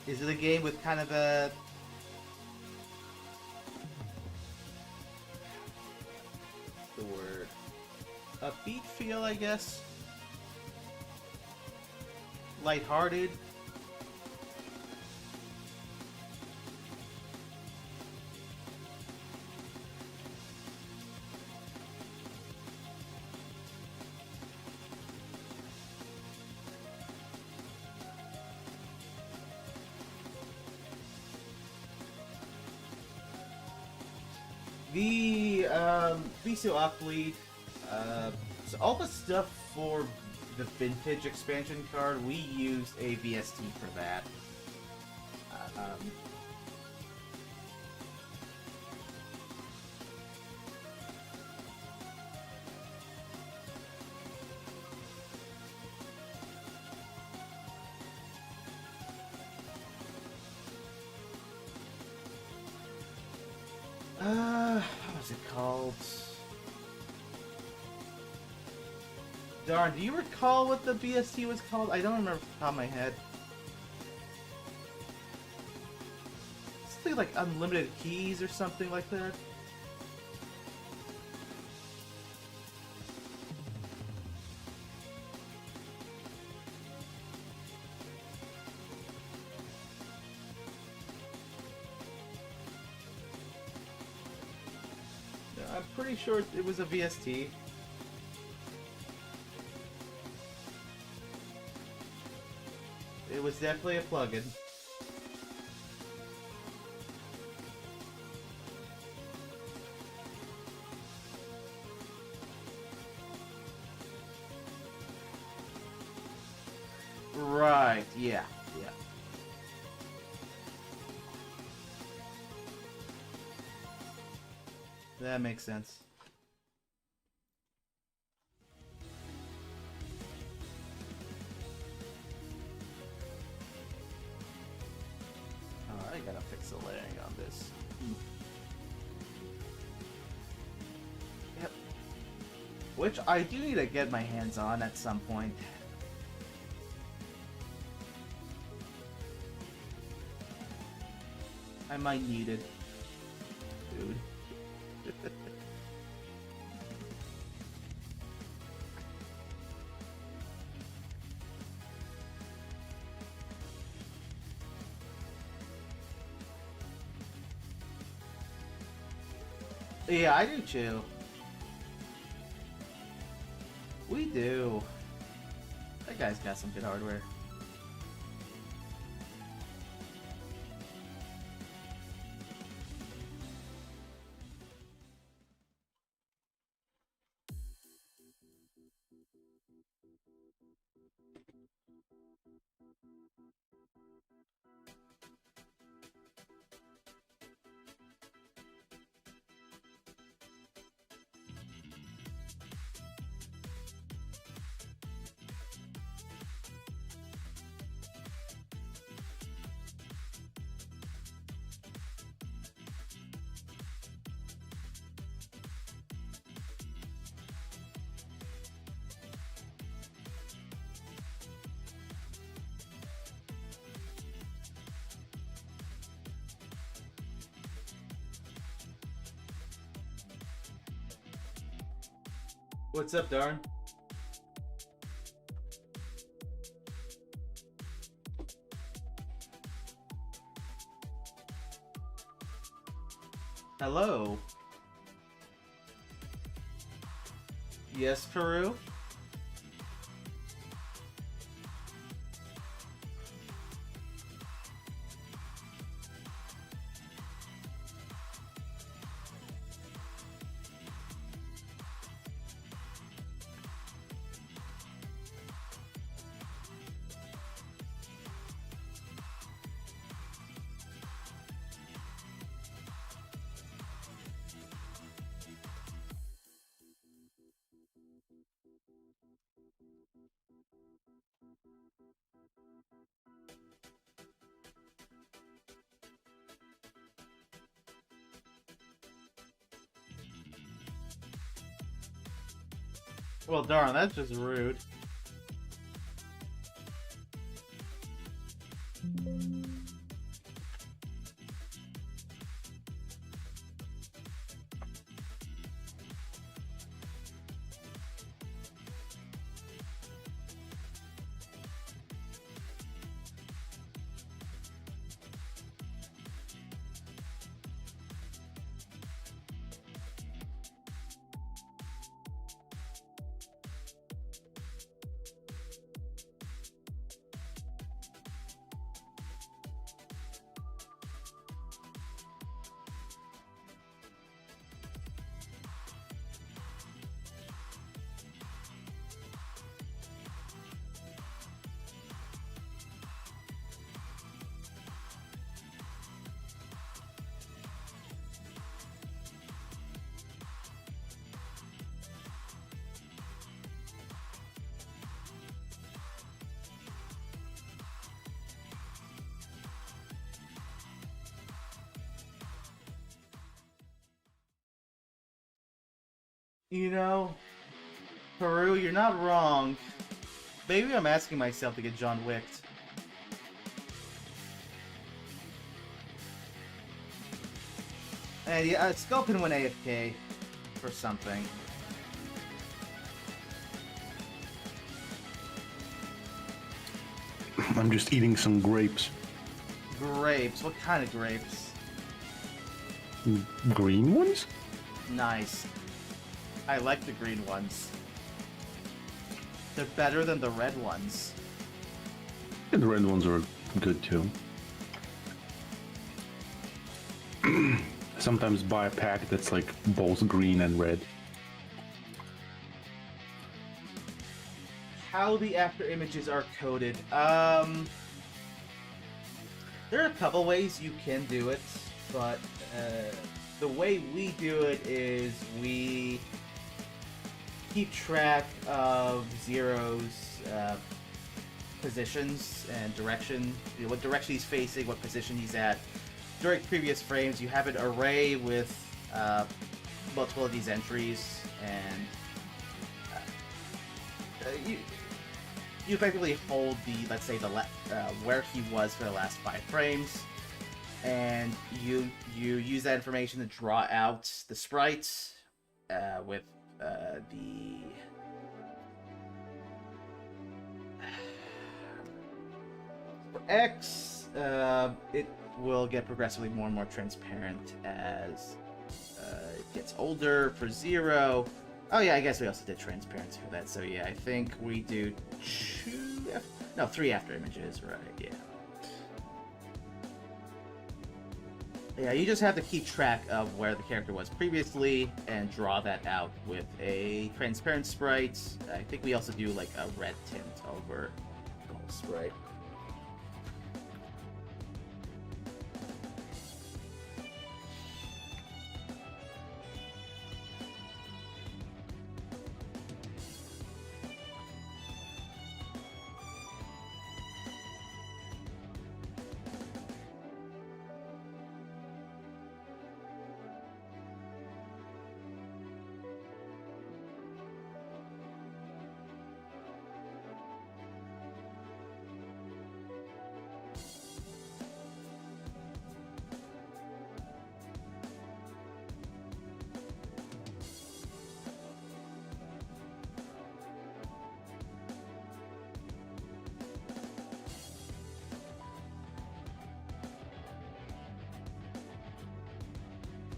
Is it a game with kind of a... the word? Upbeat feel, I guess? Lighthearted? The VSO Oplead, so all the stuff for the Vintage expansion card, we used a VST for that. What was it called? Darn, do you recall what the BST was called? I don't remember off the top of my head. Something like unlimited keys or something like that. I'm pretty sure it was a VST. It was definitely a plugin. Right, yeah. That makes sense. I gotta fix the layering on this. Yep. Which I do need to get my hands on at some point. I might need it. Dude. Yeah, I do too. We do. That guy's got some good hardware. What's up, Darn? Hello. Yes, Peru? Well, darn, that's just rude. You know, Peru, you're not wrong. Maybe I'm asking myself to get John Wicked. And yeah, Sculpin went AFK for something. I'm just eating some grapes. Grapes? What kind of grapes? Green ones? Nice. I like the green ones. They're better than the red ones. And the red ones are good too. Sometimes buy a pack that's like both green and red. How the after images are coded. There are a couple ways you can do it, but the way we do it is we keep track of Zero's positions and direction, you know, what direction he's facing, what position he's at. During previous frames, you have an array with multiple of these entries, and you effectively hold the, let's say, the where he was for the last 5 frames, and you use that information to draw out the sprites with the for X. It will get progressively more and more transparent as it gets older. For Zero, oh yeah, I guess we also did transparency for that. So yeah, I think we do 3 after images, right? Yeah. Yeah, you just have to keep track of where the character was previously and draw that out with a transparent sprite. I think we also do like a red tint over the whole sprite.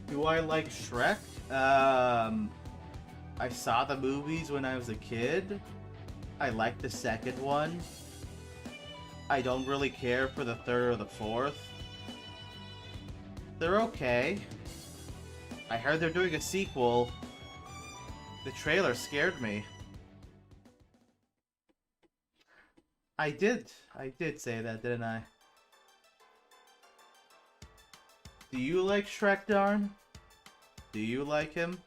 Do I like Shrek? I saw the movies when I was a kid. I like the second one. I don't really care for the third or the fourth. They're okay. I heard they're doing a sequel. The trailer scared me. I did say that, didn't I? Do you like Shrek, Darn? Do you like him?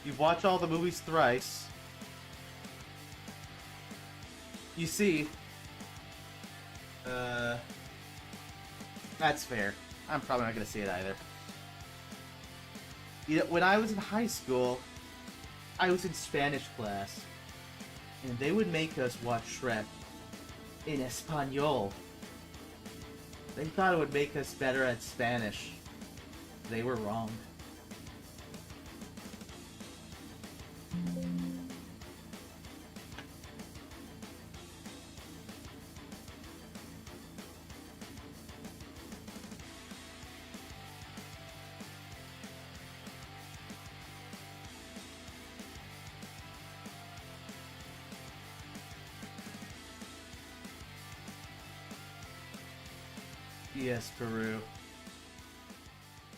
You've watched all the movies thrice. You see, that's fair. I'm probably not gonna see it either. You know, when I was in high school, I was in Spanish class, and they would make us watch Shrek in Espanol. They thought it would make us better at Spanish. They were wrong. Yes, Peru.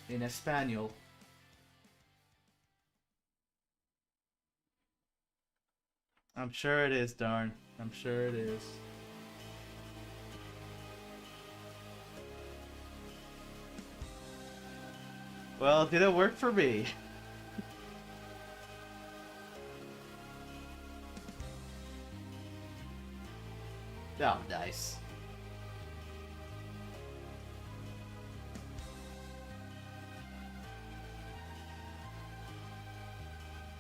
In Espanol. I'm sure it is, Darn. I'm sure it is. Well, did it work for me? Oh, nice.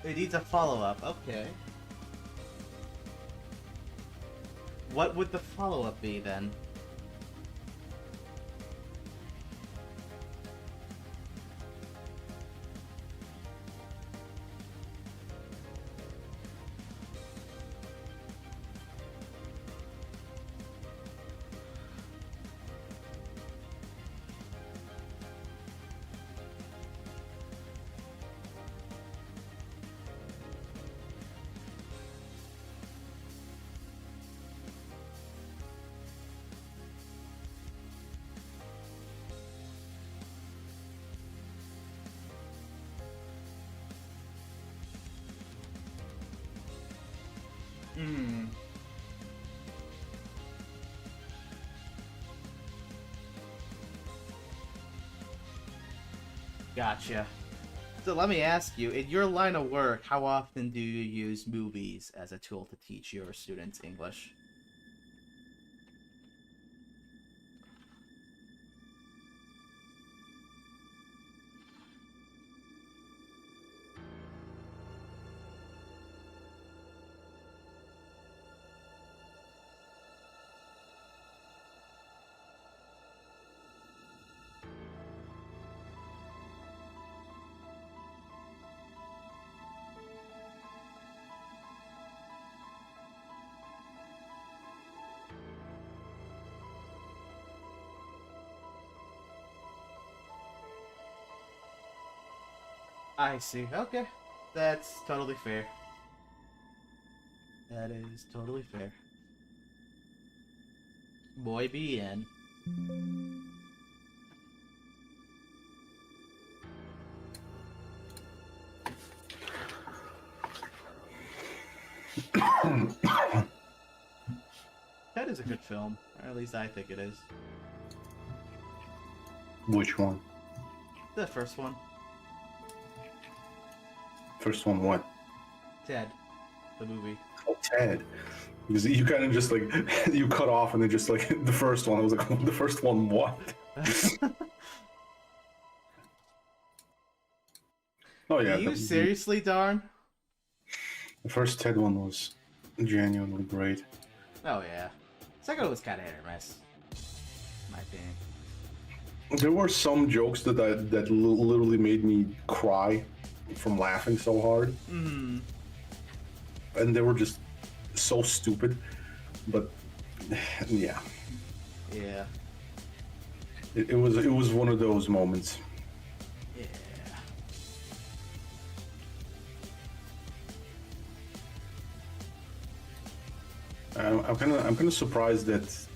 It needs a follow-up. Okay. What would the follow-up be, then? Hmm. Gotcha. So let me ask you, in your line of work, how often do you use movies as a tool to teach your students English? I see. Okay. That's totally fair. That is totally fair. Muy bien. That is a good film. Or at least I think it is. Which one? The first one. First one, what? Ted. The movie. Oh, Ted. Because you kind of just like, you cut off and then just like, the first one. I was like, the first one, what? Oh, yeah. Are you seriously, darn? The first Ted one was genuinely great. Oh, yeah. Second one was kind of hit or miss. In my opinion. There were some jokes that literally made me cry from laughing so hard. Hmm. And they were just so stupid. But, yeah. Yeah. It was one of those moments. Yeah. I'm kind of surprised that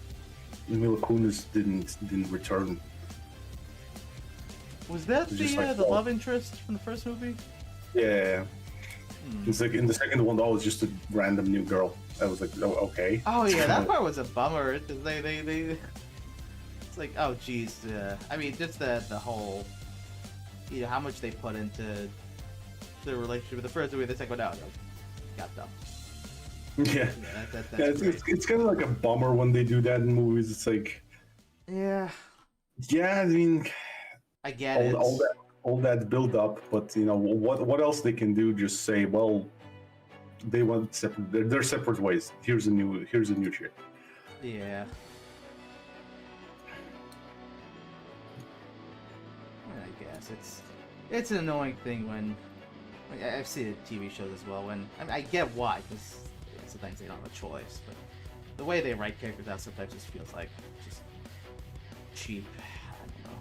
Mila Kunis didn't return. Was that It's just like, the love interest from the first movie? Yeah. It's like in the second one, that was just a random new girl. I was like, oh, okay. Oh yeah, that part was a bummer. 'Cause they it's like, oh geez. I mean, just the whole, you know, how much they put into the relationship with the first movie, the second one, no, got dumb. Yeah. That's It's kind of like a bummer when they do that in movies. It's like, yeah, I mean, I get it. all that build up, but you know what else they can do? Just say, well, they went separate. They're separate ways. Here's a new chick. Yeah. I guess it's an annoying thing when I've seen it in TV shows as well. When I get why, because sometimes they don't have a choice, but the way they write characters out sometimes just feels like just cheap. I don't know.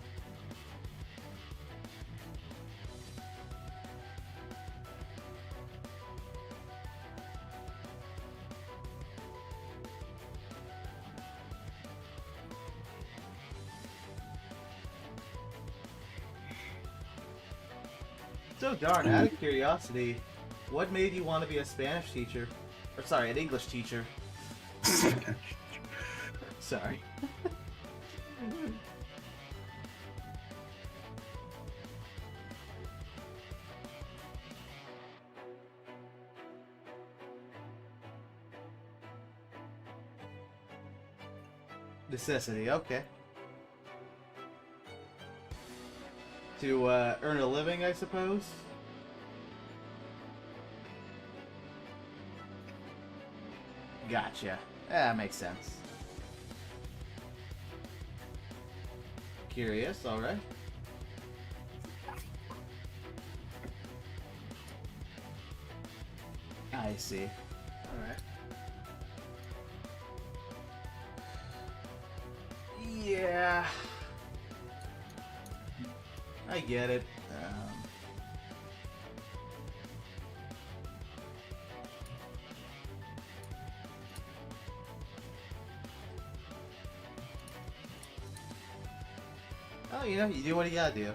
So darn, out of curiosity, what made you want to be a Spanish teacher? Or sorry, an English teacher. Sorry. Necessity, okay. To earn a living, I suppose? Gotcha. That makes sense. Curious, alright. I see. Alright. Yeah. I get it. Oh, you know, you do what you gotta do.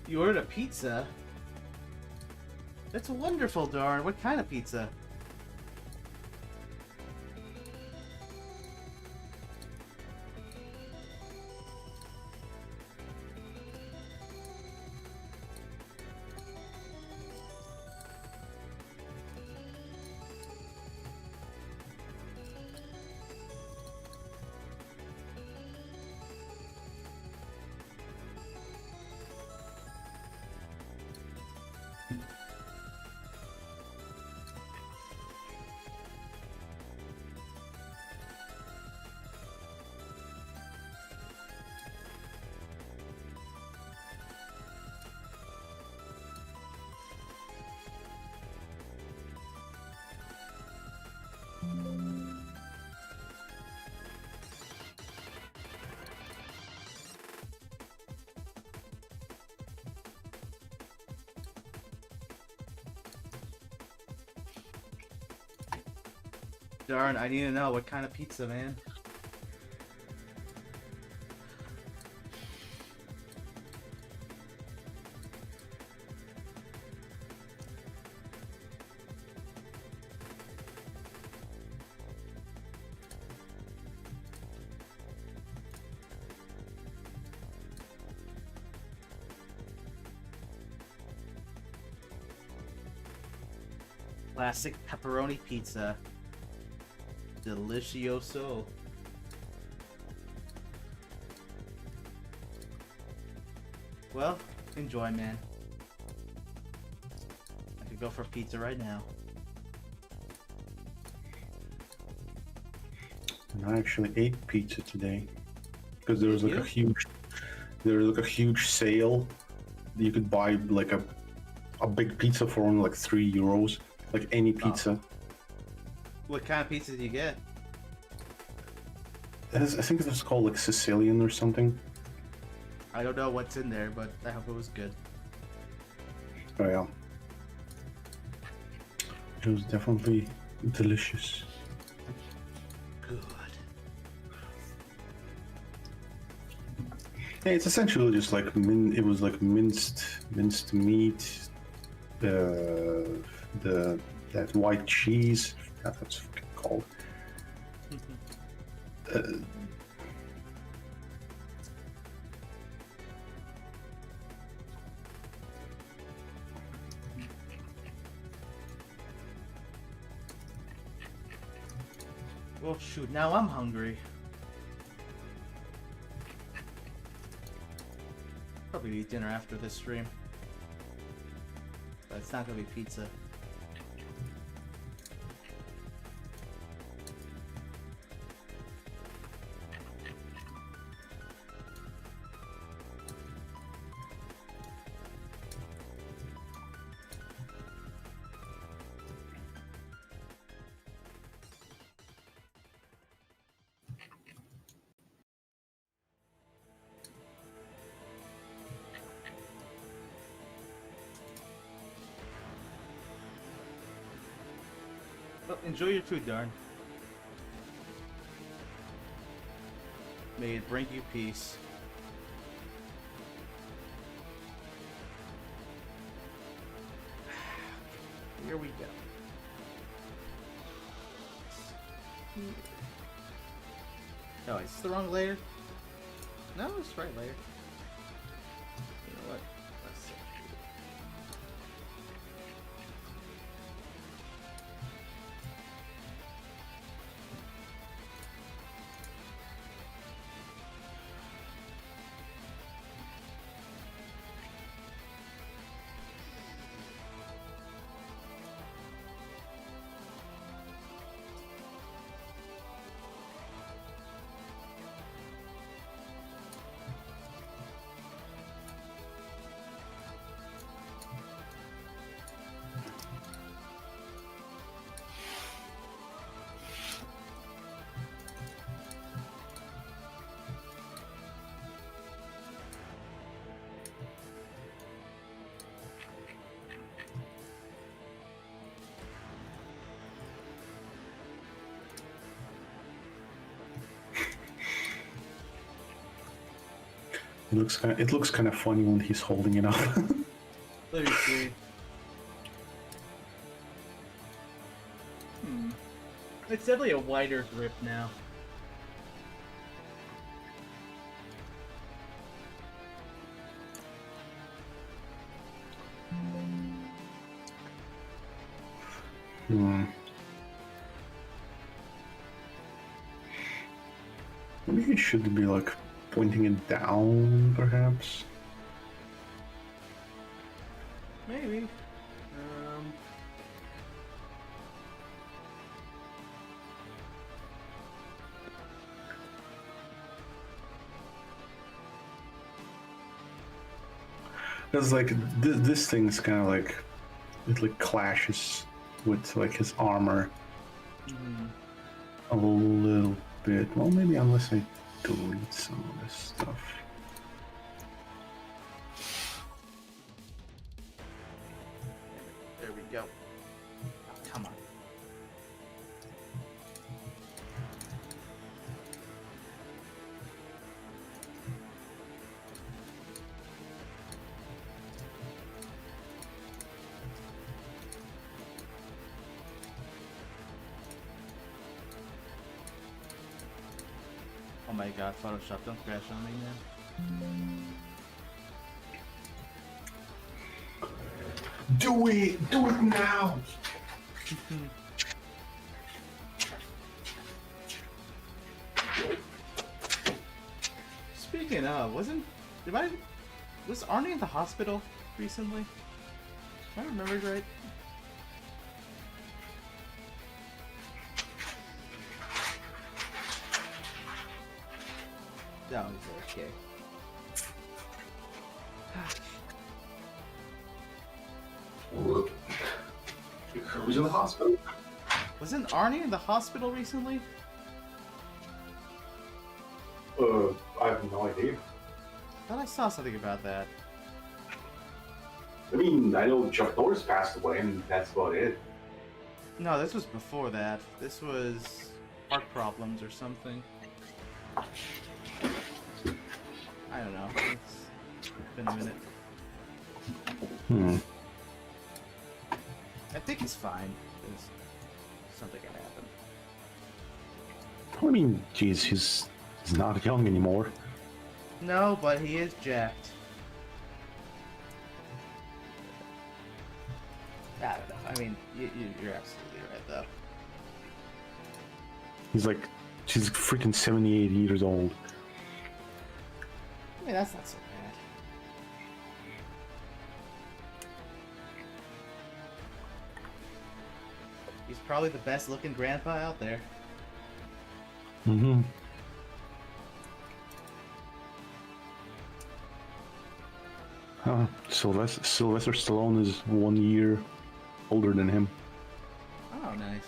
You ordered a pizza? That's wonderful, Darn. What kind of pizza? Darn, I need to know what kind of pizza, man. Classic pepperoni pizza. Delicioso. Well, enjoy, man. I could go for pizza right now. And I actually ate pizza today because there was like a huge sale. You could buy like a big pizza for only like €3, like any pizza. Oh. What kind of pizza did you get? I think it's called like Sicilian or something. I don't know what's in there, but I hope it was good. Oh yeah. It was definitely delicious. Good. Yeah, it's essentially just like it was like minced meat, that white cheese. I forgot what it's fucking called. Uh, Well, shoot, now I'm hungry. Probably eat dinner after this stream. But it's not gonna be pizza. Well, enjoy your food, darn. May it bring you peace. Here we go. Oh, is this the wrong layer? No, it's the right layer. You know what? Let's see. It looks kind of funny when he's holding it up. Let me see. It's definitely a wider grip now. Maybe it should be like pointing it down, perhaps. Maybe. Because like this thing's kind of like it like clashes with like his armor a little bit. Well, maybe unless I delete some of this stuff. There we go. Oh, come on. Oh my god, Photoshop, don't crash on me, man. Do it now. Speaking of, was Arnie in the hospital recently? If I remember right. No, he's okay. Who's in the hospital? Wasn't Arnie in the hospital recently? I have no idea. I thought I saw something about that. I mean, I know Chuck Norris passed away, and that's about it. No, this was before that. This was heart problems or something. I don't know. It's been a minute. think he's fine. There's something gonna happen. I mean, geez, he's not young anymore. No, but he is jacked. I don't know. I mean, you're absolutely right, though. She's freaking 78 years old. I mean, that's not so bad. He's probably the best looking grandpa out there. Mm-hmm. Sylvester Stallone is 1 year older than him. Oh, nice.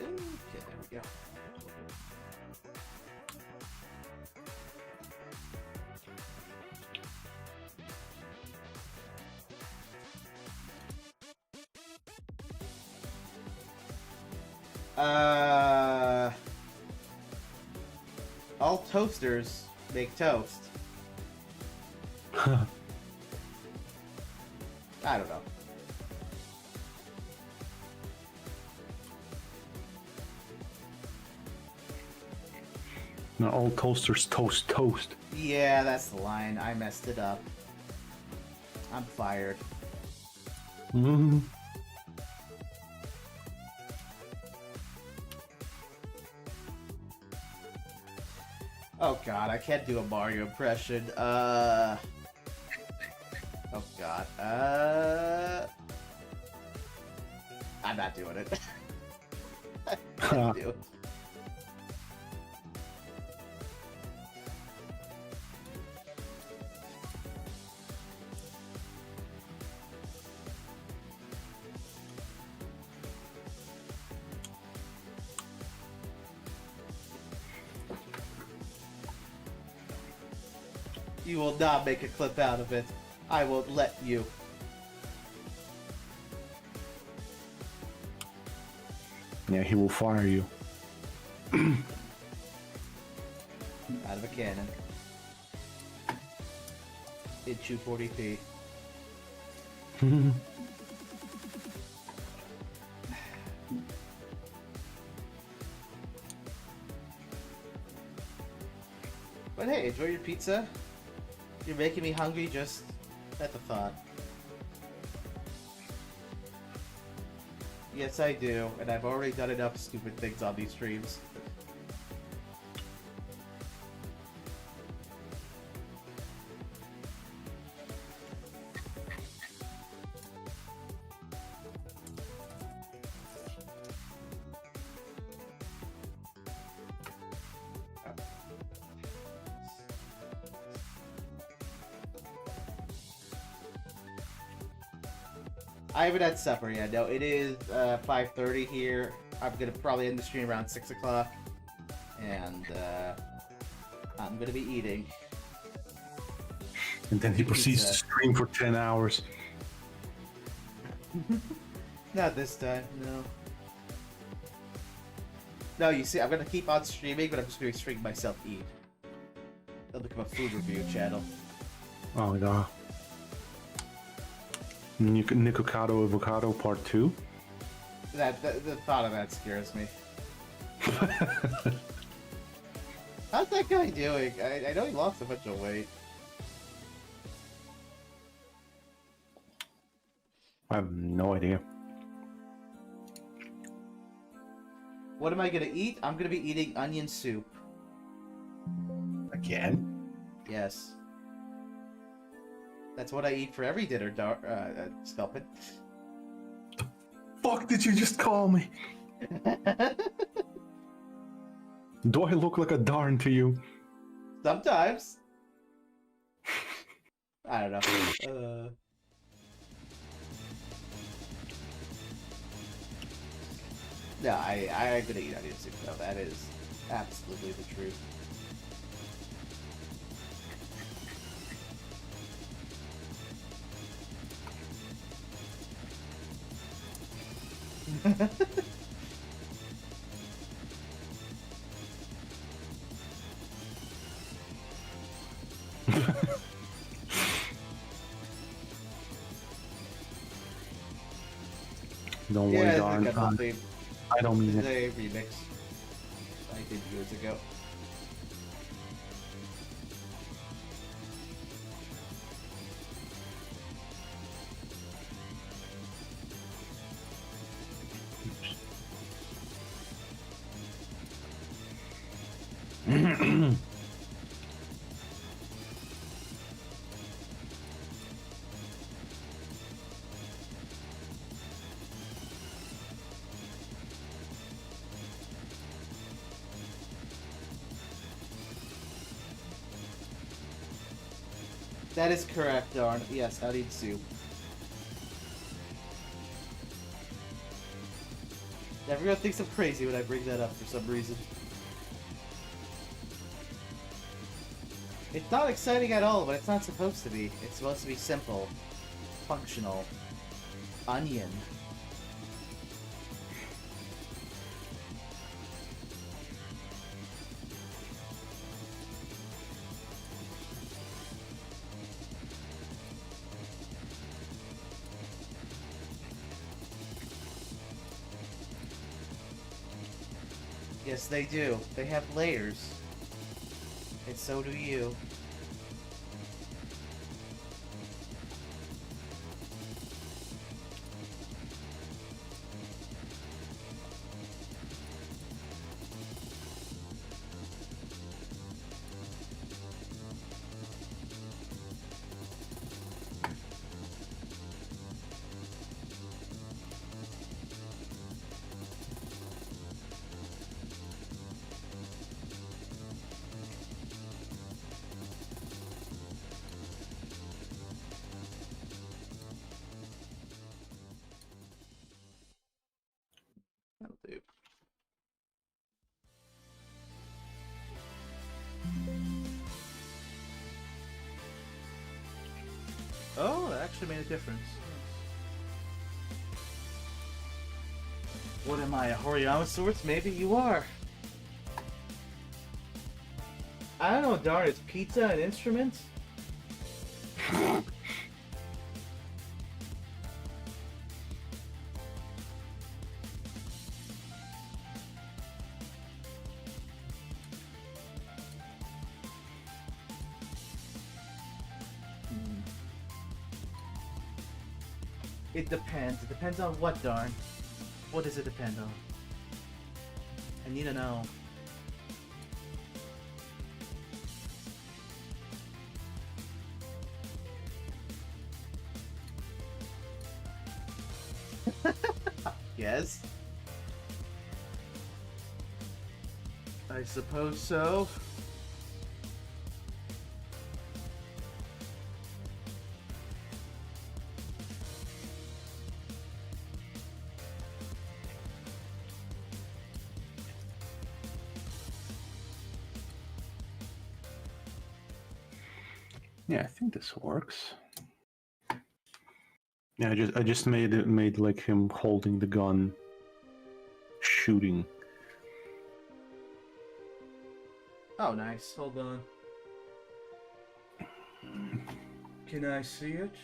Okay, there we go. All toasters make toast. I don't know. Not all toasters toast. Yeah, that's the line. I messed it up. I'm fired. Mm-hmm. Oh god, I can't do a Mario impression. Oh god. I'm not doing it. I can't do it. You will not make a clip out of it. I won't let you. Yeah, he will fire you. Out of a cannon. In 240p. But hey, enjoy your pizza. You're making me hungry just at the thought. Yes, I do, and I've already done enough stupid things on these streams. I haven't had supper yet. No, it is 5:30 here. I'm gonna probably end the stream around 6 o'clock, and I'm gonna be eating. And then he proceeds to stream for 10 hours. Not this time, no. No, you see, I'm gonna keep on streaming, but I'm just gonna stream myself eat. It'll become a food review channel. Oh my god. Nikocado Avocado Part 2? The thought of that scares me. How's that guy doing? I know he lost a bunch of weight. I have no idea. What am I gonna eat? I'm gonna be eating onion soup. Again? Yes. That's what I eat for every dinner, Sculpin. Fuck did you just call me? Do I look like a darn to you? Sometimes. I don't know. No, I'm gonna eat onion soup though. That is absolutely the truth. Don't worry, Yeah, darn. I don't mean it's it. a remix I did years ago. That is correct, darn. Yes, onion soup. Everyone thinks I'm crazy when I bring that up for some reason. It's not exciting at all, but it's not supposed to be. It's supposed to be simple, functional. Onion. Yes, they do. They have layers. And so do you. That'll do. Oh, that actually made a difference. What am I, a Horiyama sorts? Maybe you are. I don't know, darn, is pizza an instrument? It depends. It depends on what, darn. What does it depend on? I need to know. Yes? I suppose so. Yeah, I think this works. Yeah, I just made like him holding the gun, shooting. Oh, nice. Hold on. Can I see it?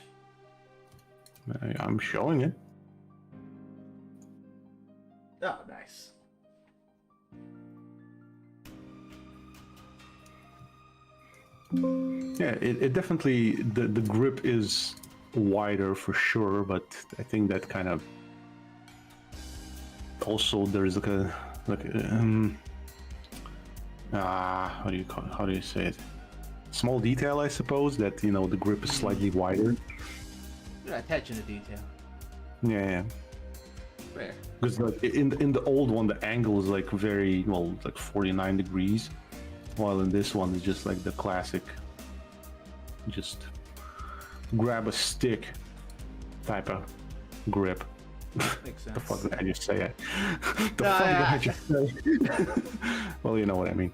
I'm showing it. Oh, nice. Yeah, it definitely the grip is wider for sure, but I think that kind of also there's how do you say it? Small detail, I suppose, that you know the grip is slightly wider. You're not attention to detail. Yeah. Rare. Because like in the old one, the angle is like very well, like 49 degrees, while in this one it's just like the classic, just grab a stick type of grip. Makes sense. The fuck did I just say it? The fuck did I just say? Well, you know what I mean.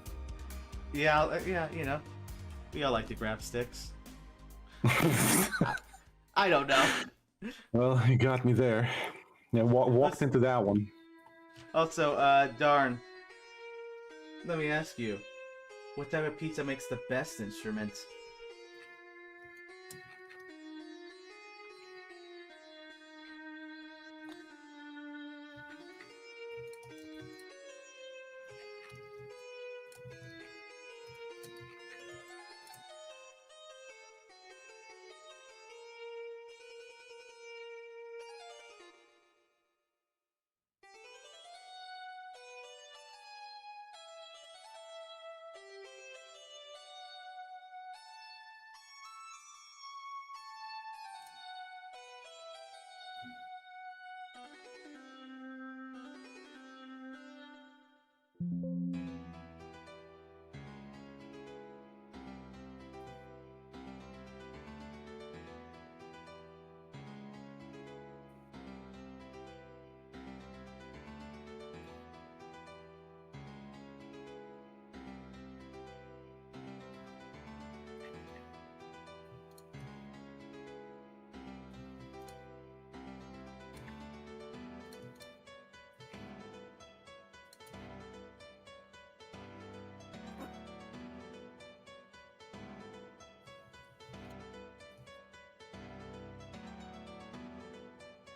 Yeah, you know. We all like to grab sticks. I don't know. Well, you got me there. Yeah, walked into that one. Also, darn. Let me ask you, what type of pizza makes the best instrument?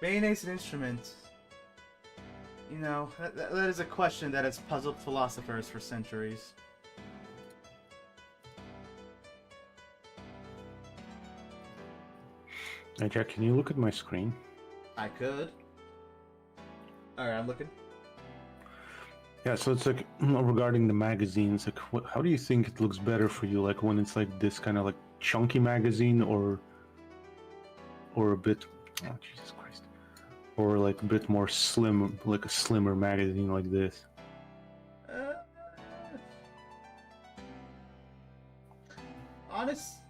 Mayonnaise an instrument. You know, that is a question that has puzzled philosophers for centuries. Hey Jack, can you look at my screen? I could. Alright, I'm looking. Yeah, so it's like regarding the magazines, like how do you think it looks better for you? Like when it's like this kind of like chunky magazine, or a bit, oh Jesus Christ, or like a bit more slim, like a slimmer magazine like this?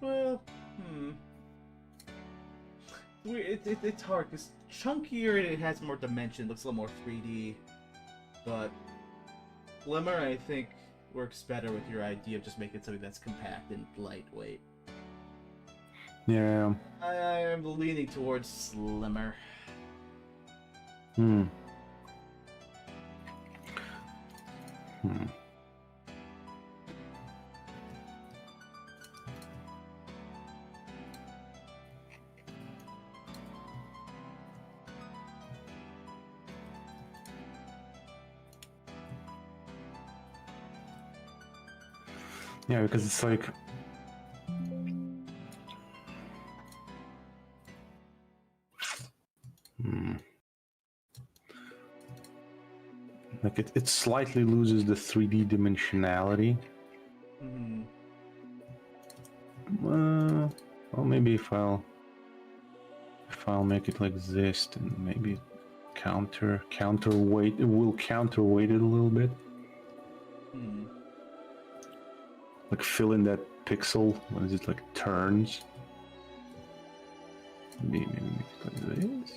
Well, it's hard because chunkier, it has more dimension, looks a little more 3D, but Glimmer, I think, works better with your idea of just making something that's compact and lightweight. Yeah. I am leaning towards Slimmer. Hmm. Yeah, because it's like like it slightly loses the 3D dimensionality. Well, maybe if I'll make it like this, then maybe counterweight. It will counterweight it a little bit. Like fill in that pixel when it like turns. Maybe make it like this.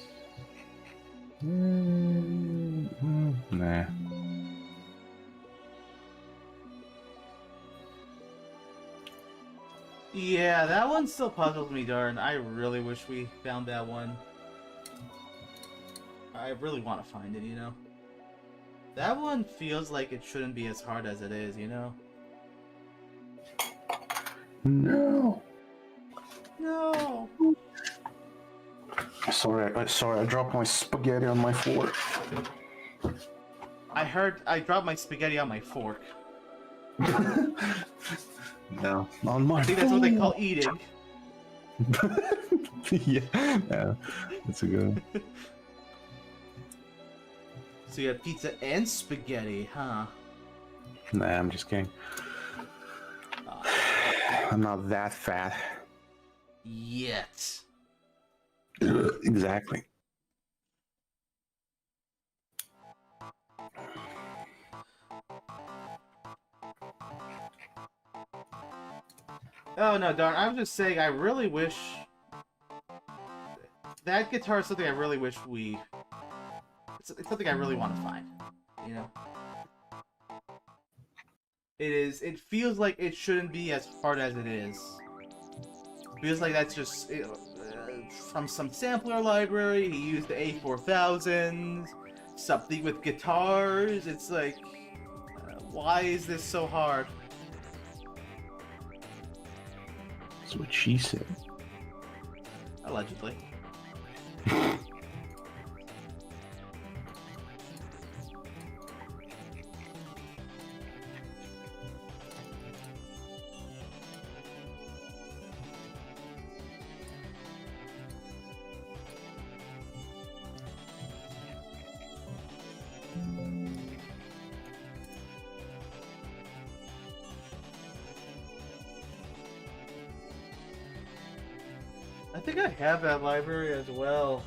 Nah. Yeah, that one still puzzles me, darn. I really wish we found that one. I really want to find it, you know? That one feels like it shouldn't be as hard as it is, you know? No. No! Sorry, I dropped my spaghetti on my floor. I heard I dropped my spaghetti on my fork. No, on my. I think that's what they call eating. Yeah, that's a good one. So you have pizza and spaghetti, huh? Nah, I'm just kidding. I'm not that fat. Yet. Exactly. Oh no, darn, I was just saying I really wish... That guitar is something I really wish we... It's something I really want to find, you know? It feels like it shouldn't be as hard as it is. Feels like that's just... from some sampler library, he used the A4000, something with guitars, it's like... why is this so hard? That's what she said. Allegedly. I think I have that library as well.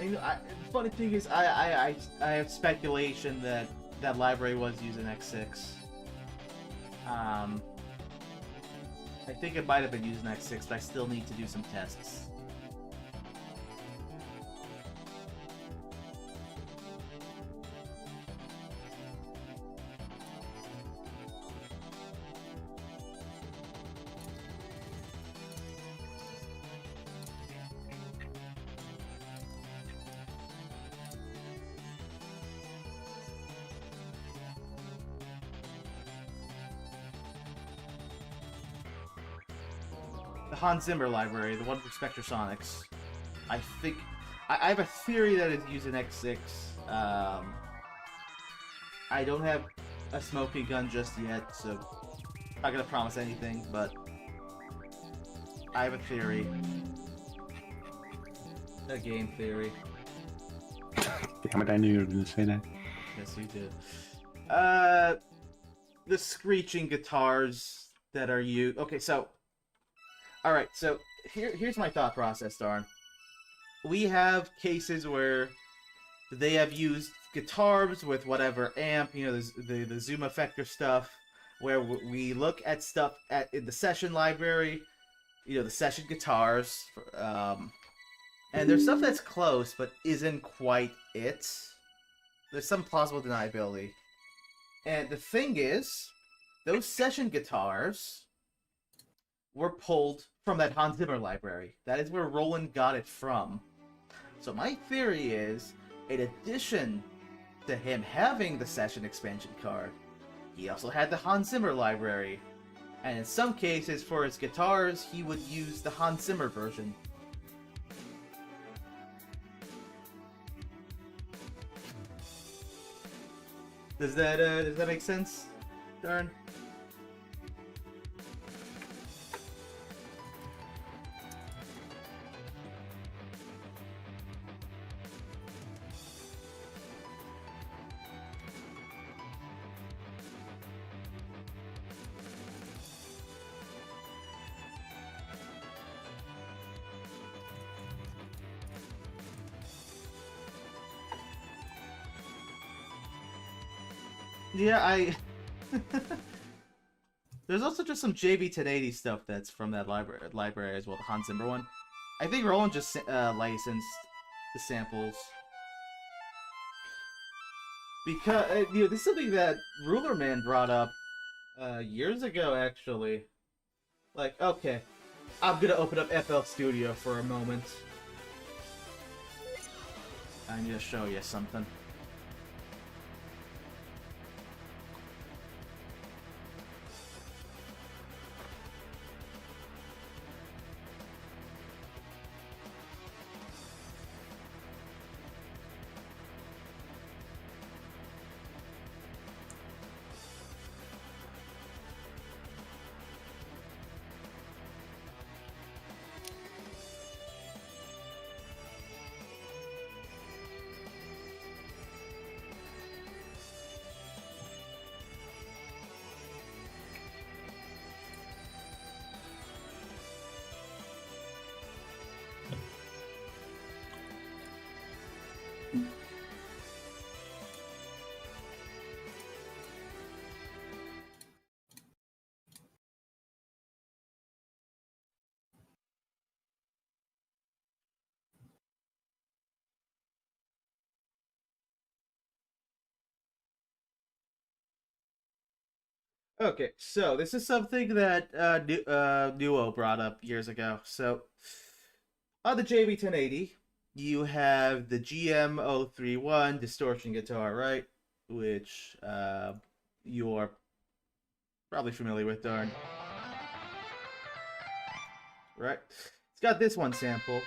And, the funny thing is, I have speculation that that library was using X6. I think it might have been using X6, but I still need to do some tests. The Hans Zimmer library, the one for Spectrasonics. I think... I have a theory that it's using X6. I don't have a smoking gun just yet, so... I'm not gonna promise anything, but... I have a theory. A game theory. Damn it, I knew you were going to say that. Yes, you did. The screeching guitars that are used... Okay, so... Alright, so here's my thought process, darn. We have cases where they have used guitars with whatever amp, you know, the Zoom effector stuff, where we look at stuff in the session library, you know, the session guitars, and there's stuff that's close, but isn't quite it. There's some plausible deniability. And the thing is, those session guitars were pulled from that Hans Zimmer library. That is where Roland got it from. So my theory is, in addition to him having the session expansion card, he also had the Hans Zimmer library. And in some cases, for his guitars, he would use the Hans Zimmer version. Does that make sense, darn? Yeah, There's also just some JV 1080 stuff that's from that library as well, the Hans Zimmer one. I think Roland just licensed the samples. Because this is something that Ruler Man brought up years ago, actually. Like, okay, I'm gonna open up FL Studio for a moment. I need to show you something. Okay, so this is something that Duo brought up years ago. So on the JV1080, you have the GM031 distortion guitar, right? Which you're probably familiar with, darn. Right? It's got this one sample,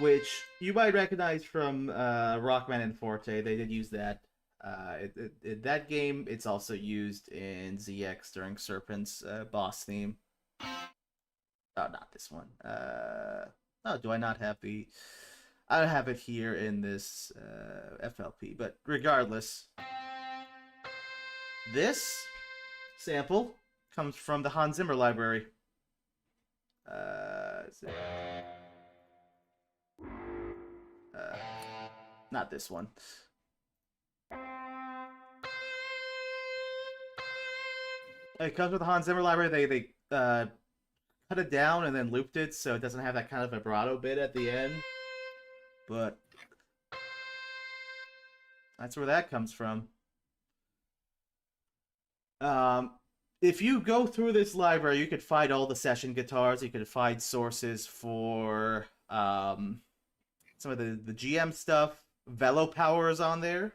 which you might recognize from Rockman and Forte. They did use that. In that game, it's also used in ZX during Serpent's boss theme. Oh, not this one. Oh, do I not have the... I don't have it here in this FLP, but regardless, this sample comes from the Hans Zimmer library. Not this one. It comes with the Hans Zimmer library. They cut it down and then looped it so it doesn't have that kind of vibrato bit at the end. But that's where that comes from. If you go through this library, you could find all the session guitars. You could find sources for some of the GM stuff. Velo Power is on there.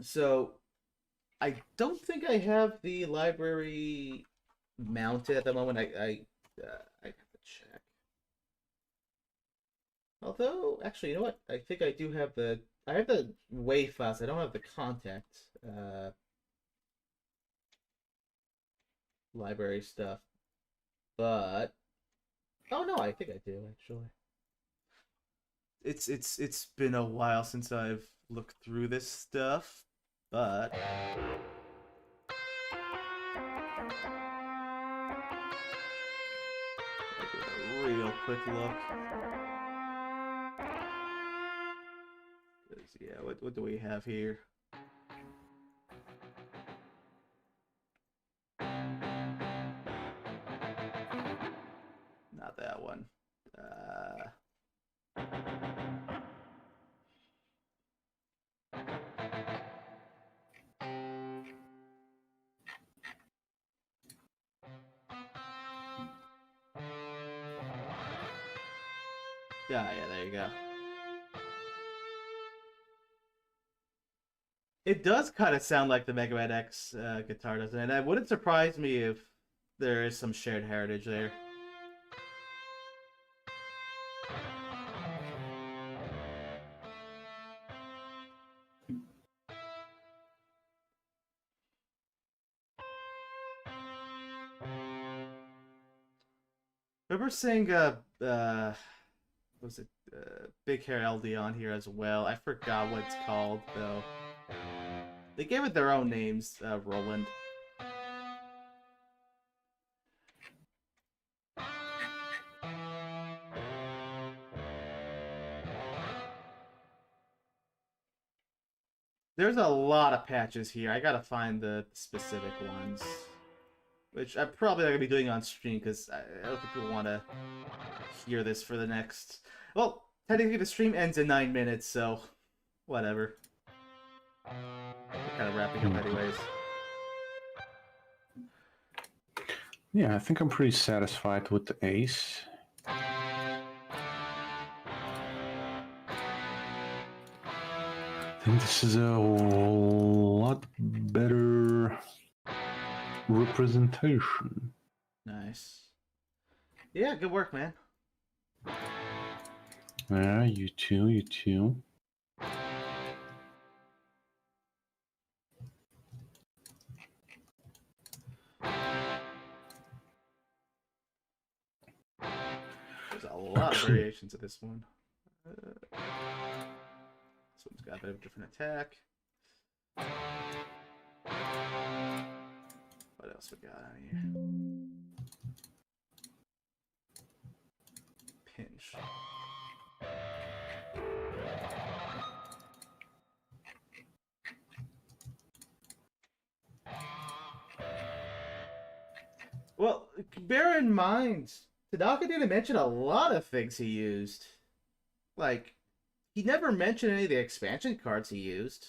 So I don't think I have the library mounted at the moment. I have to check. Although, actually, you know what? I think I do have the... I have the WAV files. I don't have the contact library stuff. But... oh, no, I think I do, actually. It's been a while since I've looked through this stuff, but... a real quick look. Yeah, what do we have here? Not that one. Yeah, there you go. It does kind of sound like the Mega Man X guitar, doesn't it? And it wouldn't surprise me if there is some shared heritage there. Remember seeing was it Big Hair LD on here as well? I forgot what it's called though. They gave it their own names, Roland. There's a lot of patches here. I gotta find the specific ones. Which I'm probably not gonna be doing on stream because I don't think people want to hear this for the next... well, technically the stream ends in 9 minutes, so Whatever. We're kind of wrapping up anyways. Yeah, I think I'm pretty satisfied with the ace. I think this is a lot better representation. Nice. Yeah, good work, man. Yeah, you too, you too. There's a lot of variations of this one. This one's got a bit of a different attack. What else we got on here? Pinch. Well, bear in mind, Tanaka didn't mention a lot of things he used. Like, he never mentioned any of the expansion cards he used.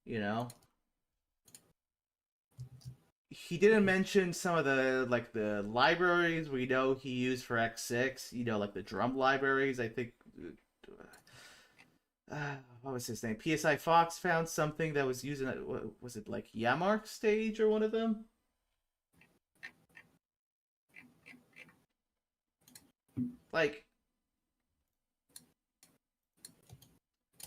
You know? He didn't mention some of the, like, the libraries we know he used for X6. You know, like the drum libraries, I think... what was his name? PSI Fox found something that was using... Was it, like, Yamark stage or one of them? Like,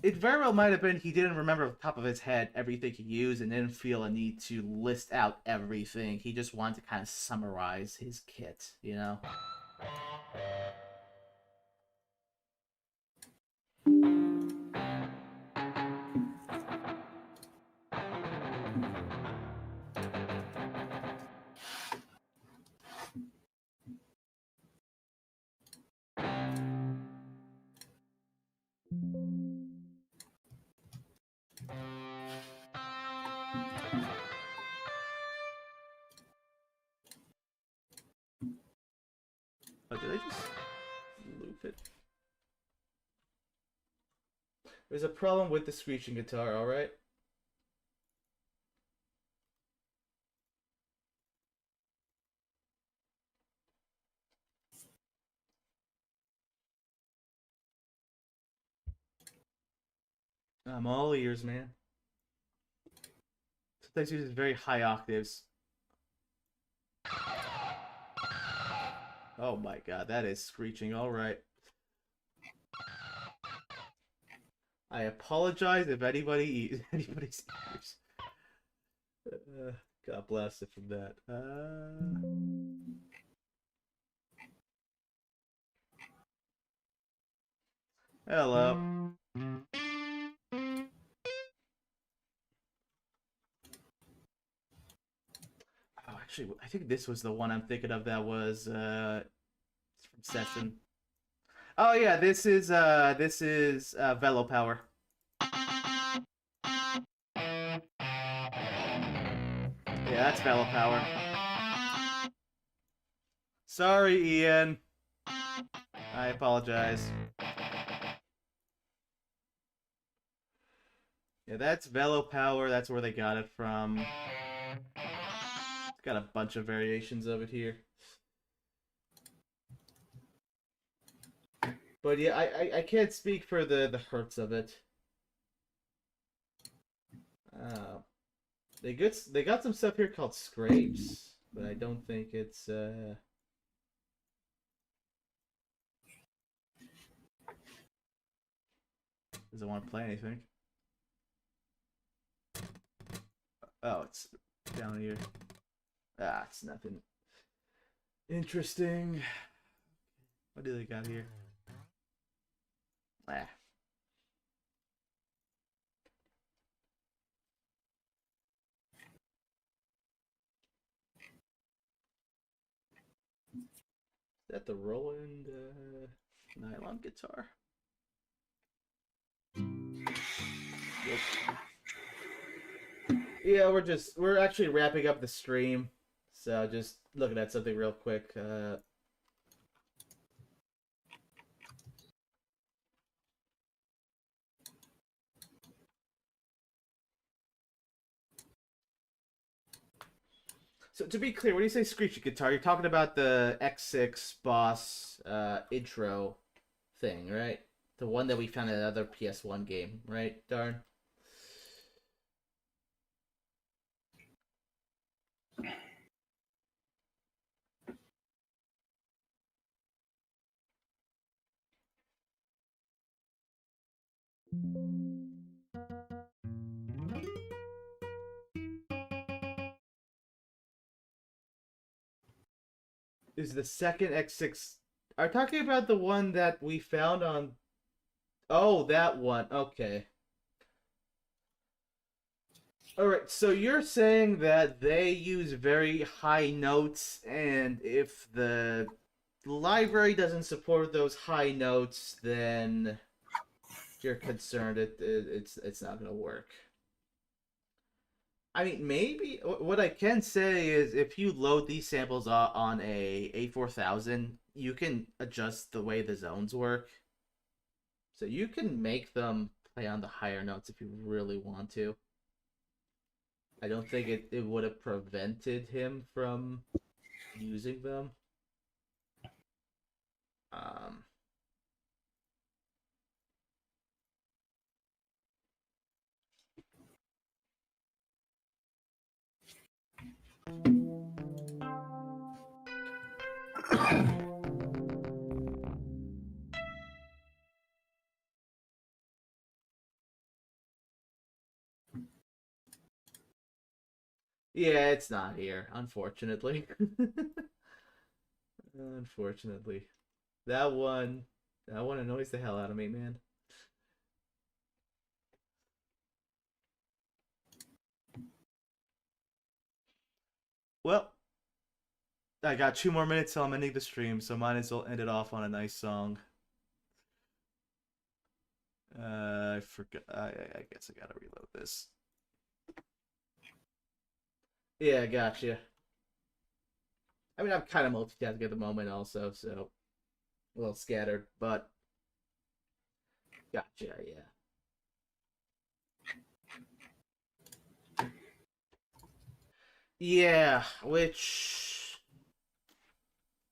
it very well might have been he didn't remember off the top of his head everything he used and didn't feel a need to list out everything. He just wanted to kind of summarize his kit, you know? Oh, did I just loop it? There's a problem with the screeching guitar, alright? I'm all ears, man. Sometimes uses very high octaves. Oh my god, that is screeching, alright. I apologize if anybody's ears. Got blasted from that. Hello. Oh, actually, I think this was the one I'm thinking of that was from Session. Oh yeah, this is Velo Power. Yeah, that's Velo Power. Sorry, Ian. I apologize. Yeah, that's Velo Power. That's where they got it from. It's got a bunch of variations of it here. But yeah, I can't speak for the hurts of it. They got some stuff here called scrapes, but I don't think it's doesn't want to play anything. Oh, it's down here. Ah, it's nothing interesting. What do they got here? Ah. Is that the Roland nylon guitar? Yep. Yeah, we're actually wrapping up the stream, so just looking at something real quick. So to be clear, when you say screechy guitar, you're talking about the X6 Boss intro thing, right? The one that we found in another PS1 game, right, Darn? Is the second X6... Are you talking about the one that we found on... Oh, that one. Okay. Alright, so you're saying that they use very high notes, and if the library doesn't support those high notes, then you're concerned it's not gonna work. I mean, maybe what I can say is if you load these samples on a A4000, you can adjust the way the zones work. So you can make them play on the higher notes if you really want to. I don't think it would have prevented him from using them. Um, yeah, it's not here, unfortunately. Unfortunately. That one that one annoys the hell out of me, man. Well, I got 2 more minutes till I'm ending the stream, so might as well end it off on a nice song. I forgot. I guess I gotta reload this. Yeah, gotcha. I mean, I'm kind of multitasking at the moment, also, so a little scattered, but gotcha. Yeah. Yeah, which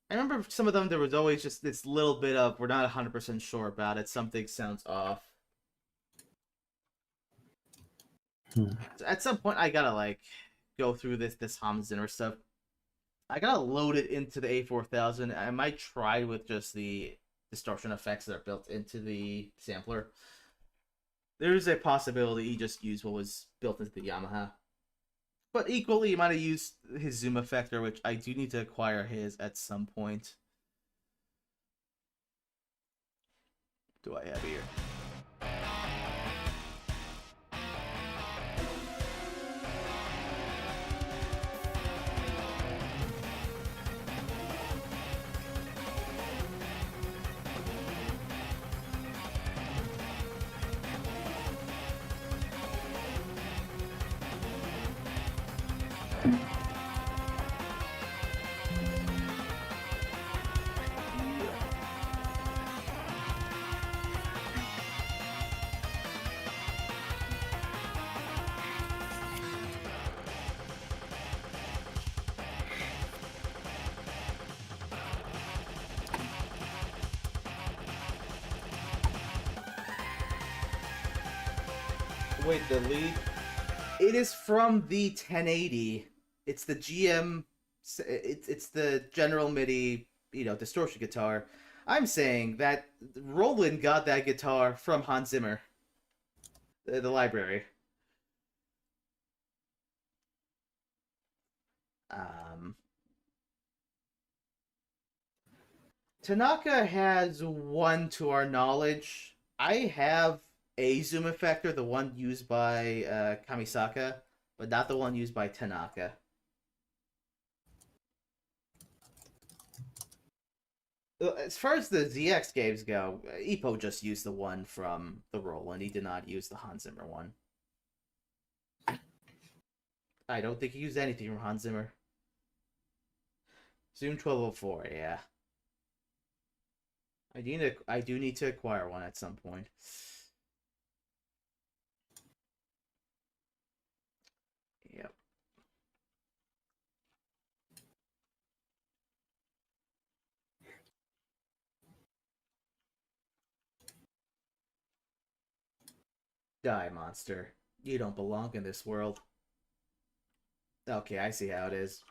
I remember some of them. There was always just this little bit of we're not 100% sure about it. Something sounds off. Hmm. So at some point, I gotta like go through this Hans Zimmer stuff. I gotta load it into the A4000. I might try with just the distortion effects that are built into the sampler. There's a possibility he just used what was built into the Yamaha. But equally, he might have used his zoom effector, which I do need to acquire his at some point. Do I have here? Wait, the lead? It is from the 1080. It's the GM. It's the General MIDI, distortion guitar. I'm saying that Roland got that guitar from Hans Zimmer, the library. Um, Tanaka has one to our knowledge. I have a zoom effector, the one used by Kamisaka, but not the one used by Tanaka. As far as the ZX games go, Ippo just used the one from the Roland. He did not use the Hans Zimmer one. I don't think he used anything from Hans Zimmer. Zoom 1204, yeah. I do need to acquire one at some point. Yep. Die, monster. You don't belong in this world. Okay, I see how it is.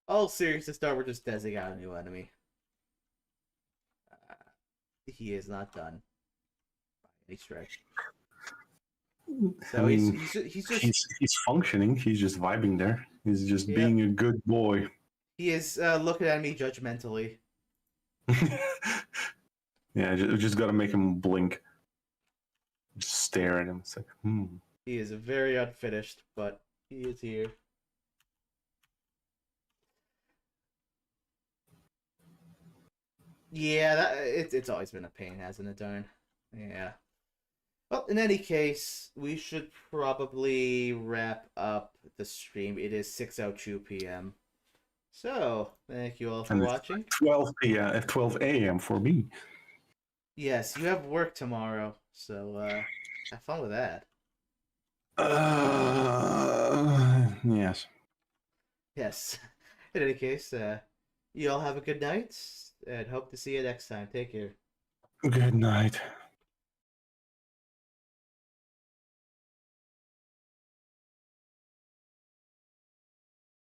All serious to start, we're just designating out a new enemy. He is not done by any stretch. So I mean, he's just he's functioning. He's just vibing there. He's just Yep. being a good boy. He is looking at me judgmentally. Yeah, just gotta make him blink. Just stare at him. It's like, He is very unfinished, but he is here. Yeah, it's always been a pain, hasn't it, Darn? Yeah. Well, in any case, we should probably wrap up the stream. It is 6:02 p.m. So, thank you all for and it's watching. 12 p.m. at 12 a.m. for me. Yes, you have work tomorrow, so have fun with that. Yes. Yes. In any case, you all have a good night, and hope to see you next time. Take care. Good night.